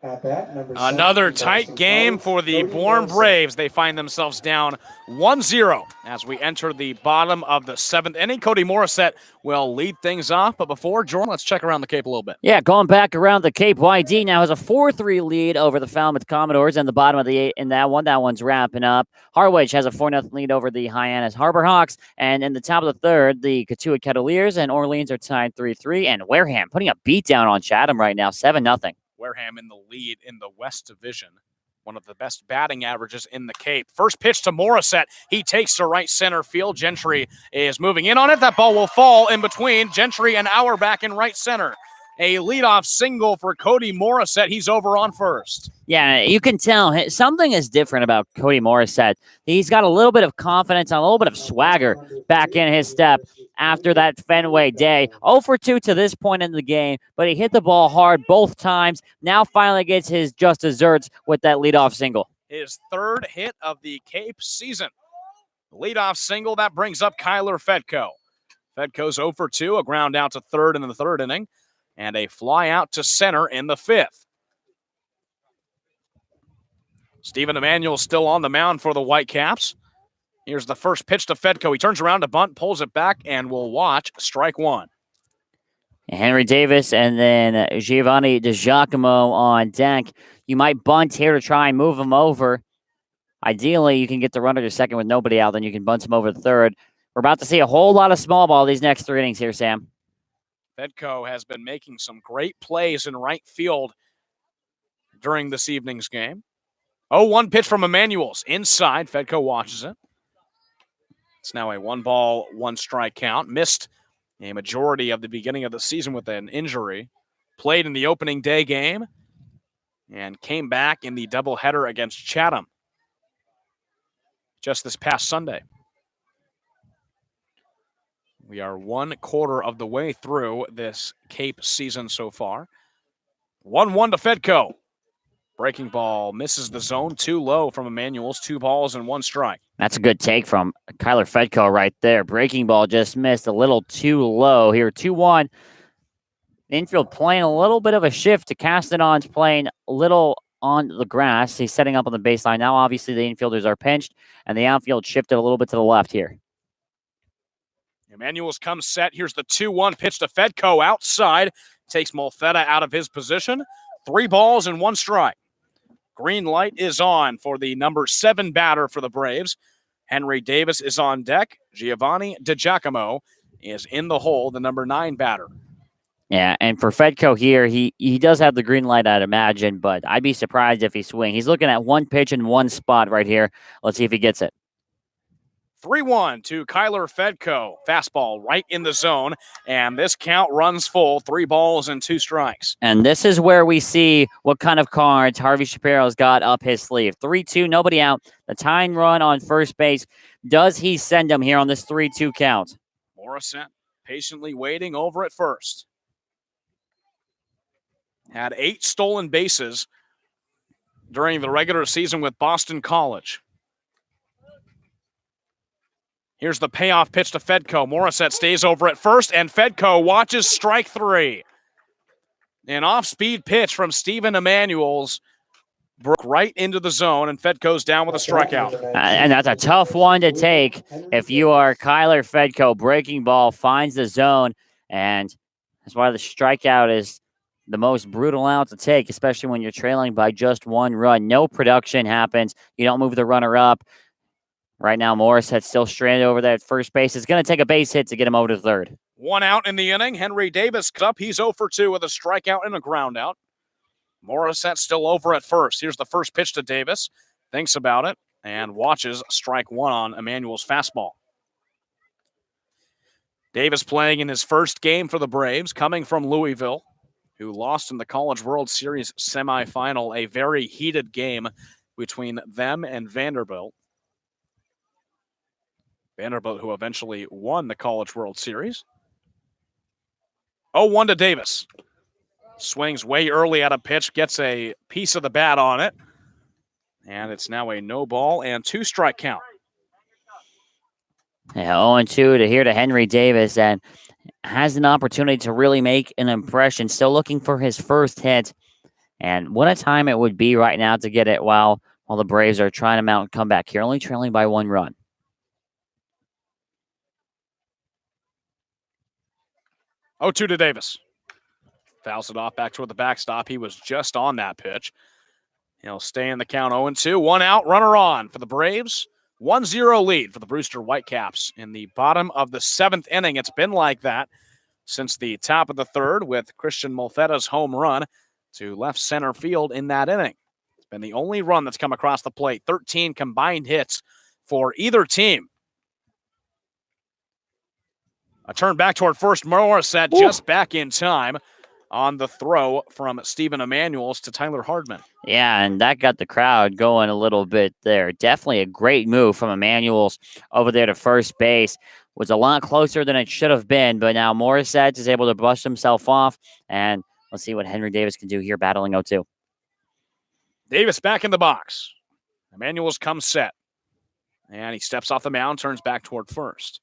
At bat, number Another 7, tight Boston game College, for the Cody Bourne Morissette. Braves. They find themselves down 1-0 as we enter the bottom of the 7th inning. Cody Morissette will lead things off, but before, Jordan, let's check around the Cape a little bit. Yeah, going back around the Cape, YD now has a 4-3 lead over the Falmouth Commodores and the bottom of the 8 in that one. That one's wrapping up. Harwich has a 4-0 lead over the Hyannis Harbor Hawks, and in the top of the 3rd, the Cotuit Cavaliers and Orleans are tied 3-3, and Wareham putting a beat down on Chatham right now, 7-0. Wareham in the lead in the West Division. One of the best batting averages in the Cape. First pitch to Morissette. He takes to right center field. Gentry is moving in on it. That ball will fall in between Gentry and Auerbach in right center. A leadoff single for Cody Morissette. He's over on first. Yeah, you can tell something is different about Cody Morissette. He's got a little bit of confidence and a little bit of swagger back in his step after that Fenway day. 0 for 2 to this point in the game, but he hit the ball hard both times. Now finally gets his just desserts with that leadoff single. His 3rd hit of the Cape season. Leadoff single, that brings up Kyler Fedko. Fedko's 0 for 2, a ground out to 3rd in the 3rd inning, and a fly out to center in the 5th. Stephen Emanuel still on the mound for the Whitecaps. Here's the first pitch to Fedko. He turns around to bunt, pulls it back, and will watch strike 1. Henry Davis and then Giovanni DiGiacomo on deck. You might bunt here to try and move him over. Ideally, you can get the runner to second with nobody out, then you can bunt him over to 3rd. We're about to see a whole lot of small ball these next 3 innings here, Sam. Fedko has been making some great plays in right field during this evening's game. 0-1 pitch from Emanuel's inside. Fedko watches it. It's now a 1-ball, 1-strike count. Missed a majority of the beginning of the season with an injury. Played in the opening day game and came back in the doubleheader against Chatham just this past Sunday. We are 1/4 of the way through this Cape season so far. 1-1 to Fedko. Breaking ball misses the zone, too low from Emanuel's. 2 balls and 1 strike. That's a good take from Kyler Fedko right there. Breaking ball just missed a little too low here. 2-1. Infield playing a little bit of a shift to Castanon's playing a little on the grass. He's setting up on the baseline. Now, obviously, the infielders are pinched, and the outfield shifted a little bit to the left here. Emanuel's comes set. Here's the 2-1 pitch to Fedko outside. Takes Molfetta out of his position. 3 balls and 1 strike. Green light is on for the number 7 batter for the Braves. Henry Davis is on deck. Giovanni DiGiacomo is in the hole, the number 9 batter. Yeah, and for Fedko here, he does have the green light, I'd imagine, but I'd be surprised if he swings. He's looking at 1 pitch in 1 spot right here. Let's see if he gets it. 3-1 to Kyler Fedko. Fastball right in the zone, and this count runs full. 3 balls and 2 strikes. And this is where we see what kind of cards Harvey Shapiro's got up his sleeve. 3-2, nobody out. The tying run on first base. Does he send him here on this 3-2 count? Morissette patiently waiting over at first. Had 8 stolen bases during the regular season with Boston College. Here's the payoff pitch to Fedko. Morissette stays over at first, and Fedko watches strike 3. An off-speed pitch from Stephen Emanuel's broke right into the zone, and Fedko's down with a strikeout. And that's a tough one to take if you are Kyler Fedko. Breaking ball finds the zone, and that's why the strikeout is the most brutal out to take, especially when you're trailing by just 1 run. No production happens. You don't move the runner up. Right now, Morissette's still stranded over there at first base. It's going to take a base hit to get him over to 3rd. 1 out in the inning. Henry Davis up. He's 0 for 2 with a strikeout and a ground out. Morissette still over at first. Here's the first pitch to Davis. Thinks about it and watches strike 1 on Emanuel's fastball. Davis playing in his first game for the Braves, coming from Louisville, who lost in the College World Series semifinal, a very heated game between them and Vanderbilt. Vanderbilt, who eventually won the College World Series. 0-1 to Davis. Swings way early at a pitch, gets a piece of the bat on it. And it's now a no ball and 2 strike count. Yeah, 0-2 to here to Henry Davis, and has an opportunity to really make an impression. Still looking for his first hit. And what a time it would be right now to get it while the Braves are trying to mount a comeback here, only trailing by 1 run. Oh, 2 to Davis. Fouls it off back toward the backstop. He was just on that pitch. He'll stay in the count 0-2. 1 out, runner on for the Braves. 1-0 lead for the Brewster Whitecaps in the bottom of the 7th inning. It's been like that since the top of the 3rd with Christian Molfetta's home run to left center field in that inning. It's been the only run that's come across the plate. 13 combined hits for either team. A turn back toward first. Morissette just back in time on the throw from Stephen Emanuels to Tyler Hardman. Yeah, and that got the crowd going a little bit there. Definitely a great move from Emanuels over there to first base. Was a lot closer than it should have been, but now Morissette is able to brush himself off, and let's see what Henry Davis can do here battling 0-2. Davis back in the box. Emanuels comes set, and he steps off the mound, turns back toward first.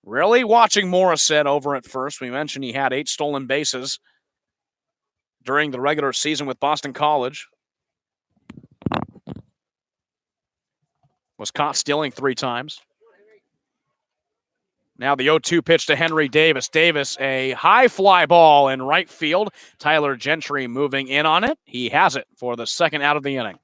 Really watching Morissette over at first. We mentioned he had 8 stolen bases during the regular season with Boston College. Was caught stealing 3 times. Now the 0-2 pitch to Henry Davis. Davis, a high fly ball in right field. Tyler Gentry moving in on it. He has it for the 2nd out of the inning.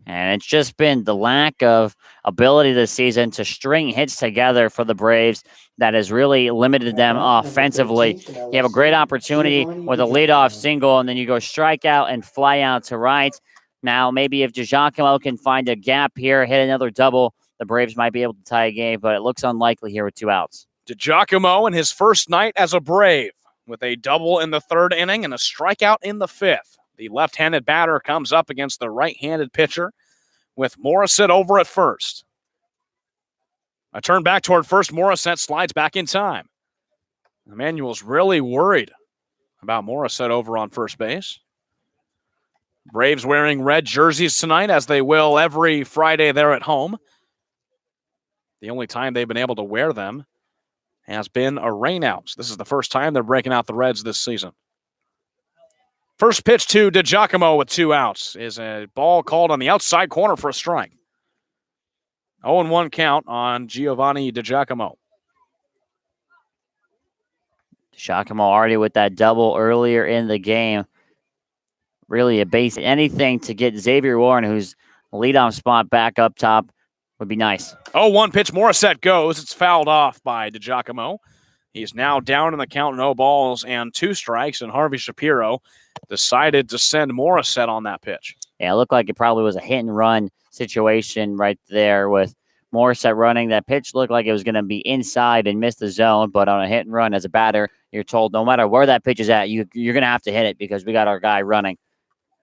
And it's just been the lack of ability this season to string hits together for the Braves that has really limited them offensively. You have a great opportunity with a leadoff single, and then you go strikeout and fly out to right. Now, maybe if DiGiacomo can find a gap here, hit another double, the Braves might be able to tie a game, but it looks unlikely here with 2 outs. DiGiacomo in his first night as a Brave with a double in the 3rd inning and a strikeout in the 5th. The left-handed batter comes up against the right-handed pitcher with Morissette over at first. A turn back toward first. Morissette slides back in time. Emanuel's really worried about Morissette over on first base. Braves wearing red jerseys tonight, as they will every Friday there at home. The only time they've been able to wear them has been a rainout. This is the first time they're breaking out the Reds this season. First pitch to DiGiacomo with 2 outs is a ball called on the outside corner for a strike. 0-1 count on Giovanni DiGiacomo. DiGiacomo already with that double earlier in the game. Really a base. Anything to get Xavier Warren, who's leadoff spot, back up top would be nice. 0-1 pitch. Morissette goes. It's fouled off by DiGiacomo. He's now down in the count, 0 balls and 2 strikes, and Harvey Shapiro decided to send Morissette on that pitch. Yeah, it looked like it probably was a hit and run situation right there with Morissette running. That pitch looked like it was going to be inside and miss the zone, but on a hit and run as a batter, you're told no matter where that pitch is at, you're going to have to hit it because we got our guy running.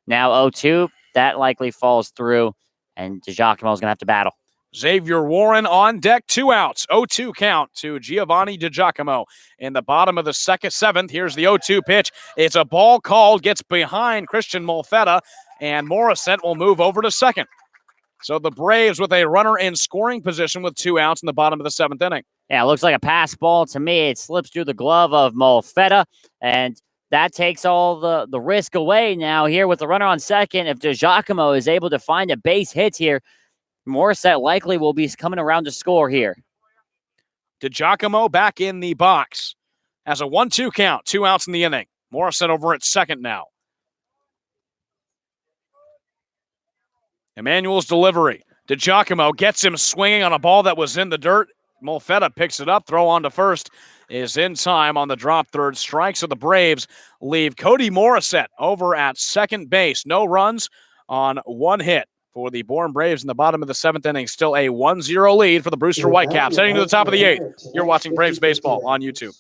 Now 0-2, that likely falls through, and DiGiacomo is going to have to battle. Xavier Warren on deck, 2 outs, 0-2 count to Giovanni DiGiacomo. In the bottom of the 7th, here's the 0-2 pitch. It's a ball called, gets behind Christian Molfetta, and Morissette will move over to second. So the Braves with a runner in scoring position with 2 outs in the bottom of the 7th inning. Yeah, it looks like a pass ball to me. It slips through the glove of Molfetta, and that takes all the risk away now here with the runner on second. If DiGiacomo is able to find a base hit here, Morissette likely will be coming around to score here. DiGiacomo back in the box as a 1-2 count, 2 outs in the inning. Morissette over at second now. Emanuel's delivery. DiGiacomo gets him swinging on a ball that was in the dirt. Molfetta picks it up. Throw on to first is in time on the drop third strike. So the Braves leave Cody Morissette over at second base. No runs on 1 hit for the Bourne Braves in the bottom of the 7th inning. Still a 1-0 lead for the Brewster Whitecaps. Heading to the top of the 8th. You're watching Braves Baseball on YouTube.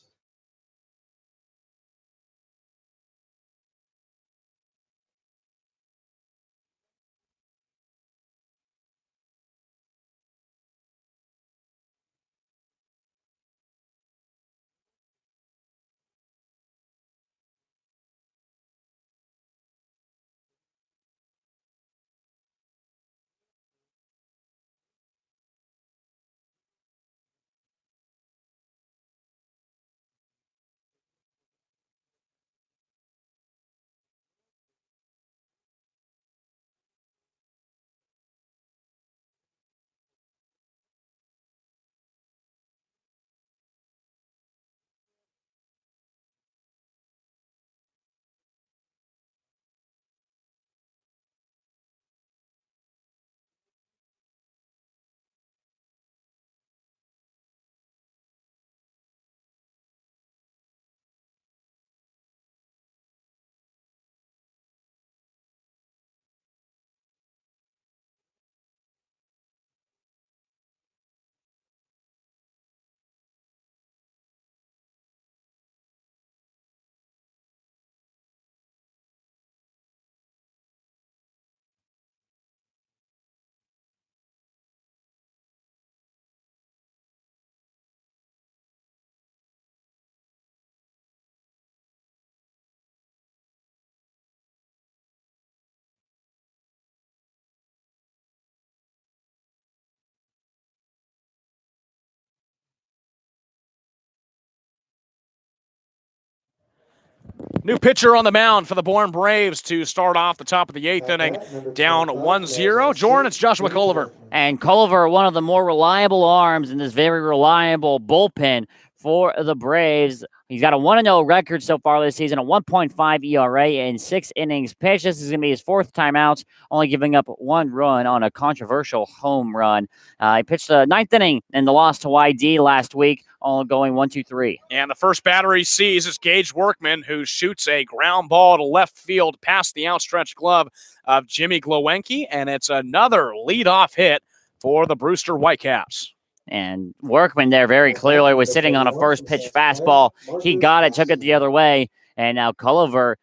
New pitcher on the mound for the Bourne Braves to start off the top of the 8th inning, down 1-0. Jordan, it's Joshua Culliver. And Culliver, one of the more reliable arms in this very reliable bullpen for the Braves. He's got a 1-0 record so far this season, a 1.5 ERA in 6 innings pitched. This is going to be his 4th time out, only giving up 1 run on a controversial home run. He pitched the 9th inning in the loss to YD last week, only going 1-2-3. And the first batter he sees is Gage Workman, who shoots a ground ball to left field past the outstretched glove of Jimmy Glowenke, and it's another leadoff hit for the Brewster Whitecaps. And Workman there very clearly was sitting on a first pitch fastball. He got it, took it the other way, and now Culliver,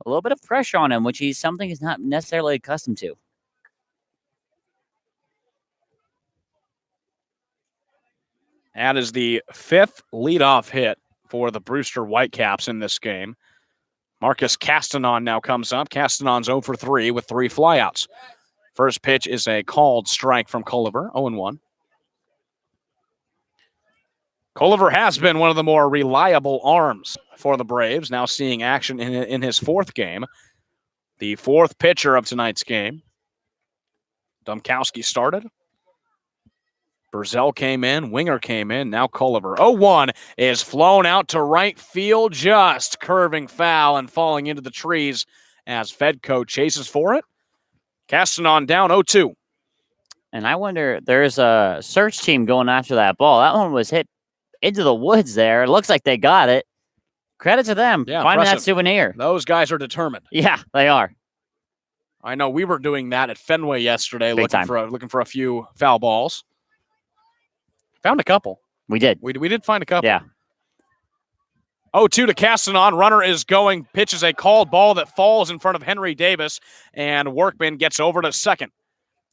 a little bit of pressure on him, which he's something he's not necessarily accustomed to. That is the 5th leadoff hit for the Brewster Whitecaps in this game. Marcus Castanon now comes up. Castanon's 0 for 3 with 3 flyouts. First pitch is a called strike from Culliver, 0-1. Culliver has been one of the more reliable arms for the Braves, now seeing action in his 4th game. The 4th pitcher of tonight's game. Domkowski started. Burzell came in. Winger came in. Now Culliver. 0-1 is flown out to right field, just curving foul and falling into the trees as Fedko chases for it. Castanon down 0-2. And I wonder, there's a search team going after that ball. That one was hit into the woods there. It looks like they got it. Credit to them. Yeah, finding impressive. that souvenir. Those guys are determined. Yeah, they are. I know we were doing that at Fenway yesterday, Big time. looking for a few foul balls. Found a couple. We did. We did find a couple. Yeah. 0-2 to Castanon. Runner is going. Pitches a called ball that falls in front of Henry Davis, and Workman gets over to second.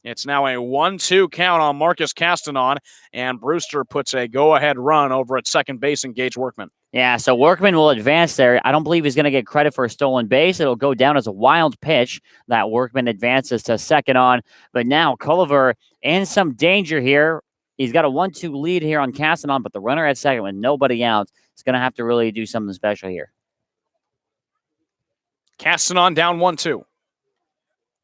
It's now a 1-2 count on Marcus Castanon, and Brewster puts a go-ahead run over at second base and Gage Workman. Yeah, so Workman will advance there. I don't believe he's going to get credit for a stolen base. It'll go down as a wild pitch that Workman advances to second on. But now Culliver in some danger here. He's got a 1-2 lead here on Castanon, but the runner at second with nobody out is going to have to really do something special here. Castanon down 1-2.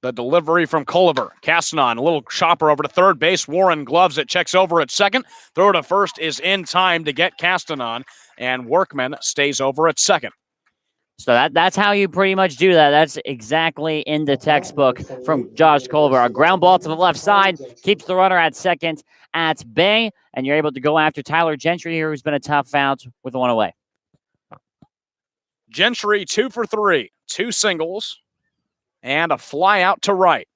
The delivery from Culliver. Castanon, a little chopper over to third base. Warren gloves it, checks over at second. Throw to first is in time to get Castanon, and Workman stays over at second. So that's how you pretty much do that. That's exactly in the textbook from Josh Culliver. A ground ball to the left side keeps the runner at second at bay, and you're able to go after Tyler Gentry here, who's been a tough out with the one away. Gentry 2 for 3, 2 singles, and a fly out to right.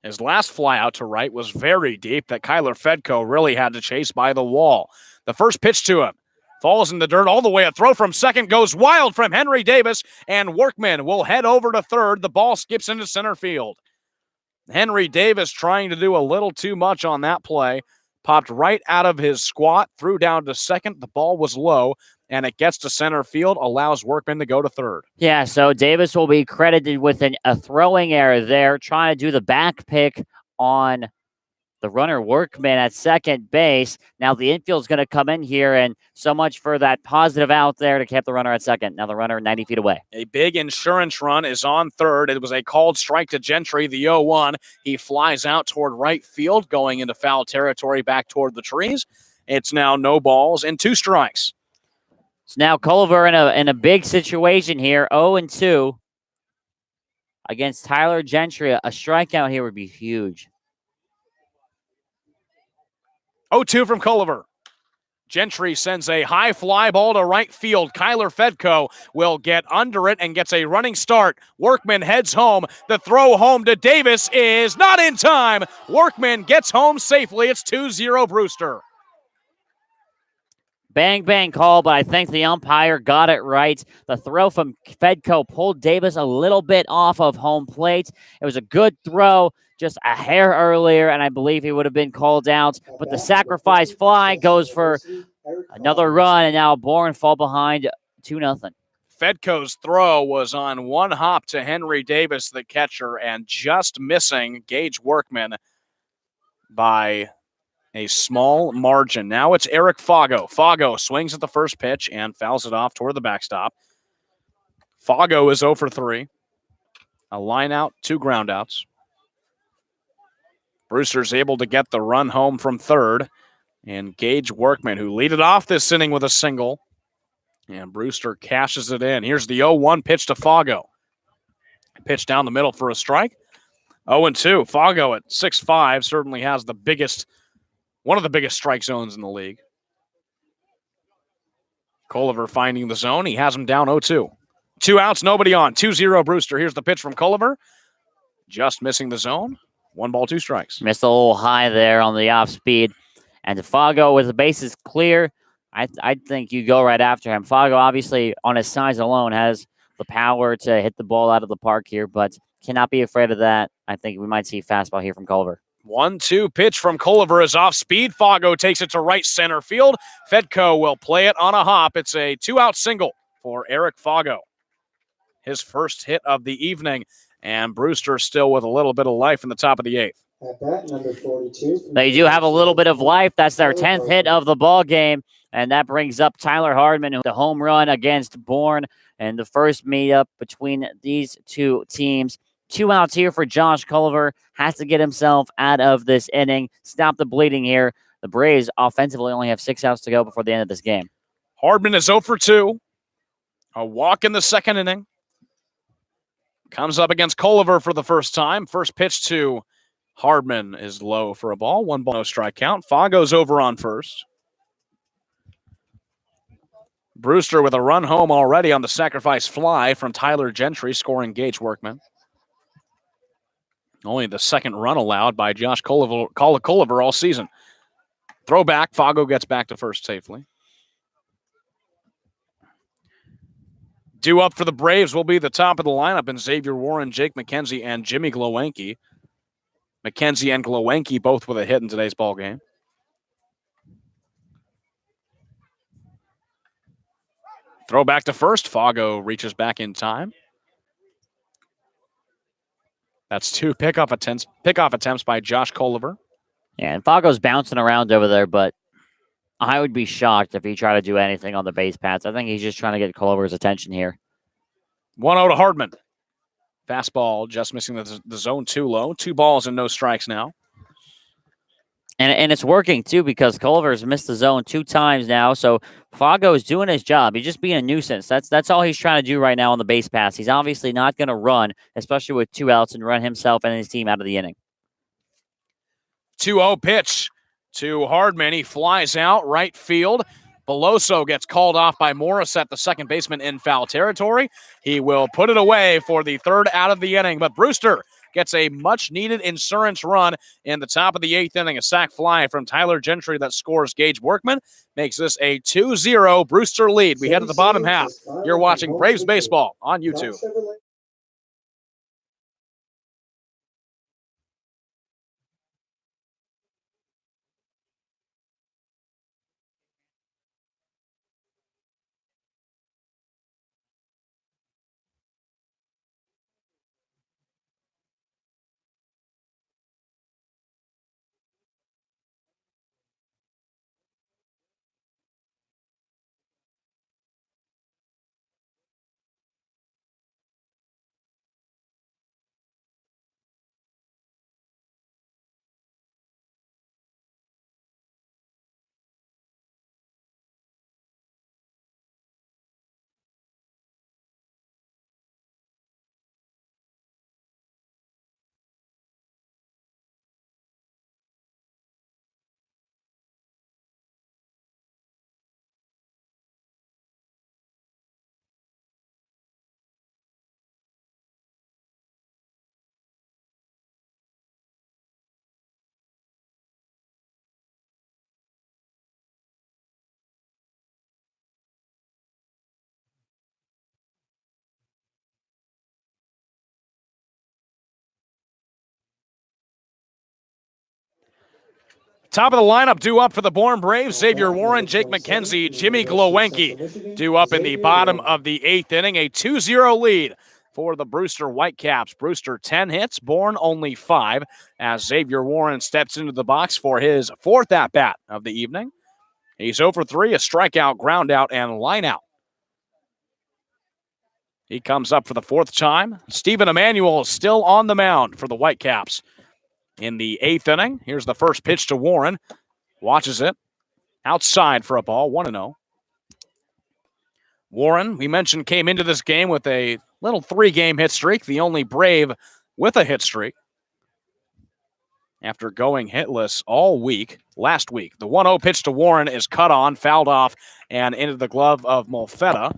His last fly out to right was very deep that Kyler Fedko really had to chase by the wall. The first pitch to him falls in the dirt all the way. A throw from second goes wild from Henry Davis, and Workman will head over to third. The ball skips into center field. Henry Davis trying to do a little too much on that play. Popped right out of his squat, threw down to second. The ball was low, and it gets to center field, allows Workman to go to third. Yeah, so Davis will be credited with a throwing error there, trying to do the back pick on the runner Workman at second base. Now the infield is going to come in here, and so much for that positive out there to keep the runner at second. Now the runner 90 feet away. A big insurance run is on third. It was a called strike to Gentry, the 0-1. He flies out toward right field, going into foul territory back toward the trees. It's now no balls and 2 strikes. So now Culliver in a big situation here, 0-2 against Tyler Gentry. A strikeout here would be huge. 0-2 from Culliver. Gentry sends a high fly ball to right field. Kyler Fedko will get under it and gets a running start. Workman heads home. The throw home to Davis is not in time. Workman gets home safely. It's 2-0 Brewster. Bang, bang call, but I think the umpire got it right. The throw from Fedko pulled Davis a little bit off of home plate. It was a good throw, just a hair earlier, and I believe he would have been called out. But the sacrifice fly goes for another run, and now Bourne fall behind 2-0. Fedko's throw was on one hop to Henry Davis, the catcher, and just missing Gage Workman by a small margin. Now it's Eric Fago. Fago swings at the first pitch and fouls it off toward the backstop. Fago is 0 for 3. A line out, 2 ground outs. Brewster's able to get the run home from third. And Gage Workman, who lead it off this inning with a single. And Brewster cashes it in. Here's the 0-1 pitch to Fago. Pitch down the middle for a strike. 0-2. Fago at 6'5" certainly has one of the biggest strike zones in the league. Culliver finding the zone. He has him down 0-2. 2 outs, nobody on. 2-0 Brewster. Here's the pitch from Culliver. Just missing the zone. 1 ball, 2 strikes. Missed a little high there on the off speed. And Fago, with the bases clear, I think you go right after him. Fago, obviously, on his size alone, has the power to hit the ball out of the park here, but cannot be afraid of that. I think we might see a fastball here from Culliver. 1-2 pitch from Culliver is off speed. Fago takes it to right center field. Fedko will play it on a hop. It's a 2-out single for Eric Fago. His first hit of the evening, and Brewster still with a little bit of life in the top of the 8th. At bat, number 42. They do have a little bit of life. That's their 10th hit of the ball game, and that brings up Tyler Hardman, the home run against Bourne, and the first meetup between these two teams. 2 outs here for Josh Culliver. Has to get himself out of this inning. Stop the bleeding here. The Braves offensively only have 6 outs to go before the end of this game. Hardman is 0 for 2. A walk in the second inning. Comes up against Culliver for the first time. First pitch to Hardman is low for a ball. 1 ball, no strike count. Fago's over on first. Brewster with a run home already on the sacrifice fly from Tyler Gentry, scoring Gage Workman. Only the second run allowed by Josh Culliver all season. Throwback, Fago gets back to first safely. Due up for the Braves will be the top of the lineup in Xavier Warren, Jake McKenzie, and Jimmy Glowenke. McKenzie and Glowenke both with a hit in today's ball game. Throw back to first. Fago reaches back in time. That's 2 pickoff attempts by Josh Culliver. Yeah, and Fago's bouncing around over there, but I would be shocked if he tried to do anything on the base paths. I think he's just trying to get Culliver's attention here. 1-0 to Hardman. Fastball just missing the zone 2 low. 2 balls and no strikes now. And it's working, too, because Culliver's missed the zone 2 times now, so Fago is doing his job. He's just being a nuisance. That's all he's trying to do right now on the base pass. He's obviously not going to run, especially with 2 outs, and run himself and his team out of the inning. 2-0 pitch to Hardman. He flies out right field. Beloso gets called off by Morris at the second baseman in foul territory. He will put it away for the 3rd out of the inning, but Brewster gets a much-needed insurance run in the top of the 8th inning. A sac fly from Tyler Gentry that scores Gage Workman. Makes this a 2-0 Brewster lead. We head to the bottom half. You're watching Braves Baseball on YouTube. Top of the lineup due up for the Bourne Braves, Xavier Warren, Jake McKenzie, Jimmy Glowenke due up in the bottom of the 8th inning. A 2-0 lead for the Brewster Whitecaps. Brewster 10 hits, Bourne only 5, as Xavier Warren steps into the box for his 4th at-bat of the evening. He's 0 for 3, a strikeout, ground out, and line out. He comes up for the fourth time. Stephen Emmanuel is still on the mound for the Whitecaps. In the 8th inning, here's the first pitch to Warren. Watches it. Outside for a ball, 1-0. Warren, we mentioned, came into this game with a little 3-game hit streak, the only Brave with a hit streak. After going hitless all week, last week, the 1-0 pitch to Warren is cut on, fouled off, and into the glove of Molfetta.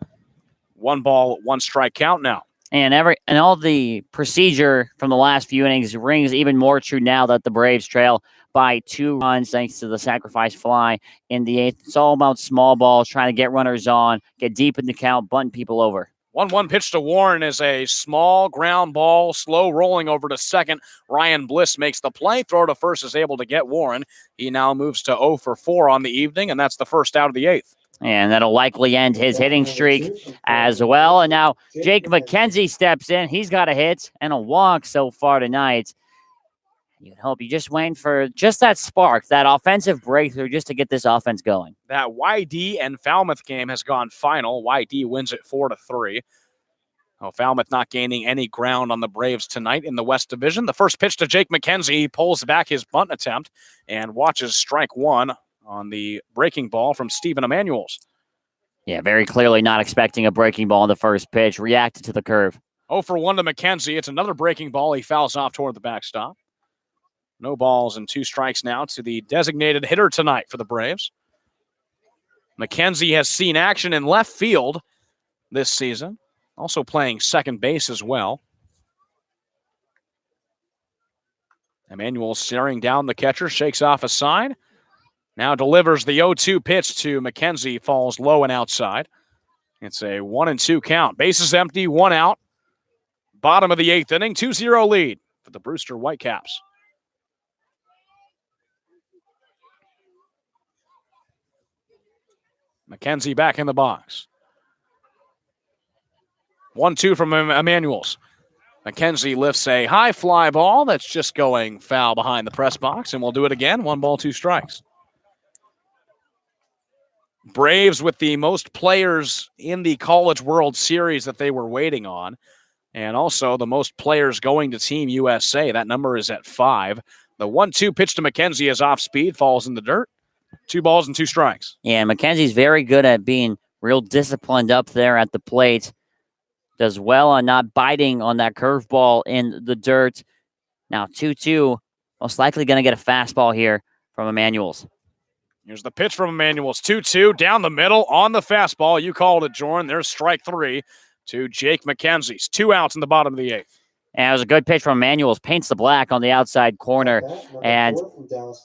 1 ball, 1 strike count now. And all the procedure from the last few innings rings even more true now that the Braves trail by 2 runs thanks to the sacrifice fly in the 8th. It's all about small balls, trying to get runners on, get deep in the count, bunting people over. 1-1 pitch to Warren is a small ground ball, slow rolling over to second. Ryan Bliss makes the play. Throw to first is able to get Warren. He now moves to 0 for 4 on the evening, and that's the first out of the 8th. And that'll likely end his hitting streak as well. And now Jake McKenzie steps in. He's got a hit and a walk so far tonight. You'd hope you're just waiting for just that spark, that offensive breakthrough just to get this offense going. That YD and Falmouth game has gone final. YD wins it 4-3. Falmouth not gaining any ground on the Braves tonight in the West Division. The first pitch to Jake McKenzie. He pulls back his bunt attempt and watches strike 1 on the breaking ball from Stephen Emmanuels. Yeah, very clearly not expecting a breaking ball in the first pitch. Reacted to the curve. 0 for 1 to McKenzie. It's another breaking ball. He fouls off toward the backstop. No balls and 2 strikes now to the designated hitter tonight for the Braves. McKenzie has seen action in left field this season, also playing second base as well. Emmanuel staring down the catcher, shakes off a sign. Now delivers the 0-2 pitch to McKenzie, falls low and outside. It's a 1-2 count. Bases empty, 1 out. Bottom of the 8th inning, 2-0 lead for the Brewster Whitecaps. McKenzie back in the box. 1-2 from Emmanuels. McKenzie lifts a high fly ball that's just going foul behind the press box, and we'll do it again. 1 ball, 2 strikes. Braves with the most players in the College World Series that they were waiting on, and also the most players going to Team USA. That number is at 5. The 1-2 pitch to McKenzie is off speed, falls in the dirt. 2 balls and 2 strikes. Yeah, McKenzie's very good at being real disciplined up there at the plate. Does well on not biting on that curveball in the dirt. Now 2-2, most likely going to get a fastball here from Emmanuels. Here's the pitch from Emmanuels. 2-2 down the middle on the fastball. You called it, Jordan. There's strike 3 to Jake McKenzie's. 2 outs in the bottom of the 8th. And it was a good pitch from Emmanuels. Paints the black on the outside corner. And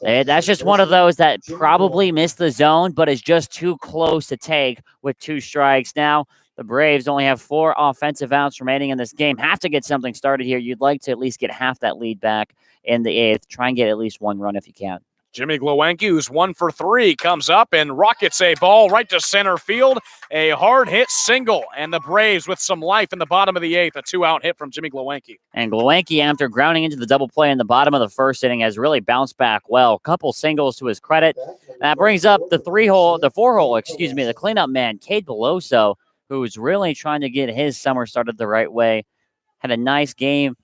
that's just one of those that probably missed the zone, but is just too close to take with 2 strikes. Now, the Braves only have 4 offensive outs remaining in this game. Have to get something started here. You'd like to at least get half that lead back in the 8th. Try and get at least 1 run if you can. Jimmy Glowenke, who's 1 for 3, comes up and rockets a ball right to center field. A hard hit single, and the Braves with some life in the bottom of the 8th. A 2-out hit from Jimmy Glowenke. And Glowenke, after grounding into the double play in the bottom of the first inning, has really bounced back well. Couple singles to his credit. That brings up the 4-hole, the cleanup man, Cade Beloso, who's really trying to get his summer started the right way. Had a nice game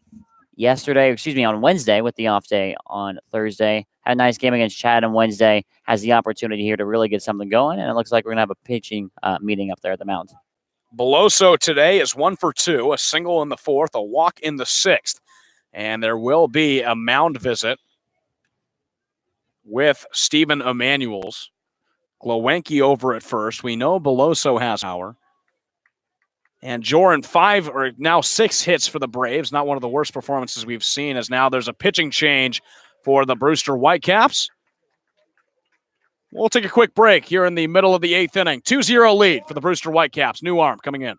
on Wednesday with the off day on Thursday. Had a nice game against Chad on Wednesday. Has the opportunity here to really get something going, and it looks like we're going to have a pitching meeting up there at the mound. Beloso today is 1 for 2, a single in the 4th, a walk in the 6th. And there will be a mound visit with Stephen Emmanuels. Glowenke over at first. We know Beloso has power. And Joran, 6 hits for the Braves. Not one of the worst performances we've seen, as now there's a pitching change for the Brewster Whitecaps. We'll take a quick break here in the middle of the 8th inning. 2-0 lead for the Brewster Whitecaps. New arm coming in.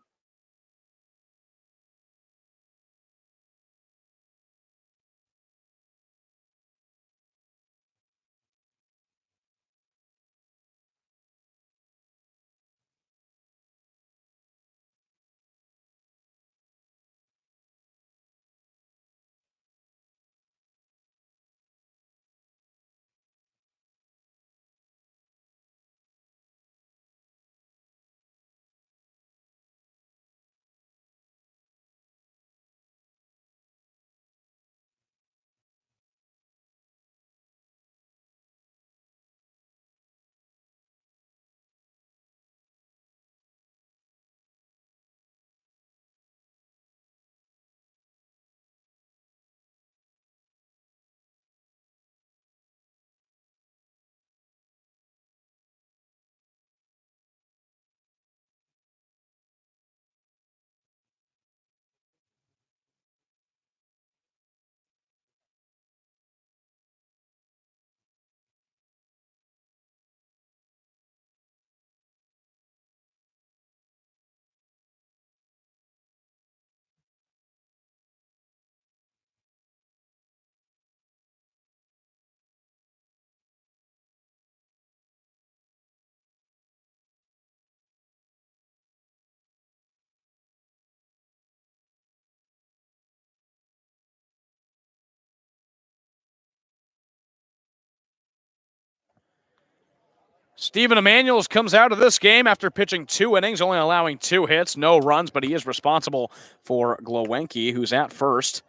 Steven Emanuels comes out of this game after pitching 2 innings, only allowing 2 hits, no runs, but he is responsible for Glowenke, who's at first.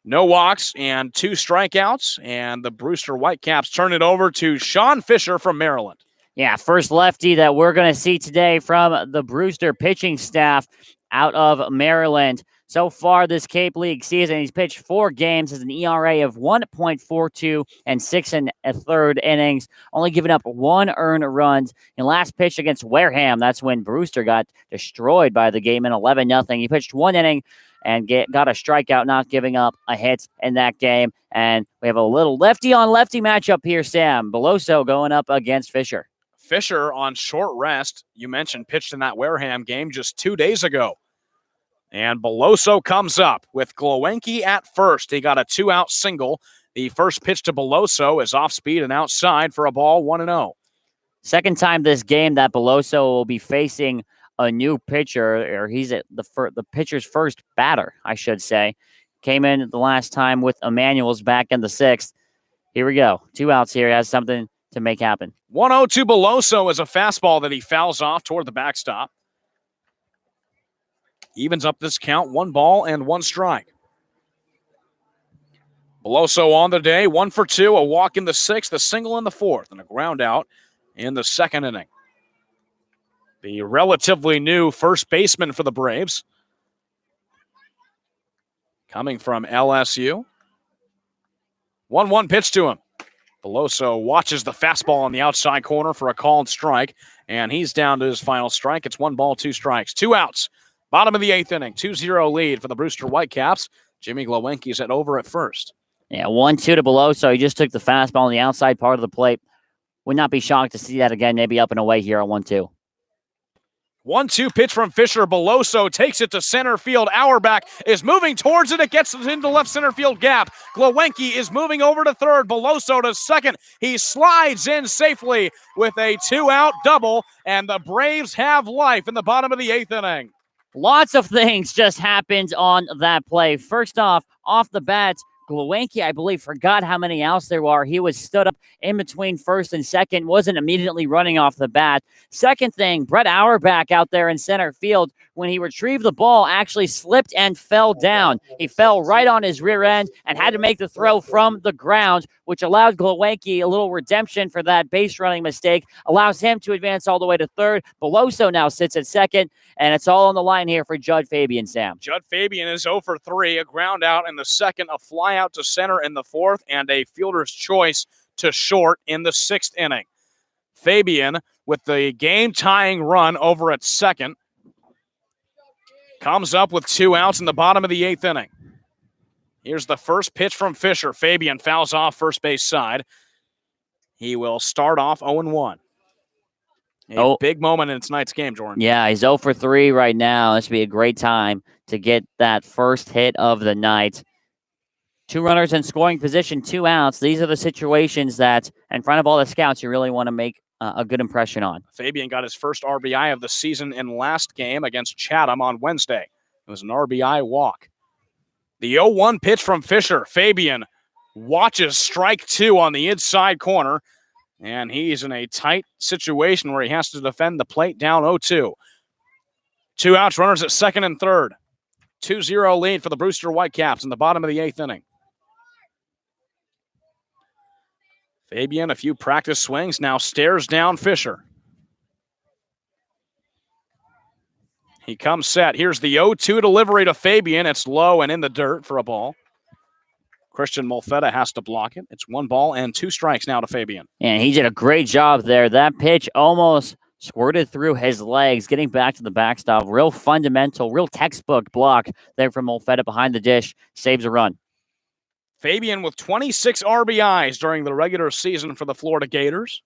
No walks and 2 strikeouts, and the Brewster Whitecaps turn it over to Sean Fisher from Maryland. Yeah, first lefty that we're going to see today from the Brewster pitching staff out of Maryland. So far this Cape League season, he's pitched 4 games, has an ERA of 1.42 and 6 1/3 innings, only giving up 1 earned run. In last pitch against Wareham, that's when Brewster got destroyed by the game in 11-0. He pitched 1 inning and got a strikeout, not giving up a hit in that game. And we have a little lefty-on-lefty matchup here, Sam. Beloso going up against Fisher. Fisher on short rest, you mentioned, pitched in that Wareham game just 2 days ago. And Beloso comes up with Glowenke at first. He got a 2-out single. The first pitch to Beloso is off speed and outside for a ball, 1-0. Second time this game that Beloso will be facing a new pitcher, or he's at the pitcher's first batter, I should say. Came in the last time with Emanuels back in the 6th. Here we go. 2 outs here. He has something to make happen. 1-0 to Beloso is a fastball that he fouls off toward the backstop. Evens up this count, 1 ball and 1 strike. Beloso on the day, 1 for 2, a walk in the 6th, a single in the 4th, and a ground out in the 2nd inning. The relatively new first baseman for the Braves, coming from LSU. 1-1 pitch to him. Beloso watches the fastball on the outside corner for a called strike, and he's down to his final strike. It's 1 ball, 2 strikes, 2 outs. Bottom of the 8th inning, 2-0 lead for the Brewster Whitecaps. Jimmy Glowenke's at first. Yeah, 1-2 to Beloso. He just took the fastball on the outside part of the plate. Would not be shocked to see that again, maybe up and away here on 1-2. 1-2 pitch from Fisher. Beloso takes it to center field. Auerbach is moving towards it. It gets it into left center field gap. Glowenke is moving over to third. Beloso to second. He slides in safely with a 2-out double, and the Braves have life in the bottom of the 8th inning. Lots of things just happened on that play. First off the bat, Glowenke, I believe, forgot how many outs there were. He was stood up in between first and second, wasn't immediately running off the bat. Second thing, Brett Auerbach out there in center field, when he retrieved the ball, actually slipped and fell down. He fell right on his rear end and had to make the throw from the ground, which allowed Glowenke a little redemption for that base running mistake, allows him to advance all the way to third. Beloso now sits at second, and it's all on the line here for Judd Fabian, Sam. Judd Fabian is 0 for 3, a ground out in the 2nd, a fly out to center in the 4th, and a fielder's choice to short in the 6th inning. Fabian, with the game-tying run over at second, comes up with 2 outs in the bottom of the 8th inning. Here's the first pitch from Fisher. Fabian fouls off first base side. He will start off 0-1. A big moment in tonight's game, Jordan. Yeah, he's 0 for 3 right now. This would be a great time to get that first hit of the night. 2 runners in scoring position, 2 outs. These are the situations that, in front of all the scouts, you really want to make a good impression on. Fabian got his first RBI of the season in last game against Chatham on Wednesday. It was an RBI walk. The 0-1 pitch from Fisher. Fabian watches strike 2 on the inside corner, and he's in a tight situation where he has to defend the plate down 0-2. 2 outs, runners at second and third. 2-0 lead for the Brewster Whitecaps in the bottom of the 8th inning. Fabian, a few practice swings, now stares down Fisher. He comes set. Here's the 0-2 delivery to Fabian. It's low and in the dirt for a ball. Christian Molfetta has to block it. It's 1 ball and 2 strikes now to Fabian. And he did a great job there. That pitch almost squirted through his legs, getting back to the backstop. Real fundamental, real textbook block there from Molfetta behind the dish. Saves a run. Fabian with 26 RBIs during the regular season for the Florida Gators.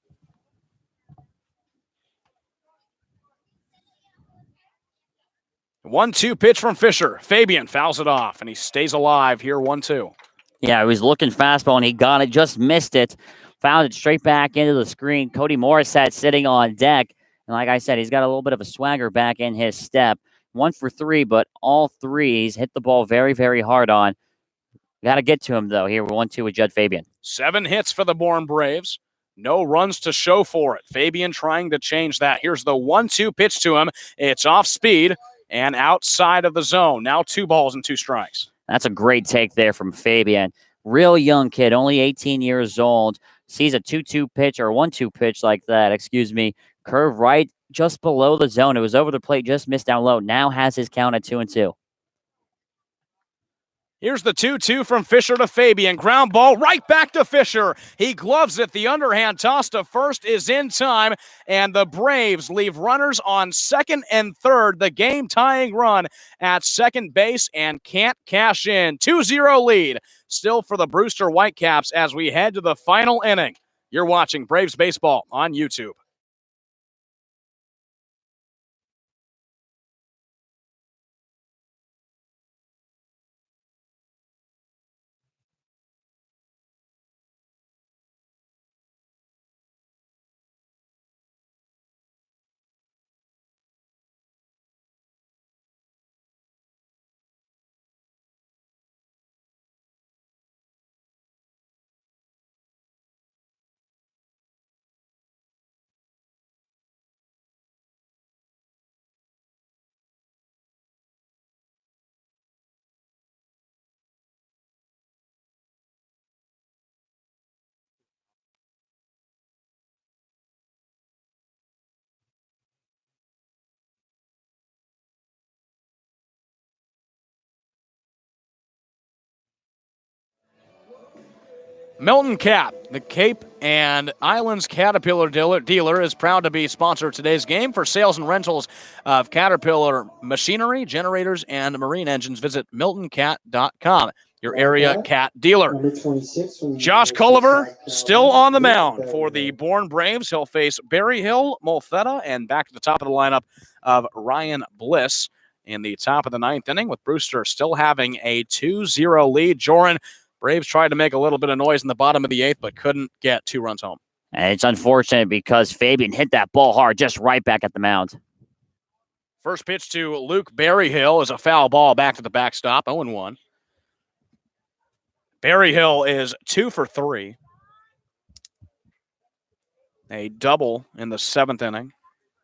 One-two pitch from Fisher. Fabian fouls it off, and he stays alive here, 1-2. Yeah, he was looking fastball, and he got it, just missed it. Found it straight back into the screen. Cody Morissette sitting on deck. And like I said, he's got a little bit of a swagger back in his step. 1 for 3, but all 3s hit the ball very, very hard on. Got to get to him, though. Here, we're 1-2 with Judd Fabian. 7 hits for the Bourne Braves. No runs to show for it. Fabian trying to change that. Here's the 1-2 pitch to him. It's off speed and outside of the zone. Now 2 balls and 2 strikes. That's a great take there from Fabian. Real young kid, only 18 years old. Sees a 2-2 pitch or 1-2 pitch like that, curve right just below the zone. It was over the plate, just missed down low. Now has his count at 2-2. Here's the 2-2 from Fisher to Fabian. Ground ball right back to Fisher. He gloves it. The underhand toss to first is in time, and the Braves leave runners on second and third. The game-tying run at second base and can't cash in. 2-0 lead still for the Brewster Whitecaps as we head to the final inning. You're watching Braves Baseball on YouTube. Milton Cap, the Cape and Islands Caterpillar dealer, is proud to be sponsor of today's game. For sales and rentals of Caterpillar machinery, generators, and marine engines, visit miltoncat.com, your area cat dealer. Josh Culliver still on the mound for the Bourne Braves. He'll face Barry Hill, Molfetta, and back to the top of the lineup of Ryan Bliss in the top of the 9th inning, with Brewster still having a 2-0 lead. Joran, Braves tried to make a little bit of noise in the bottom of the 8th, but couldn't get 2 runs home. And it's unfortunate because Fabian hit that ball hard just right back at the mound. First pitch to Luke Berryhill is a foul ball back to the backstop, 0-1. Berryhill is 2 for 3. A double in the 7th inning,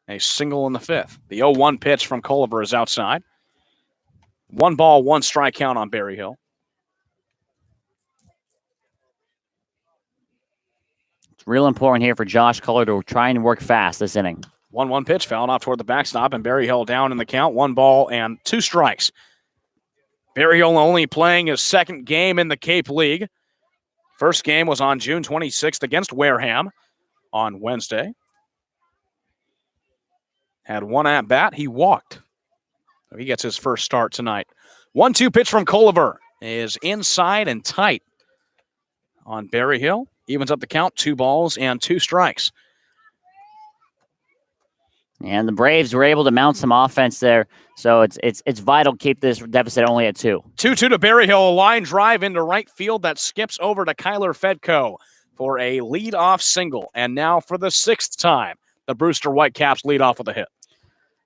a single in the 5th. The 0-1 pitch from Culliver is outside. 1 ball, 1 strike count on Berryhill. Real important here for Josh Culliver to try and work fast this inning. 1-1 pitch fouling off toward the backstop, and Berryhill down in the count. 1 ball and 2 strikes. Berryhill only playing his 2nd game in the Cape League. First game was on June 26th against Wareham on Wednesday. Had 1 at-bat. He walked. So he gets his first start tonight. 1-2 pitch from Culliver is inside and tight on Berryhill. Evens up the count, 2 balls and 2 strikes. And the Braves were able to mount some offense there, so it's vital to keep this deficit only at 2. 2-2 to Berryhill, a line drive into right field that skips over to Kyler Fedko for a leadoff single. And now for the 6th time, the Brewster Whitecaps lead off with a hit.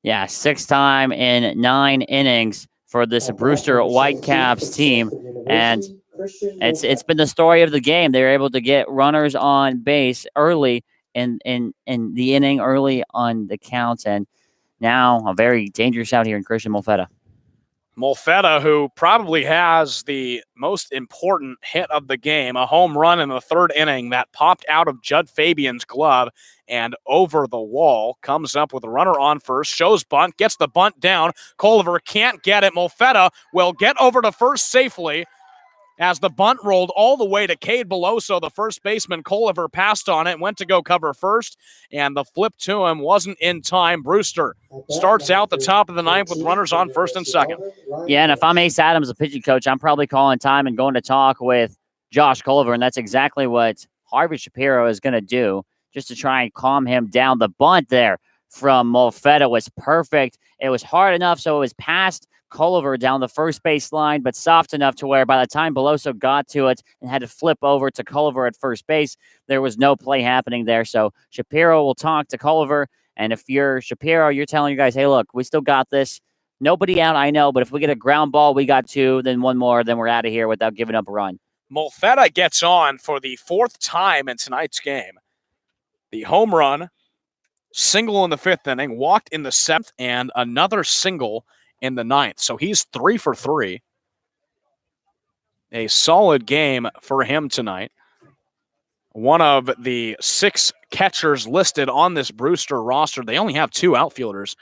Yeah, 6th time in 9 innings for this Brewster Whitecaps team, and it's been the story of the game. They were able to get runners on base early in the inning, early on the counts, and now a very dangerous out here in Christian Molfetta. Molfetta, who probably has the most important hit of the game, a home run in the 3rd inning that popped out of Judd Fabian's glove and over the wall, comes up with a runner on first, shows bunt, gets the bunt down. Culliver can't get it. Molfetta will get over to first safely as the bunt rolled all the way to Cade Beloso, the first baseman. Culliver passed on it, went to go cover first, and the flip to him wasn't in time. Brewster starts out the top of the 9th with runners on first and second. Yeah, and if I'm Ace Adams, the pitching coach, I'm probably calling time and going to talk with Josh Culliver, and that's exactly what Harvey Shapiro is going to do, just to try and calm him down. The bunt there from Molfetta was perfect. It was hard enough, so it was past Culliver down the first base line, but soft enough to where by the time Beloso got to it and had to flip over to Culliver at first base, there was no play happening there. So Shapiro will talk to Culliver, and if you're Shapiro, you're telling you guys, hey, look, we still got this. Nobody out, I know, but if we get a ground ball, we got 2, then 1 more, then we're out of here without giving up a run. Molfetta gets on for the 4th time in tonight's game. The home run, single in the 5th inning, walked in the 7th, and another single in the 9th. So he's 3 for 3. A solid game for him tonight. One of the 6 catchers listed on this Brewster roster. They only have 2 outfielders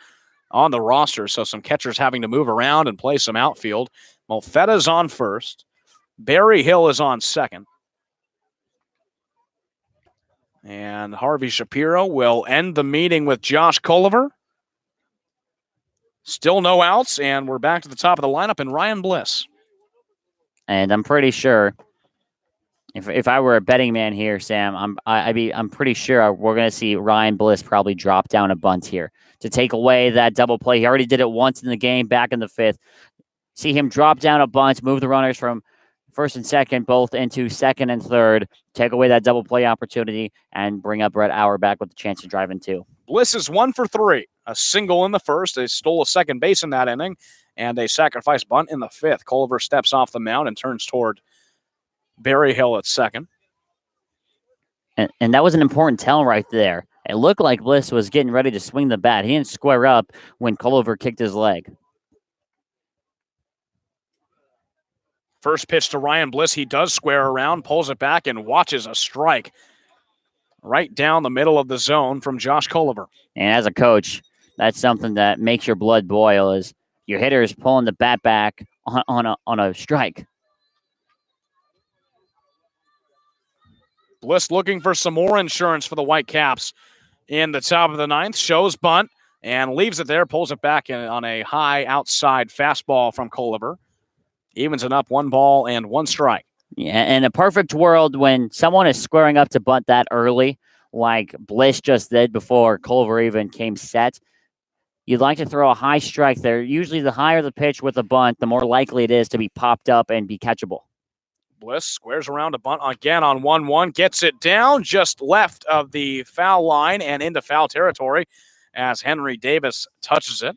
on the roster, so some catchers having to move around and play some outfield. Molfetta's on first. Barry Hill is on second. And Harvey Shapiro will end the meeting with Josh Culliver. Still no outs, and we're back to the top of the lineup and Ryan Bliss. And I'm pretty sure, if I were a betting man here, Sam, I'm pretty sure we're going to see Ryan Bliss probably drop down a bunt here to take away that double play. He already did it once in the game back in the 5th. See him drop down a bunt, move the runners from first and second both into second and third, take away that double play opportunity, and bring up Brett Auerbach with the chance to drive in 2. Bliss is 1 for 3. A single in the 1st. They stole a second base in that inning, and a sacrifice bunt in the 5th. Culliver steps off the mound and turns toward Barry Hill at second. And that was an important tell right there. It looked like Bliss was getting ready to swing the bat. He didn't square up when Culliver kicked his leg. First pitch to Ryan Bliss. He does square around, pulls it back, and watches a strike right down the middle of the zone from Josh Culliver. And as a coach, that's something that makes your blood boil, is your hitter is pulling the bat back on a strike. Bliss looking for some more insurance for the Whitecaps in the top of the 9th. Shows bunt and leaves it there, pulls it back on a high outside fastball from Culliver. Evens it up, 1 ball and 1 strike. Yeah, in a perfect world, when someone is squaring up to bunt that early, like Bliss just did before Culliver even came set, you'd like to throw a high strike there. Usually the higher the pitch with a bunt, the more likely it is to be popped up and be catchable. Bliss squares around a bunt again on 1-1, gets it down just left of the foul line and into foul territory as Henry Davis touches it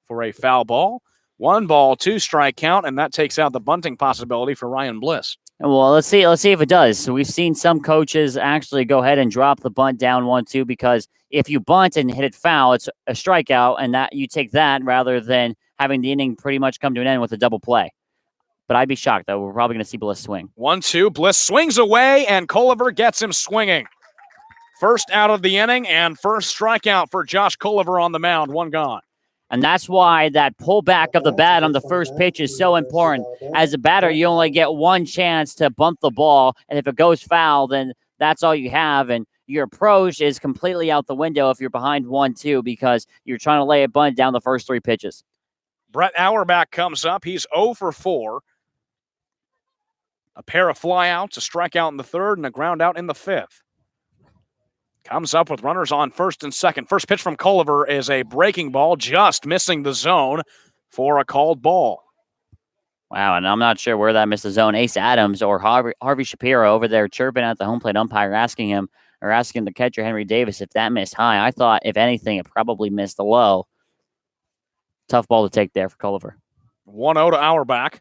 for a foul ball. 1 ball, 2 strike count, and that takes out the bunting possibility for Ryan Bliss. Well, let's see if it does. So we've seen some coaches actually go ahead and drop the bunt down 1-2, because if you bunt and hit it foul, it's a strikeout, and that you take that rather than having the inning pretty much come to an end with a double play. But I'd be shocked, though. We're probably going to see Bliss swing. 1-2, Bliss swings away, and Culliver gets him swinging. First out of the inning, and first strikeout for Josh Culliver on the mound, 1 gone. And that's why that pullback of the bat on the first pitch is so important. As a batter, you only get 1 chance to bunt the ball, and if it goes foul, then that's all you have, and your approach is completely out the window if you're behind 1-2, because you're trying to lay a bunt down the first 3 pitches. Brett Auerbach comes up. He's 0 for 4. A pair of flyouts, a strikeout in the 3rd, and a ground out in the 5th. Comes up with runners on first and second. First pitch from Culliver is a breaking ball, just missing the zone for a called ball. Wow, and I'm not sure where that missed the zone. Ace Adams or Harvey Shapiro over there chirping at the home plate umpire, asking the catcher Henry Davis if that missed high. I thought, if anything, it probably missed the low. Tough ball to take there for Culliver. 1-0 to Auerbach.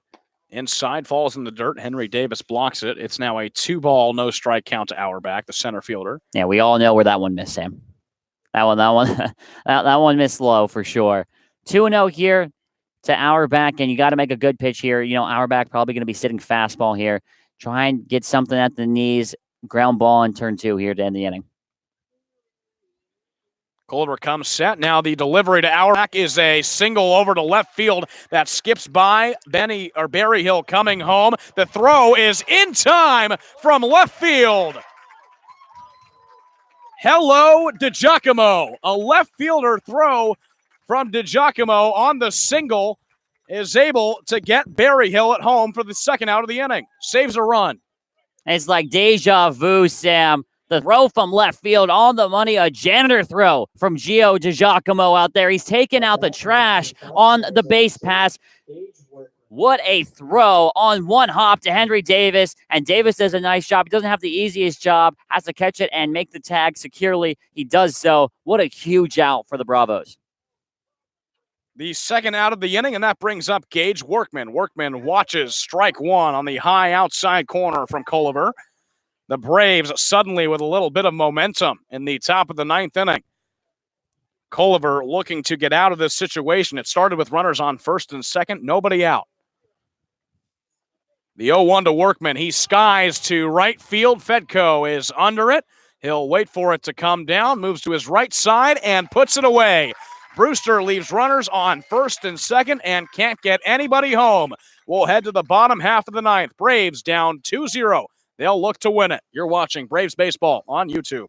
Inside, falls in the dirt. Henry Davis blocks it. It's now a 2-ball, no strike count to Auerbach, the center fielder. Yeah, we all know where that one missed, Sam. That one missed low for sure. 2-0 here to Auerbach, and you got to make a good pitch here. You know, Auerbach probably going to be sitting fastball here. Try and get something at the knees. Ground ball in turn 2 here to end the inning. Culliver comes set. Now the delivery to Auerbach is a single over to left field that skips by Barry Hill coming home. The throw is in time from left field. Hello, DiGiacomo. A left fielder throw from DiGiacomo on the single is able to get Barry Hill at home for the second out of the inning. Saves a run. It's like deja vu, Sam. The throw from left field on the money, a janitor throw from Gio DiGiacomo out there. He's taking out the trash on the base pass. What a throw on 1 hop to Henry Davis. And Davis does a nice job. He doesn't have the easiest job. Has to catch it and make the tag securely. He does so. What a huge out for the Bravos. The second out of the inning, and that brings up Gage Workman. Workman watches strike 1 on the high outside corner from Culliver. The Braves suddenly with a little bit of momentum in the top of the 9th inning. Culliver looking to get out of this situation. It started with runners on first and second, nobody out. The 0-1 to Workman. He skies to right field. Fedko is under it. He'll wait for it to come down, moves to his right side, and puts it away. Brewster leaves runners on first and second and can't get anybody home. We'll head to the bottom half of the 9th. Braves down 2-0. They'll look to win it. You're watching Braves Baseball on YouTube.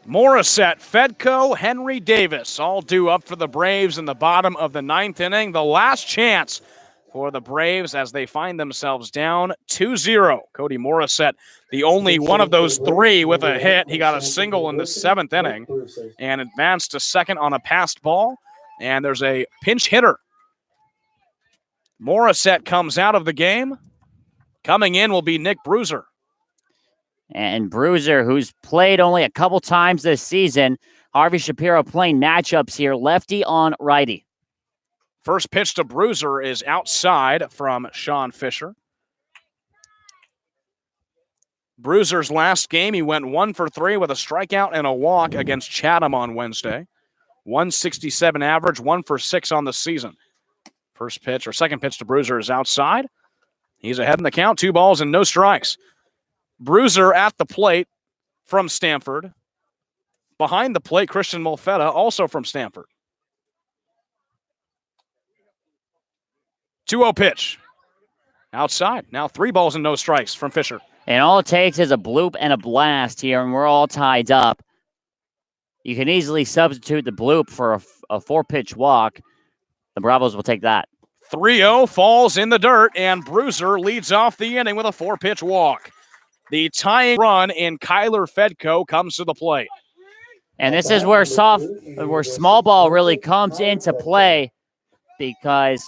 Morissette, Fedko, Henry Davis all due up for the Braves in the bottom of the 9th inning. The last chance for the Braves as they find themselves down 2-0. Cody Morissette, the only one of those three with a hit. He got a single in the 7th inning and advanced to second on a passed ball. And there's a pinch hitter. Morissette comes out of the game. Coming in will be Nick Brewster. And Brewster, who's played only a couple times this season. Harvey Shapiro playing matchups here, lefty on righty. First pitch to Brewster is outside from Sean Fisher. Brewster's last game, he went 1 for 3 with a strikeout and a walk against Chatham on Wednesday. 167 average, 1 for 6 on the season. First pitch or second pitch to Brewster is outside. He's ahead in the count, 2 balls and no strikes. Brewster at the plate from Stanford. Behind the plate, Christian Molfetta, also from Stanford. 2-0 pitch. Outside. Now 3 balls and no strikes from Fisher. And all it takes is a bloop and a blast here, and we're all tied up. You can easily substitute the bloop for a 4-pitch walk. The Bravos will take that. 3-0 falls in the dirt, and Brewster leads off the inning with a 4-pitch walk. The tying run in Kyler Fedko comes to the plate. And this is where small ball really comes into play, because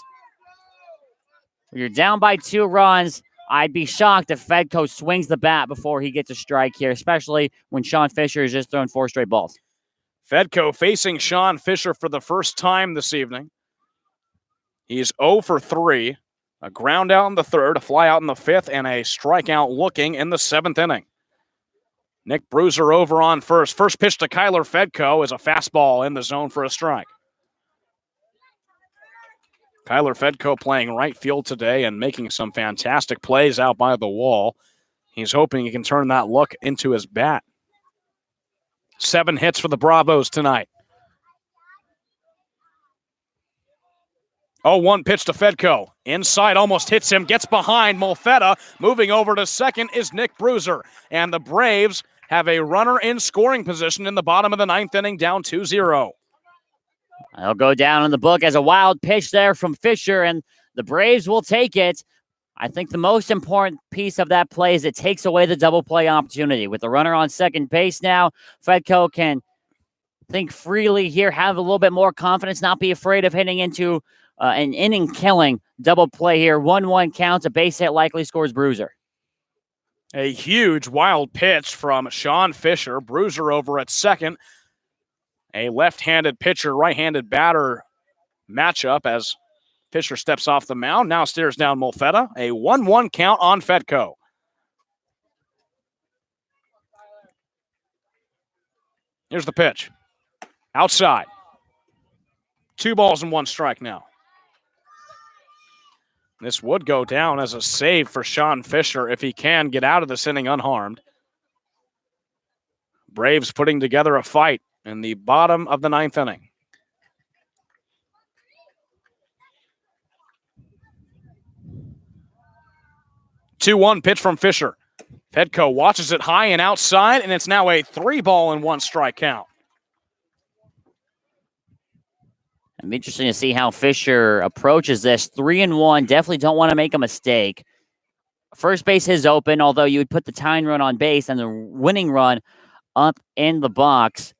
you're down by 2 runs. I'd be shocked if Fedko swings the bat before he gets a strike here, especially when Sean Fisher has just thrown 4 straight balls. Fedko facing Sean Fisher for the first time this evening. He's 0 for 3. A ground out in the 3rd, a fly out in the 5th, and a strikeout looking in the 7th inning. Nick Brewster over on first. First pitch to Kyler Fedko is a fastball in the zone for a strike. Kyler Fedko playing right field today and making some fantastic plays out by the wall. He's hoping he can turn that look into his bat. 7 hits for the Bravos tonight. 0-1 pitch to Fedko. Inside, almost hits him, gets behind Molfetta. Moving over to second is Nick Brewster. And the Braves have a runner in scoring position in the bottom of the 9th inning, down 2-0. He'll go down in the book as a wild pitch there from Fisher, and the Braves will take it. I think the most important piece of that play is it takes away the double play opportunity. With the runner on second base now, Fedko can think freely here, have a little bit more confidence, not be afraid of hitting into an inning-killing double play here. 1-1 counts, a base hit likely scores Brewster. A huge wild pitch from Sean Fisher. Brewster over at second. A left-handed pitcher, right-handed batter matchup as Fisher steps off the mound. Now stares down Molfetta. A 1-1 count on Fedko. Here's the pitch. Outside. 2 balls and 1 strike now. This would go down as a save for Sean Fisher if he can get out of this inning unharmed. Braves putting together a fight in the bottom of the 9th inning. Two-one pitch from Fisher. Fedko watches it high and outside, and it's now a 3-ball-and-1-strike count. I'm interested to see how Fisher approaches this. 3-1, definitely don't want to make a mistake. First base is open, although you would put the tying run on base and the winning run up in the box.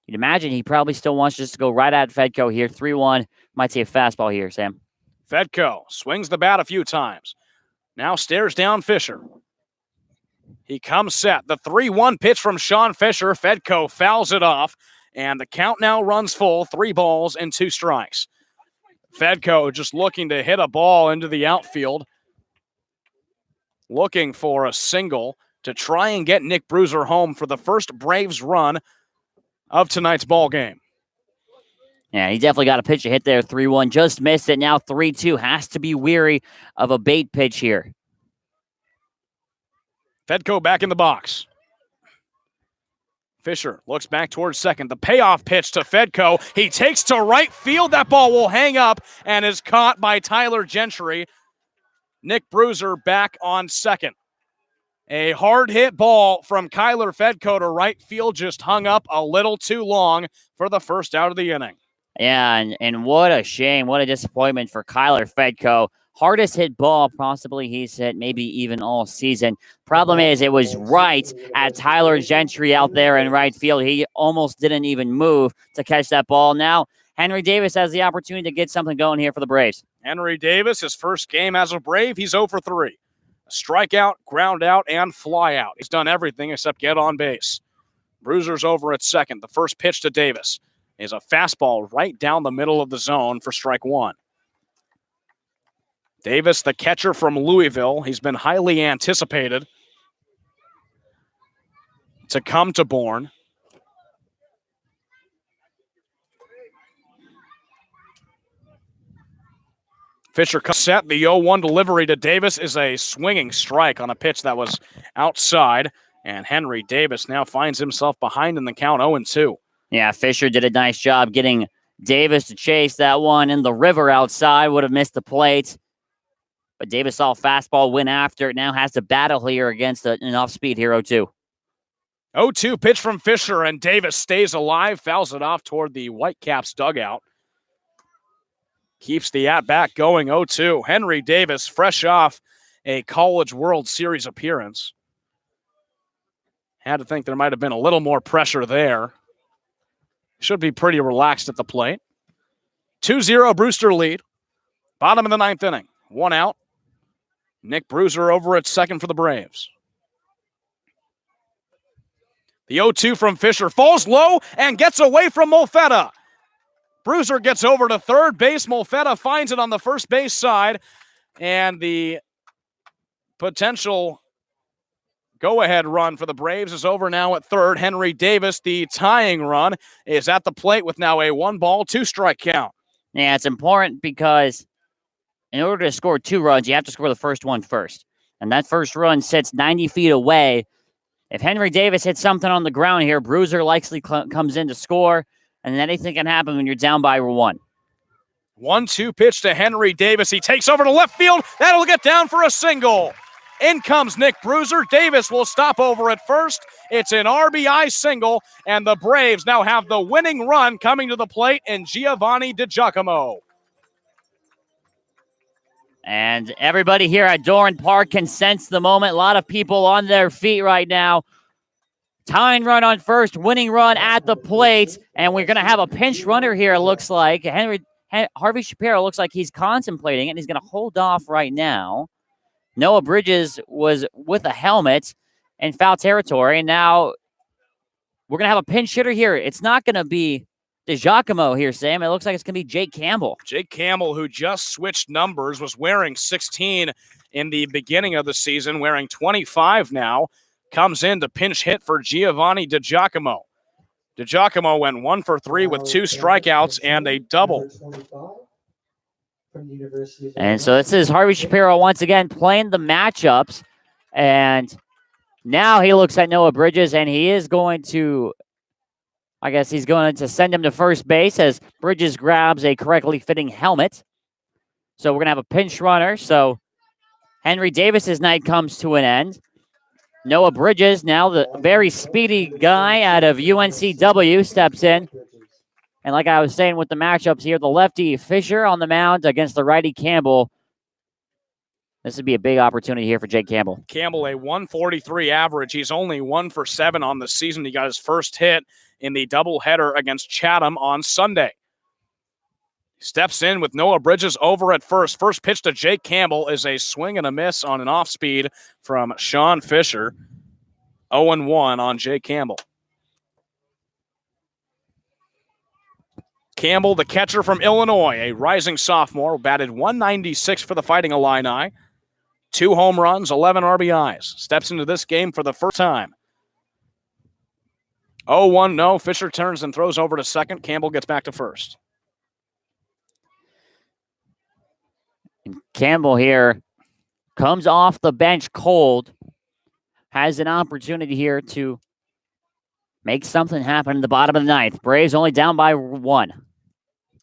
You'd imagine he probably still wants just to go right at Fedko here. 3-1, might see a fastball here, Sam. Fedko swings the bat a few times. Now stares down Fisher. He comes set. The 3-1 pitch from Sean Fisher. Fedko fouls it off, and the count now runs full. 3 balls and 2 strikes. Fedko just looking to hit a ball into the outfield, looking for a single to try and get Nick Brewster home for the first Braves run of tonight's ball game. Yeah, he definitely got a pitch to hit there. 3-1, just missed it. Now 3-2, has to be weary of a bait pitch here. Fedko back in the box. Fisher looks back towards second. The payoff pitch to Fedko. He takes to right field. That ball will hang up and is caught by Tyler Gentry. Nick Brewster back on second. A hard hit ball from Kyler Fedko to right field just hung up a little too long for the first out of the inning. Yeah, and what a shame. What a disappointment for Kyler Fedko. Hardest hit ball possibly he's hit maybe even all season. Problem is it was right at Tyler Gentry out there in right field. He almost didn't even move to catch that ball. Now Henry Davis has the opportunity to get something going here for the Braves. Henry Davis, his first game as a Brave, he's 0 for 3. A strikeout, ground out, and fly out. He's done everything except get on base. Brewster's over at second. The first pitch to Davis is a fastball right down the middle of the zone for strike 1. Davis, the catcher from Louisville, he's been highly anticipated to come to Bourne. Fisher comes set. The 0-1 delivery to Davis is a swinging strike on a pitch that was outside. And Henry Davis now finds himself behind in the count 0-2. Yeah, Fisher did a nice job getting Davis to chase that one in the river outside. Would have missed the plate. But Davis saw a fastball, went after it. Now has to battle here against an off-speed hero, too. 0-2 pitch from Fisher, and Davis stays alive, fouls it off toward the Whitecaps dugout. Keeps the at-bat going, 0-2. Henry Davis, fresh off a College World Series appearance. Had to think there might have been a little more pressure there. Should be pretty relaxed at the plate. 2-0 Brewster lead. Bottom of the 9th inning. 1 out. Nick Brewster over at second for the Braves. The 0-2 from Fisher falls low and gets away from Molfetta. Brewster gets over to third base. Molfetta finds it on the first base side. And the potential go-ahead run for the Braves is over now at third. Henry Davis, the tying run, is at the plate with now a 1-ball, 2-strike count. Yeah, it's important because in order to score 2 runs, you have to score the first one first. And that first run sits 90 feet away. If Henry Davis hits something on the ground here, Brewster likely comes in to score, and then anything can happen when you're down by 1. 1-2 pitch to Henry Davis. He takes over to left field. That'll get down for a single. In comes Nick Brewster. Davis will stop over at first. It's an RBI single, and the Braves now have the winning run coming to the plate in Giovanni DiGiacomo. And everybody here at Doran Park can sense the moment. A lot of people on their feet right now. Tying run on first, winning run at the plate. And we're going to have a pinch runner here, it looks like. Harvey Shapiro looks like he's contemplating it, and he's going to hold off right now. Noah Bridges was with a helmet in foul territory. And now we're going to have a pinch hitter here. It's not going to be DiGiacomo here, Sam. It looks like it's going to be Jake Campbell. Jake Campbell, who just switched numbers, was wearing 16 in the beginning of the season, wearing 25 now, comes in to pinch hit for Giovanni DiGiacomo. DiGiacomo went 1 for 3 with 2 strikeouts and a double. from the University of And so Illinois. this is Harvey Shapiro once again playing the matchups. And now he looks at Noah Bridges, and he is going to, I guess he's going to send him to first base as Bridges grabs a correctly fitting helmet. So we're going to have a pinch runner. So Henry Davis's night comes to an end. Noah Bridges, now the very speedy guy out of UNCW, steps in. And like I was saying with the matchups here, the lefty Fisher on the mound against the righty Campbell. This would be a big opportunity here for Jake Campbell. Campbell, a 143 average. He's only 1 for 7 on the season. He got his first hit in the doubleheader against Chatham on Sunday. Steps in with Noah Bridges over at first. First pitch to Jake Campbell is a swing and a miss on an off speed from Sean Fisher. 0-1 on Jake Campbell. Campbell, the catcher from Illinois, a rising sophomore, batted 196 for the Fighting Illini. 2 home runs, 11 RBIs. Steps into this game for the first time. 0-1, no. Fisher turns and throws over to second. Campbell gets back to first. And Campbell here comes off the bench cold. Has an opportunity here to make something happen in the bottom of the ninth. Braves only down by 1.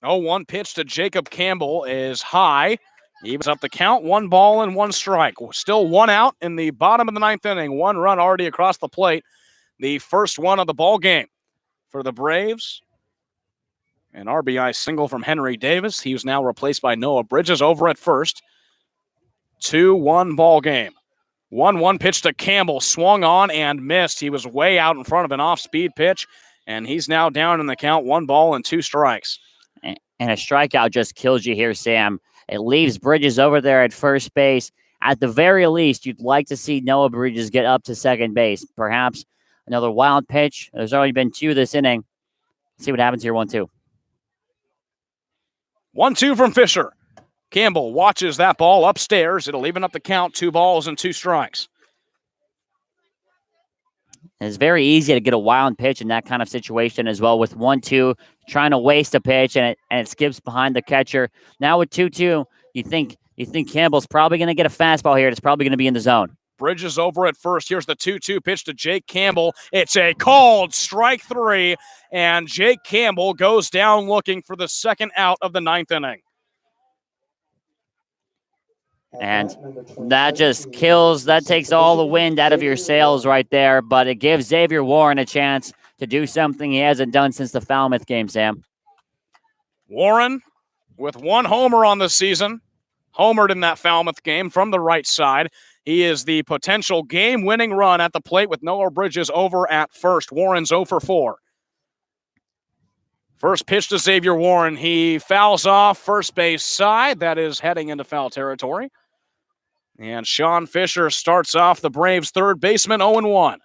0-1 pitch to Jacob Campbell is high. Evens up the count. 1 ball and 1 strike. Still 1 out in the bottom of the ninth inning. 1 run already across the plate. The first one of the ball game for the Braves. An RBI single from Henry Davis. He was now replaced by Noah Bridges over at first. 2-1 ball game. 1-1 pitch to Campbell. Swung on and missed. He was way out in front of an off-speed pitch, and he's now down in the count. 1 ball and 2 strikes. And a strikeout just kills you here, Sam. It leaves Bridges over there at first base. At the very least, you'd like to see Noah Bridges get up to second base. Perhaps another wild pitch. There's already been 2 this inning. Let's see what happens here. 1-2. 1-2 from Fisher. Campbell watches that ball upstairs. It'll even up the count. 2 balls and 2 strikes. It's very easy to get a wild pitch in that kind of situation as well with 1-2, trying to waste a pitch, and it skips behind the catcher. Now with 2-2, you think Campbell's probably going to get a fastball here. It's probably going to be in the zone. Bridges over at first. Here's the 2-2 pitch to Jake Campbell. It's a called strike 3, and Jake Campbell goes down looking for the second out of the ninth inning. And that just kills, that takes all the wind out of your sails right there, but it gives Xavier Warren a chance to do something he hasn't done since the Falmouth game, Sam. Warren with 1 homer on the season. Homered in that Falmouth game from the right side. He is the potential game-winning run at the plate with Noah Bridges over at first. Warren's 0 for 4. First pitch to Xavier Warren. He fouls off first base side. That is heading into foul territory. And Sean Fisher starts off the Braves' third baseman, 0-1.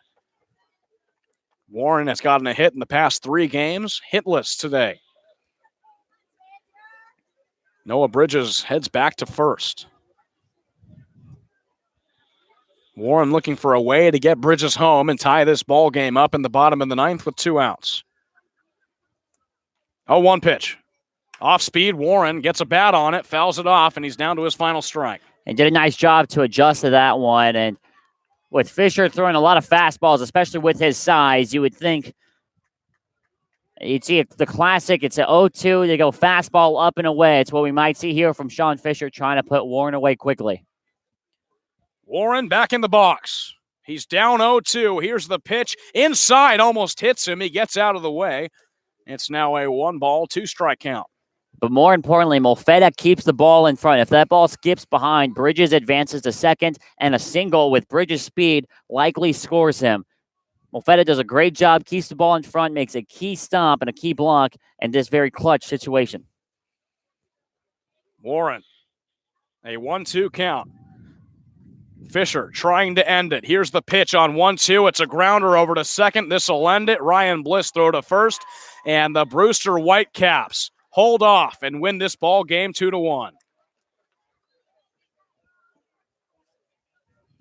Warren has gotten a hit in the past 3 games. Hitless today. Noah Bridges heads back to first. Warren looking for a way to get Bridges home and tie this ball game up in the bottom of the ninth with 2 outs. 0-1 pitch. Off speed, Warren gets a bat on it, fouls it off, and he's down to his final strike. And did a nice job to adjust to that one. And with Fisher throwing a lot of fastballs, especially with his size, you would think you'd see the classic. It's an 0-2. They go fastball up and away. It's what we might see here from Sean Fisher trying to put Warren away quickly. Warren back in the box. He's down 0-2. Here's the pitch. Inside, almost hits him. He gets out of the way. It's now a 1 ball, 2 strike count. But more importantly, Molfetta keeps the ball in front. If that ball skips behind, Bridges advances to second, and a single with Bridges' speed likely scores him. Molfetta does a great job, keeps the ball in front, makes a key stop and a key block in this very clutch situation. Warren, a 1-2 count. Fisher trying to end it. Here's the pitch on 1-2. It's a grounder over to second. This will end it. Ryan Bliss throw to first. And the Brewster Whitecaps hold off and win this ball game 2-1.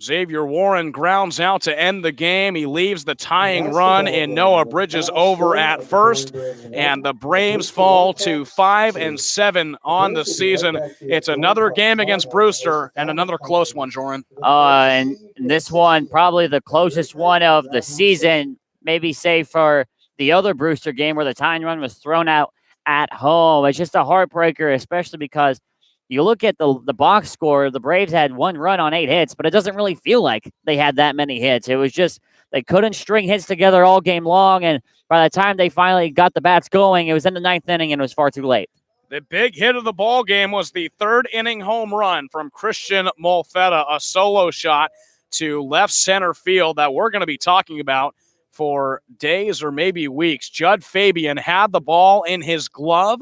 Xavier Warren grounds out to end the game. He leaves the tying run in Noah Bridges over at first, and the Braves fall to 5-7 on the season. It's another game against Brewster and another close one, Joran. And this one, probably the closest one of the season, maybe save for the other Brewster game where the tying run was thrown out at home. It's just a heartbreaker, especially because you look at the box score, the Braves had 1 run on 8 hits, but it doesn't really feel like they had that many hits. It was just they couldn't string hits together all game long, and by the time they finally got the bats going, it was in the 9th inning and it was far too late. The big hit of the ball game was the 3rd inning home run from Christian Molfetta, a solo shot to left center field that we're going to be talking about for days or maybe weeks. Judd Fabian had the ball in his glove,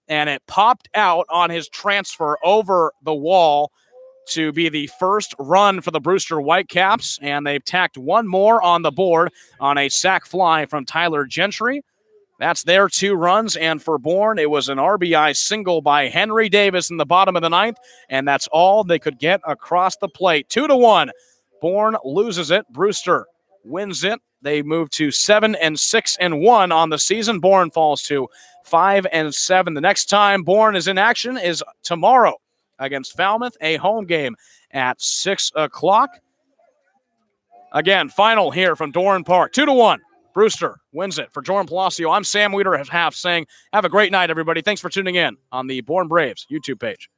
and it popped out on his transfer over the wall to be the first run for the Brewster Whitecaps, and they've tacked 1 more on the board on a sac fly from Tyler Gentry. That's their 2 runs, and for Bourne, it was an RBI single by Henry Davis in the bottom of the 9th, and that's all they could get across the plate. 2-1. Bourne loses it. Brewster wins it. They move to 7-6-1 on the season. Bourne falls to 5-7. The next time Bourne is in action is tomorrow against Falmouth, a home game at 6 o'clock. Again, final here from Doran Park. 2-1. Brewster wins it. For Jordan Palacio, I'm Sam Weeder at half saying, have a great night, everybody. Thanks for tuning in on the Bourne Braves YouTube page.